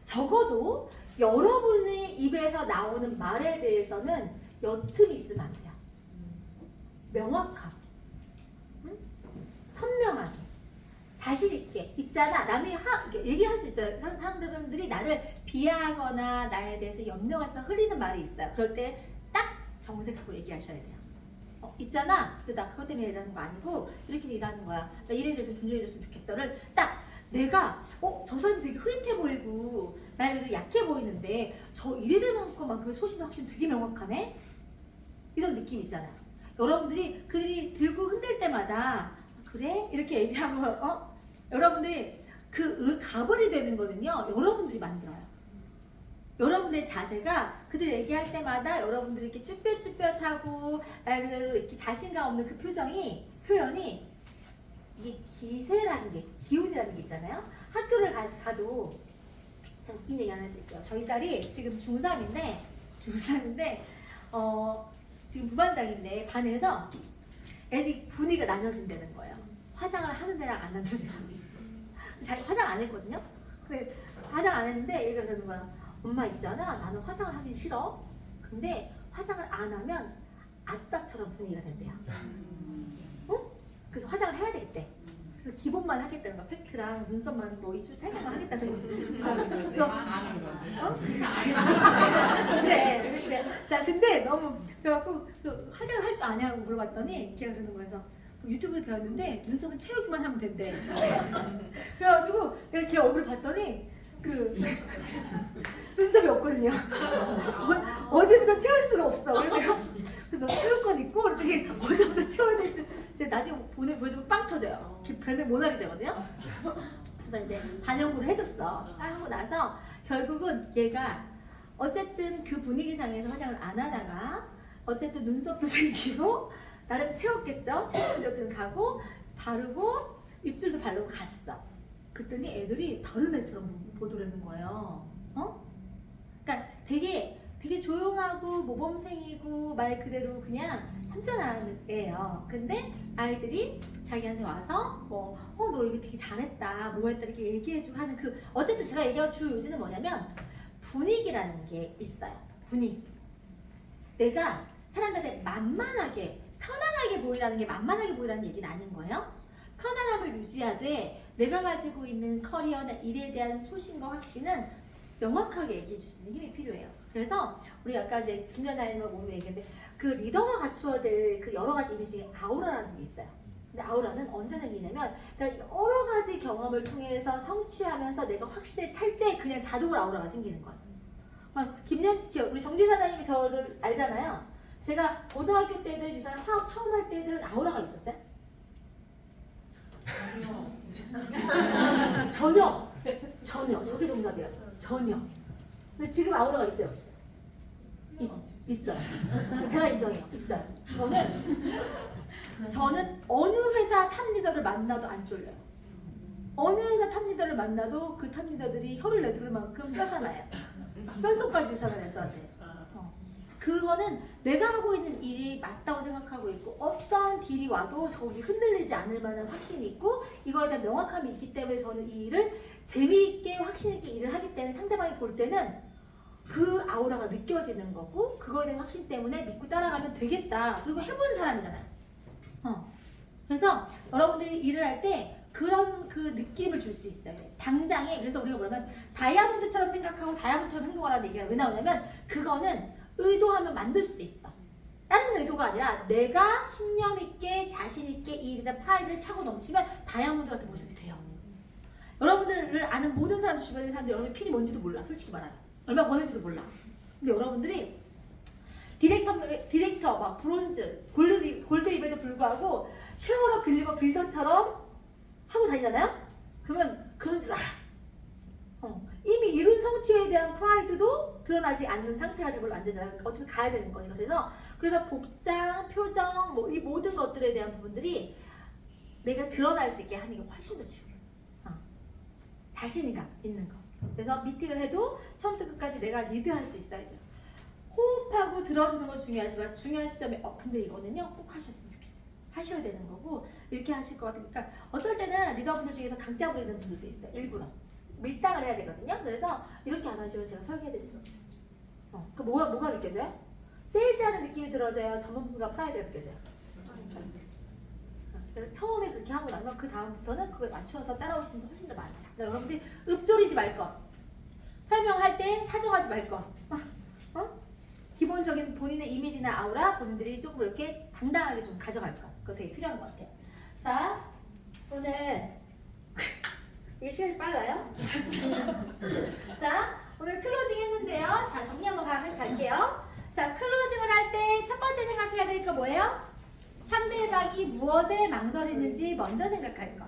적어도 여러분의 입에서 나오는 말에 대해서는 여틈이 있으면 안 돼요. 명확하게, 선명하게, 자신 있게 있잖아. 남이 얘기할 수 있어요. 사람들이 나를 비하하거나 나에 대해서 염려가 있어 흘리는 말이 있어요. 그럴 때 딱 정색하고 얘기하셔야 돼요. 있잖아. 근데 나 그것 때문에 일하는 거 아니고 이렇게 일하는 거야. 나 일에 대해서 존중해줬으면 좋겠어를 딱 내가 저 사람이 되게 흐릿해 보이고 나에게도 약해 보이는데 저 일에 대한 것만큼 소신 확신 되게 명확하네. 이런 느낌 있잖아요. 여러분들이 그들이 들고 흔들 때마다 그래? 이렇게 얘기하면 여러분들이 그 가벌이 되는 거는요 여러분들이 만들어요. 여러분들의 자세가 그들 얘기할 때마다 여러분들이 이렇게 쭈뼛쭈뼛하고 말 그대로 이렇게 자신감 없는 그 표현이 이게 기세라는 게 기운이라는 게 있잖아요. 학교를 가도 제가 웃긴 얘기 하나 드릴게요. 저희 딸이 지금 중3인데 지금 부반장인데 반에서 애들이 분위기가 나눠진다는 거예요. 화장을 하는 애랑 안 하는 애랑. 자기 화장 안 했거든요. 근데 화장 안 했는데 얘가 그러는 거야. 엄마 있잖아. 나는 화장을 하기 싫어. 근데 화장을 안 하면 아싸처럼 분위기가 된대요. 응? 그래서 화장을 해야 되겠대. 그리고 기본만 하겠다는 거, 팩트랑 눈썹만 뭐 입술 살짝만 하겠다는 거. 그래서 어? 그래. 자, 근데 너무 그래갖고 또 화장을 할 줄 아냐고 물어봤더니 걔가 그러는 거여서 유튜브에 배웠는데 눈썹은 채우기만 하면 된대. 그래가지고 내가 걔 얼굴 봤더니 그 눈썹이 없거든요. 어디부터 채울 수가 없어. 그래서 채울 건 있고 이렇게 어디부터 채워야 될지 이제 나중에 보여주면 빵 터져요. 별명 모나리자거든요. 그래서 이제 반영구를 해줬어. 하고 나서 결국은 얘가 어쨌든 그 분위기상에서 화장을 안 하다가 어쨌든 눈썹도 생기고 나름 채웠겠죠. 채우는 어쨌든 가고 바르고 입술도 바르고 갔어. 그랬더니 애들이 다른 애처럼 보더라는 거예요. 어? 그러니까 되게 조용하고 모범생이고 말 그대로 그냥 삼천하는 애예요. 근데 아이들이 자기한테 와서 너 이거 되게 잘했다, 뭐 했다 이렇게 얘기해주고 하는 그 어쨌든 제가 얘기한 주 요지는 뭐냐면 분위기라는 게 있어요. 분위기. 내가 사람들한테 만만하게 편안하게 보이라는 게 만만하게 보이라는 얘기는 아닌 거예요. 편안함을 유지하되 내가 가지고 있는 커리어나 일에 대한 소신과 확신은 명확하게 얘기해 줄 수 있는 힘이 필요해요. 그래서 우리 아까 이제 김연아님과 모두 얘기했는데 그 리더가 갖추어야 될 그 여러 가지 이미지 중에 아우라라는 게 있어요. 근데 아우라는 언제 생기냐면 내가 여러 가지 경험을 통해서 성취하면서 내가 확신에 찰 때 그냥 자동으로 아우라가 생기는 거예요. 우리 정진 사장님이 저를 알잖아요. 제가 고등학교 때든 유산 사업 처음 할 때든 아우라가 있었어요? 전혀. 저게 정답이에요. 전혀. 근데 지금 아우라가 있어요, 없어요? 있어요. 제가 인정해요. 있어요. 저는 어느 회사 탑 리더를 만나도 안 쫄려요. 어느 회사 탑 리더를 만나도 그 탑 리더들이 혀를 내두를 만큼 뼈가 나요. 뼛속까지 유산을 해요, 저한테. 그거는 내가 하고 있는 일이 맞다고 생각하고 있고 어떤 딜이 와도 저기 흔들리지 않을 만한 확신이 있고 이거에 대한 명확함이 있기 때문에 저는 이 일을 재미있게 확신 있게 일을 하기 때문에 상대방이 볼 때는 그 아우라가 느껴지는 거고 그거에 대한 확신 때문에 믿고 따라가면 되겠다. 그리고 해본 사람이잖아요. 그래서 여러분들이 일을 할 때 그런 그 느낌을 줄 수 있어요. 당장에. 그래서 우리가 뭐냐면 다이아몬드처럼 생각하고 다이아몬드처럼 행동하라는 얘기가 왜 나오냐면 그거는 의도하면 만들 수도 있어. 다른 의도가 아니라 내가 신념 있게 자신 있게 이 일에 프라이드를 차고 넘치면 다이아몬드 같은 모습이 돼요. 여러분들을 아는 모든 사람 주변에 있는 사람들 여러분이 핀이 뭔지도 몰라. 솔직히 말하면 얼마 버는지도 몰라. 근데 여러분들이 디렉터 막 브론즈 골드입에도 불구하고 쉐어러 빌리버 빌더처럼 하고 다니잖아요. 그러면 그런 줄 알아. 이미 이룬 성취에 대한 프라이드도 드러나지 않는 상태가 되고 만들잖아요. 어차피 가야 되는 거니까. 그래서 복장, 표정, 뭐 이 모든 것들에 대한 부분들이 내가 드러날 수 있게 하는 게 훨씬 더 중요해요. 자신감 있는 거. 그래서 미팅을 해도 처음부터 끝까지 내가 리드할 수 있어야 돼요. 호흡하고 들어주는 건 중요하지만 중요한 시점에 근데 이거는요 꼭 하셨으면 좋겠어요. 하셔야 되는 거고 이렇게 하실 것 같으니까 어떨 때는 리더분들 중에서 강짜 부리는 분들도 있어요. 일부러. 밀당을 해야 되거든요. 그래서 이렇게 안 하시면 제가 설계해드릴 수 없어요. 그 뭐가 느껴져요? 세일즈하는 느낌이 들어져요? 전문가 프라이드가 느껴져요? 그래서 처음에 그렇게 하고 나면 그 다음부터는 그거에 맞추어서 따라오시는 분 훨씬 더 많아요. 그러니까 여러분들이 읊조리지 말 것. 설명할 때 사정하지 말 것. 기본적인 본인의 이미지나 아우라 본인들이 조금 이렇게 당당하게 좀 가져갈 것. 그거 되게 필요한 것 같아요. 자, 오늘 이게 시간이 빨라요? 자, 오늘 클로징 했는데요. 자, 정리 한번 갈게요. 자, 클로징을 할 때 첫 번째 생각해야 될 거 뭐예요? 상대방이 무엇에 망설이는지 먼저 생각할 것.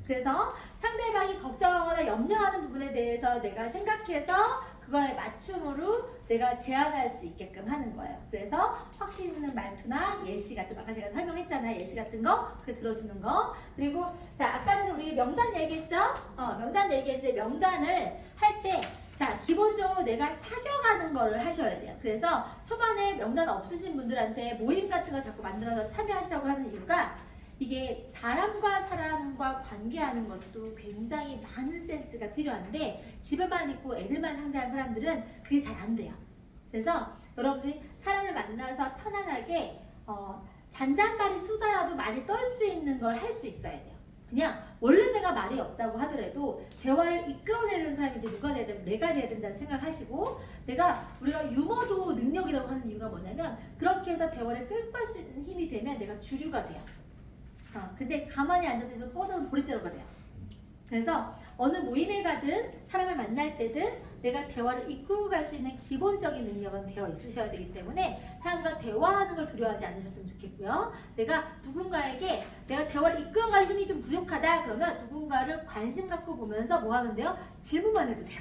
그래서 상대방이 걱정하거나 염려하는 부분에 대해서 내가 생각해서 그거에 맞춤으로 내가 제안할 수 있게끔 하는 거예요. 그래서 확신 있는 말투나 예시 같은 거 아까 제가 설명했잖아요. 예시 같은 거 그 들어주는 거. 그리고 자 아까는 우리 명단 얘기했죠? 명단 얘기했는데 명단을 할 때 자 기본적으로 내가 사겨가는 거를 하셔야 돼요. 그래서 초반에 명단 없으신 분들한테 모임 같은 거 자꾸 만들어서 참여하시라고 하는 이유가 이게 사람과 사람과 관계하는 것도 굉장히 많은 센스가 필요한데 집에만 있고 애들만 상대하는 사람들은 그게 잘 안 돼요. 그래서 여러분들이 사람을 만나서 편안하게 잔잔말이 수다라도 많이 떨 수 있는 걸 할 수 있어야 돼요. 그냥 원래 내가 말이 없다고 하더라도 대화를 이끌어내는 사람이 이제 누가 돼야 되면 내가 돼야 된다는 생각을 하시고, 우리가 유머도 능력이라고 하는 이유가 뭐냐면 그렇게 해서 대화를 끌고 갈 수 있는 힘이 되면 내가 주류가 돼요. 근데 가만히 앉아서 계속 뻗어서 보리자루가 돼요. 그래서 어느 모임에 가든 사람을 만날 때든 내가 대화를 이끌고 갈 수 있는 기본적인 능력은 되어 있으셔야 되기 때문에 사람과 대화하는 걸 두려워하지 않으셨으면 좋겠고요. 내가 누군가에게 내가 대화를 이끌어갈 힘이 좀 부족하다 그러면 누군가를 관심 갖고 보면서 뭐 하면 돼요? 질문만 해도 돼요.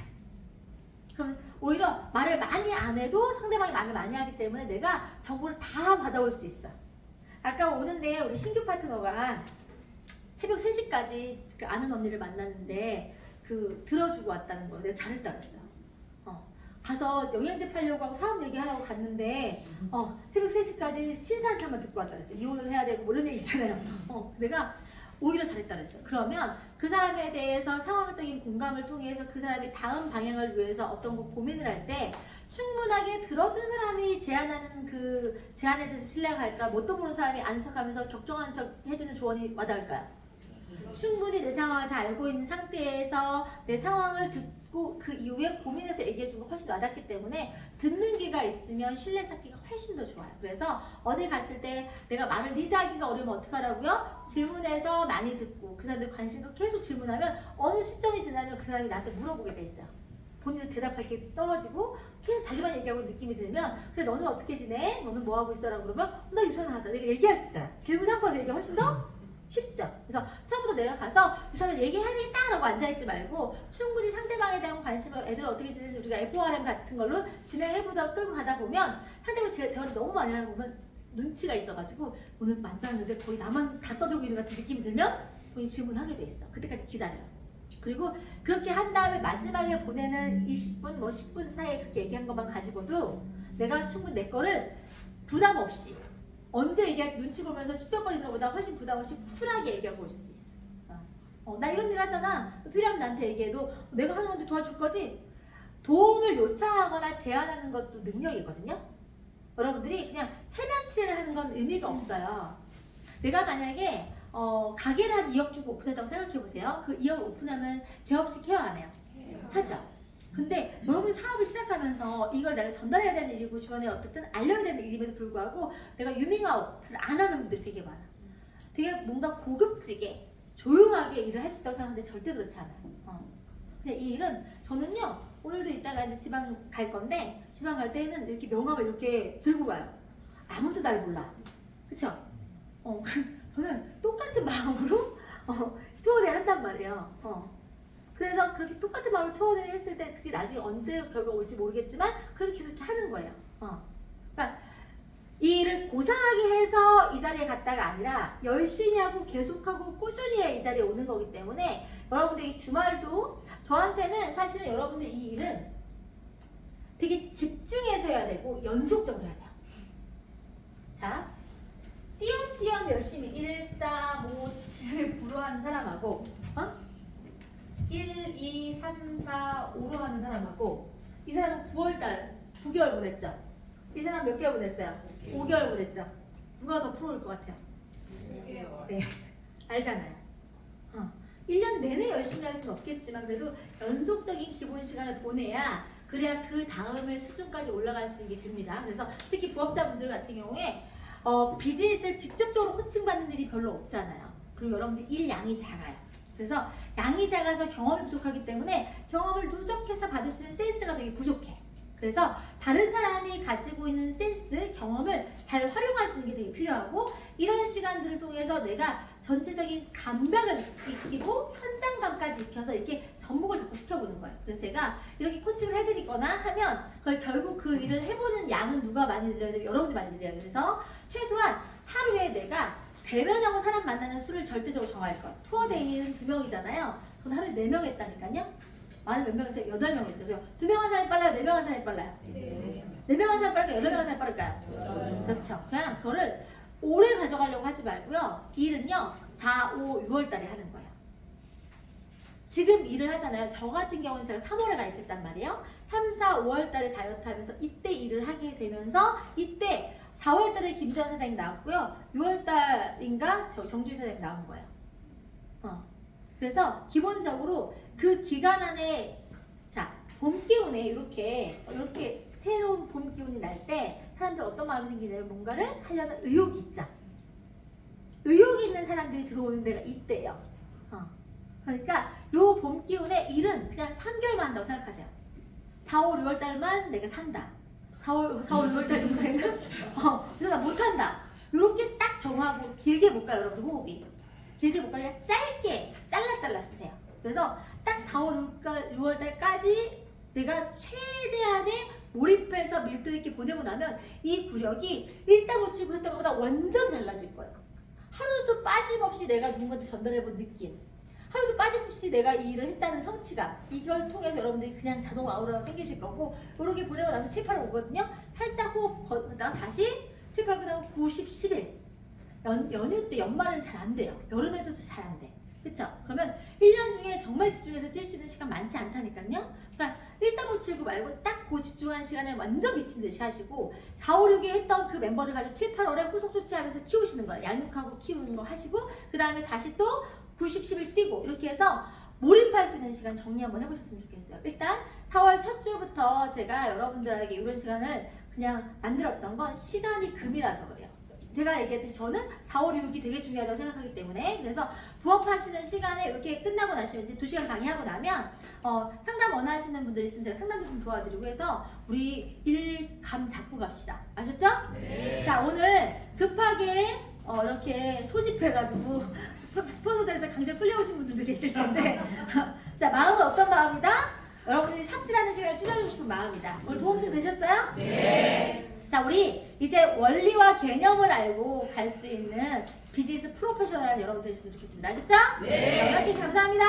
그럼 오히려 말을 많이 안 해도 상대방이 말을 많이 하기 때문에 내가 정보를 다 받아올 수 있어. 아까 오는데 우리 신규 파트너가 새벽 3시까지 그 아는 언니를 만났는데 들어주고 왔다는 거 내가 잘했다 그랬어요. 가서 영양제 팔려고 하고 사업 얘기하려고 갔는데 새벽 3시까지 신사 한탄만 듣고 왔다 그랬어요. 이혼을 해야 되고 뭐 이런 얘기 있잖아요. 내가 오히려 잘했다 그랬어요. 그러면 그 사람에 대해서 상황적인 공감을 통해서 그 사람이 다음 방향을 위해서 어떤 거 고민을 할 때 충분하게 들어준 사람이 제안하는 그 제안에 대해서 신뢰가 갈까? 뭣도 모르는 사람이 아는 척하면서 격정하는 척 해주는 조언이 와닿을까요? 충분히 내 상황을 다 알고 있는 상태에서 내 상황을 듣고 그 이후에 고민해서 얘기해주면 훨씬 와닿기 때문에 듣는 기가 있으면 신뢰 쌓기가 훨씬 더 좋아요. 그래서 어디 갔을 때 내가 말을 리드하기가 어려우면 어떡하라고요? 질문해서 많이 듣고 그 사람들 관심도 계속 질문하면 어느 시점이 지나면 그 사람이 나한테 물어보게 돼 있어요. 본인도 대답할 게 떨어지고 계속 자기만 얘기하고 느낌이 들면 그래 너는 어떻게 지내? 너는 뭐 하고 있어? 라고 그러면 나 유선을 하자. 내가 얘기할 수 있잖아. 질문 삼고서 얘기가 훨씬 더 쉽죠. 그래서 처음부터 내가 가서 유선을 얘기해야 되겠다 라고 앉아있지 말고 충분히 상대방에 대한 관심을 애들 어떻게 지내는지 우리가 FORM 같은 걸로 진행해보다 끌고 가다 보면 상대방 대화를 너무 많이 하다 보면 눈치가 있어가지고 오늘 만났는데 거의 나만 다 떠들고 있는 것 같은 느낌이 들면 본인이 질문하게 돼 있어. 그때까지 기다려요. 그리고 그렇게 한 다음에 마지막에 보내는 20분, 뭐 10분 사이에 그렇게 얘기한 것만 가지고도 내가 충분히 내 거를 부담 없이 언제 얘기할 눈치 보면서 쭈뼛거리는 것보다 훨씬 부담 없이 쿨하게 얘기하고 올 수도 있어. 나 이런 일 하잖아. 필요하면 나한테 얘기해도 내가 하는 건데 도와줄 거지? 도움을 요청하거나 제안하는 것도 능력이거든요. 여러분들이 그냥 체면치를 하는 건 의미가 없어요. 내가 만약에 가게를 한 2억 주고 오픈했다고 생각해보세요. 그 2억 오픈하면 개업식 케어 안 해요? 하죠. 근데 너무 사업을 시작하면서 이걸 내가 전달해야 되는 일이고 주변에 어쨌든 알려야 되는 일임에도 불구하고 내가 유밍아웃을 안 하는 분들이 되게 많아. 되게 뭔가 고급지게 조용하게 일을 할 수 있다고 생각하는데 절대 그렇지 않아요. 근데 이 일은 저는요 오늘도 이따가 이제 지방 갈 건데 지방 갈 때는 이렇게 명함을 이렇게 들고 가요. 아무도 날 몰라. 그쵸? 저는 똑같은 마음으로 투어를 한단 말이에요. 그래서 그렇게 똑같은 마음으로 투어를 했을 때 그게 나중에 언제 결과가 올지 모르겠지만 그래도 계속 이렇게 하는 거예요. 그러니까 이 일을 고상하게 해서 이 자리에 갔다가 아니라 열심히 하고 계속하고 꾸준히 해 이 자리에 오는 거기 때문에 여러분들이 주말도 저한테는 사실은 여러분들 이 일은 되게 집중해서 해야 되고 연속적으로 해야 돼요. 자, 띄엄띄엄 열심히 1, 4, 5, 7, 9로 하는 사람하고 1, 2, 3, 4, 5로 하는 사람하고 이 사람은 9월달 9개월 보냈죠? 이 사람 몇 개월 보냈어요? 5개월 보냈죠? 누가 더 프로일 것 같아요? 네, 알잖아요. 1년 내내 열심히 할 수는 없겠지만 그래도 연속적인 기본 시간을 보내야 그래야 그 다음에 수준까지 올라갈 수 있게 됩니다. 그래서 특히 부업자분들 같은 경우에 비즈니스를 직접적으로 코칭받는 일이 별로 없잖아요. 그리고 여러분들 일 양이 작아요. 그래서 양이 작아서 경험이 부족하기 때문에 경험을 누적해서 받을 수 있는 센스가 되게 부족해. 그래서 다른 사람이 가지고 있는 센스, 경험을 잘 활용하시는 게 되게 필요하고 이런 시간들을 통해서 내가 전체적인 감각을 익히고 현장감까지 익혀서 이렇게 접목을 자꾸 시켜보는 거예요. 그래서 제가 이렇게 코칭을 해드리거나 하면 그걸 결국 그 일을 해보는 양은 누가 많이 늘려야 돼요? 여러분이 많이 늘려야 돼요. 그래서 최소한 하루에 내가 대면하고 사람 만나는 수를 절대적으로 정할 거예요. 투어데이는 2명이잖아요. 저는 하루에 4명 했다니까요. 많은 몇 명 했어요? 8명 했어요. 2명 한 사람이 빨라요? 4명 한 사람이 빨라요? 4명 한 사람이 빠를까요? 8명 한 사람이 빠를까요? 그렇죠. 그냥 그거를 오래 가져가려고 하지 말고요. 일은요 4, 5, 6월 달에 하는 거예요. 지금 일을 하잖아요. 저 같은 경우는 제가 3월에 가입했단 말이에요. 3, 4, 5월 달에 다이어트 하면서 이때 일을 하게 되면서 이때 4월달에 김주환 사장님 나왔고요. 6월달인가 정주희 사장님 나온 거예요. 그래서 기본적으로 그 기간 안에 자, 봄 기운에 이렇게 새로운 봄 기운이 날 때 사람들 어떤 마음이 생기냐면 뭔가를 하려는 의욕이 있죠. 의욕이 있는 사람들이 들어오는 데가 이때예요. 그러니까 요 봄 기운에 일은 그냥 3개월만 한다고 생각하세요. 4월, 6월 달만 내가 산다. 4월, 6월 달에는 그래서 나 못한다. 이렇게 딱 정하고 길게 못 가요, 여러분들 호흡이. 길게 못 가니까 짧게 잘라 쓰세요. 그래서 딱 4월, 6월 달까지 내가 최대한의 몰입해서 밀도 있게 보내고 나면 이 구력이 1357 했던 것보다 완전 달라질 거예요. 하루도 빠짐없이 내가 누군가한테 전달해본 느낌, 하루도 빠짐없이 내가 이 일을 했다는 성취감, 이걸 통해서 여러분들이 그냥 자동 아우라가 생기실 거고, 이렇게 보내고 나면 7, 8월 오거든요. 살짝 호흡 그다음 다시 7, 8, 그다음 9, 10, 11 연휴 때 연말은 잘 안 돼요. 여름에도 잘 안 돼. 그쵸? 그러면 1년 중에 정말 집중해서 뛸 수 있는 시간 많지 않다니까요. 그러니까 13579 말고 딱 그 집중한 시간에 완전 미친 듯이 하시고 4, 5, 6에 했던 그 멤버들 가지고 7, 8월에 후속 조치하면서 키우시는 거예요. 양육하고 키우는 거 하시고 그 다음에 다시 또 90, 10일 뛰고 이렇게 해서 몰입할 수 있는 시간 정리 한번 해보셨으면 좋겠어요. 일단 4월 첫 주부터 제가 여러분들에게 이런 시간을 그냥 만들었던 건 시간이 금이라서 그래요. 제가 얘기했듯이 저는 4월 6일이 되게 중요하다고 생각하기 때문에 그래서 부업하시는 시간에 이렇게 끝나고 나시면 이제 2시간 강의하고 나면 상담 원하시는 분들이 있으면 제가 상담 좀 도와드리고 해서 우리 일감 잡고 갑시다. 아셨죠? 네. 자, 오늘 급하게 이렇게 소집해가지고 스폰서들에서 강제 끌려오신 분들도 계실 텐데 자, 마음은 어떤 마음이다? 여러분들이 삽질하는 시간을 줄여주고 싶은 마음이다. 오늘 도움 좀 되셨어요? 네. 자, 우리 이제 원리와 개념을 알고 갈 수 있는 비즈니스 프로페셔널한 여러분 되셨으면 좋겠습니다. 아셨죠? 네. 감사합니다.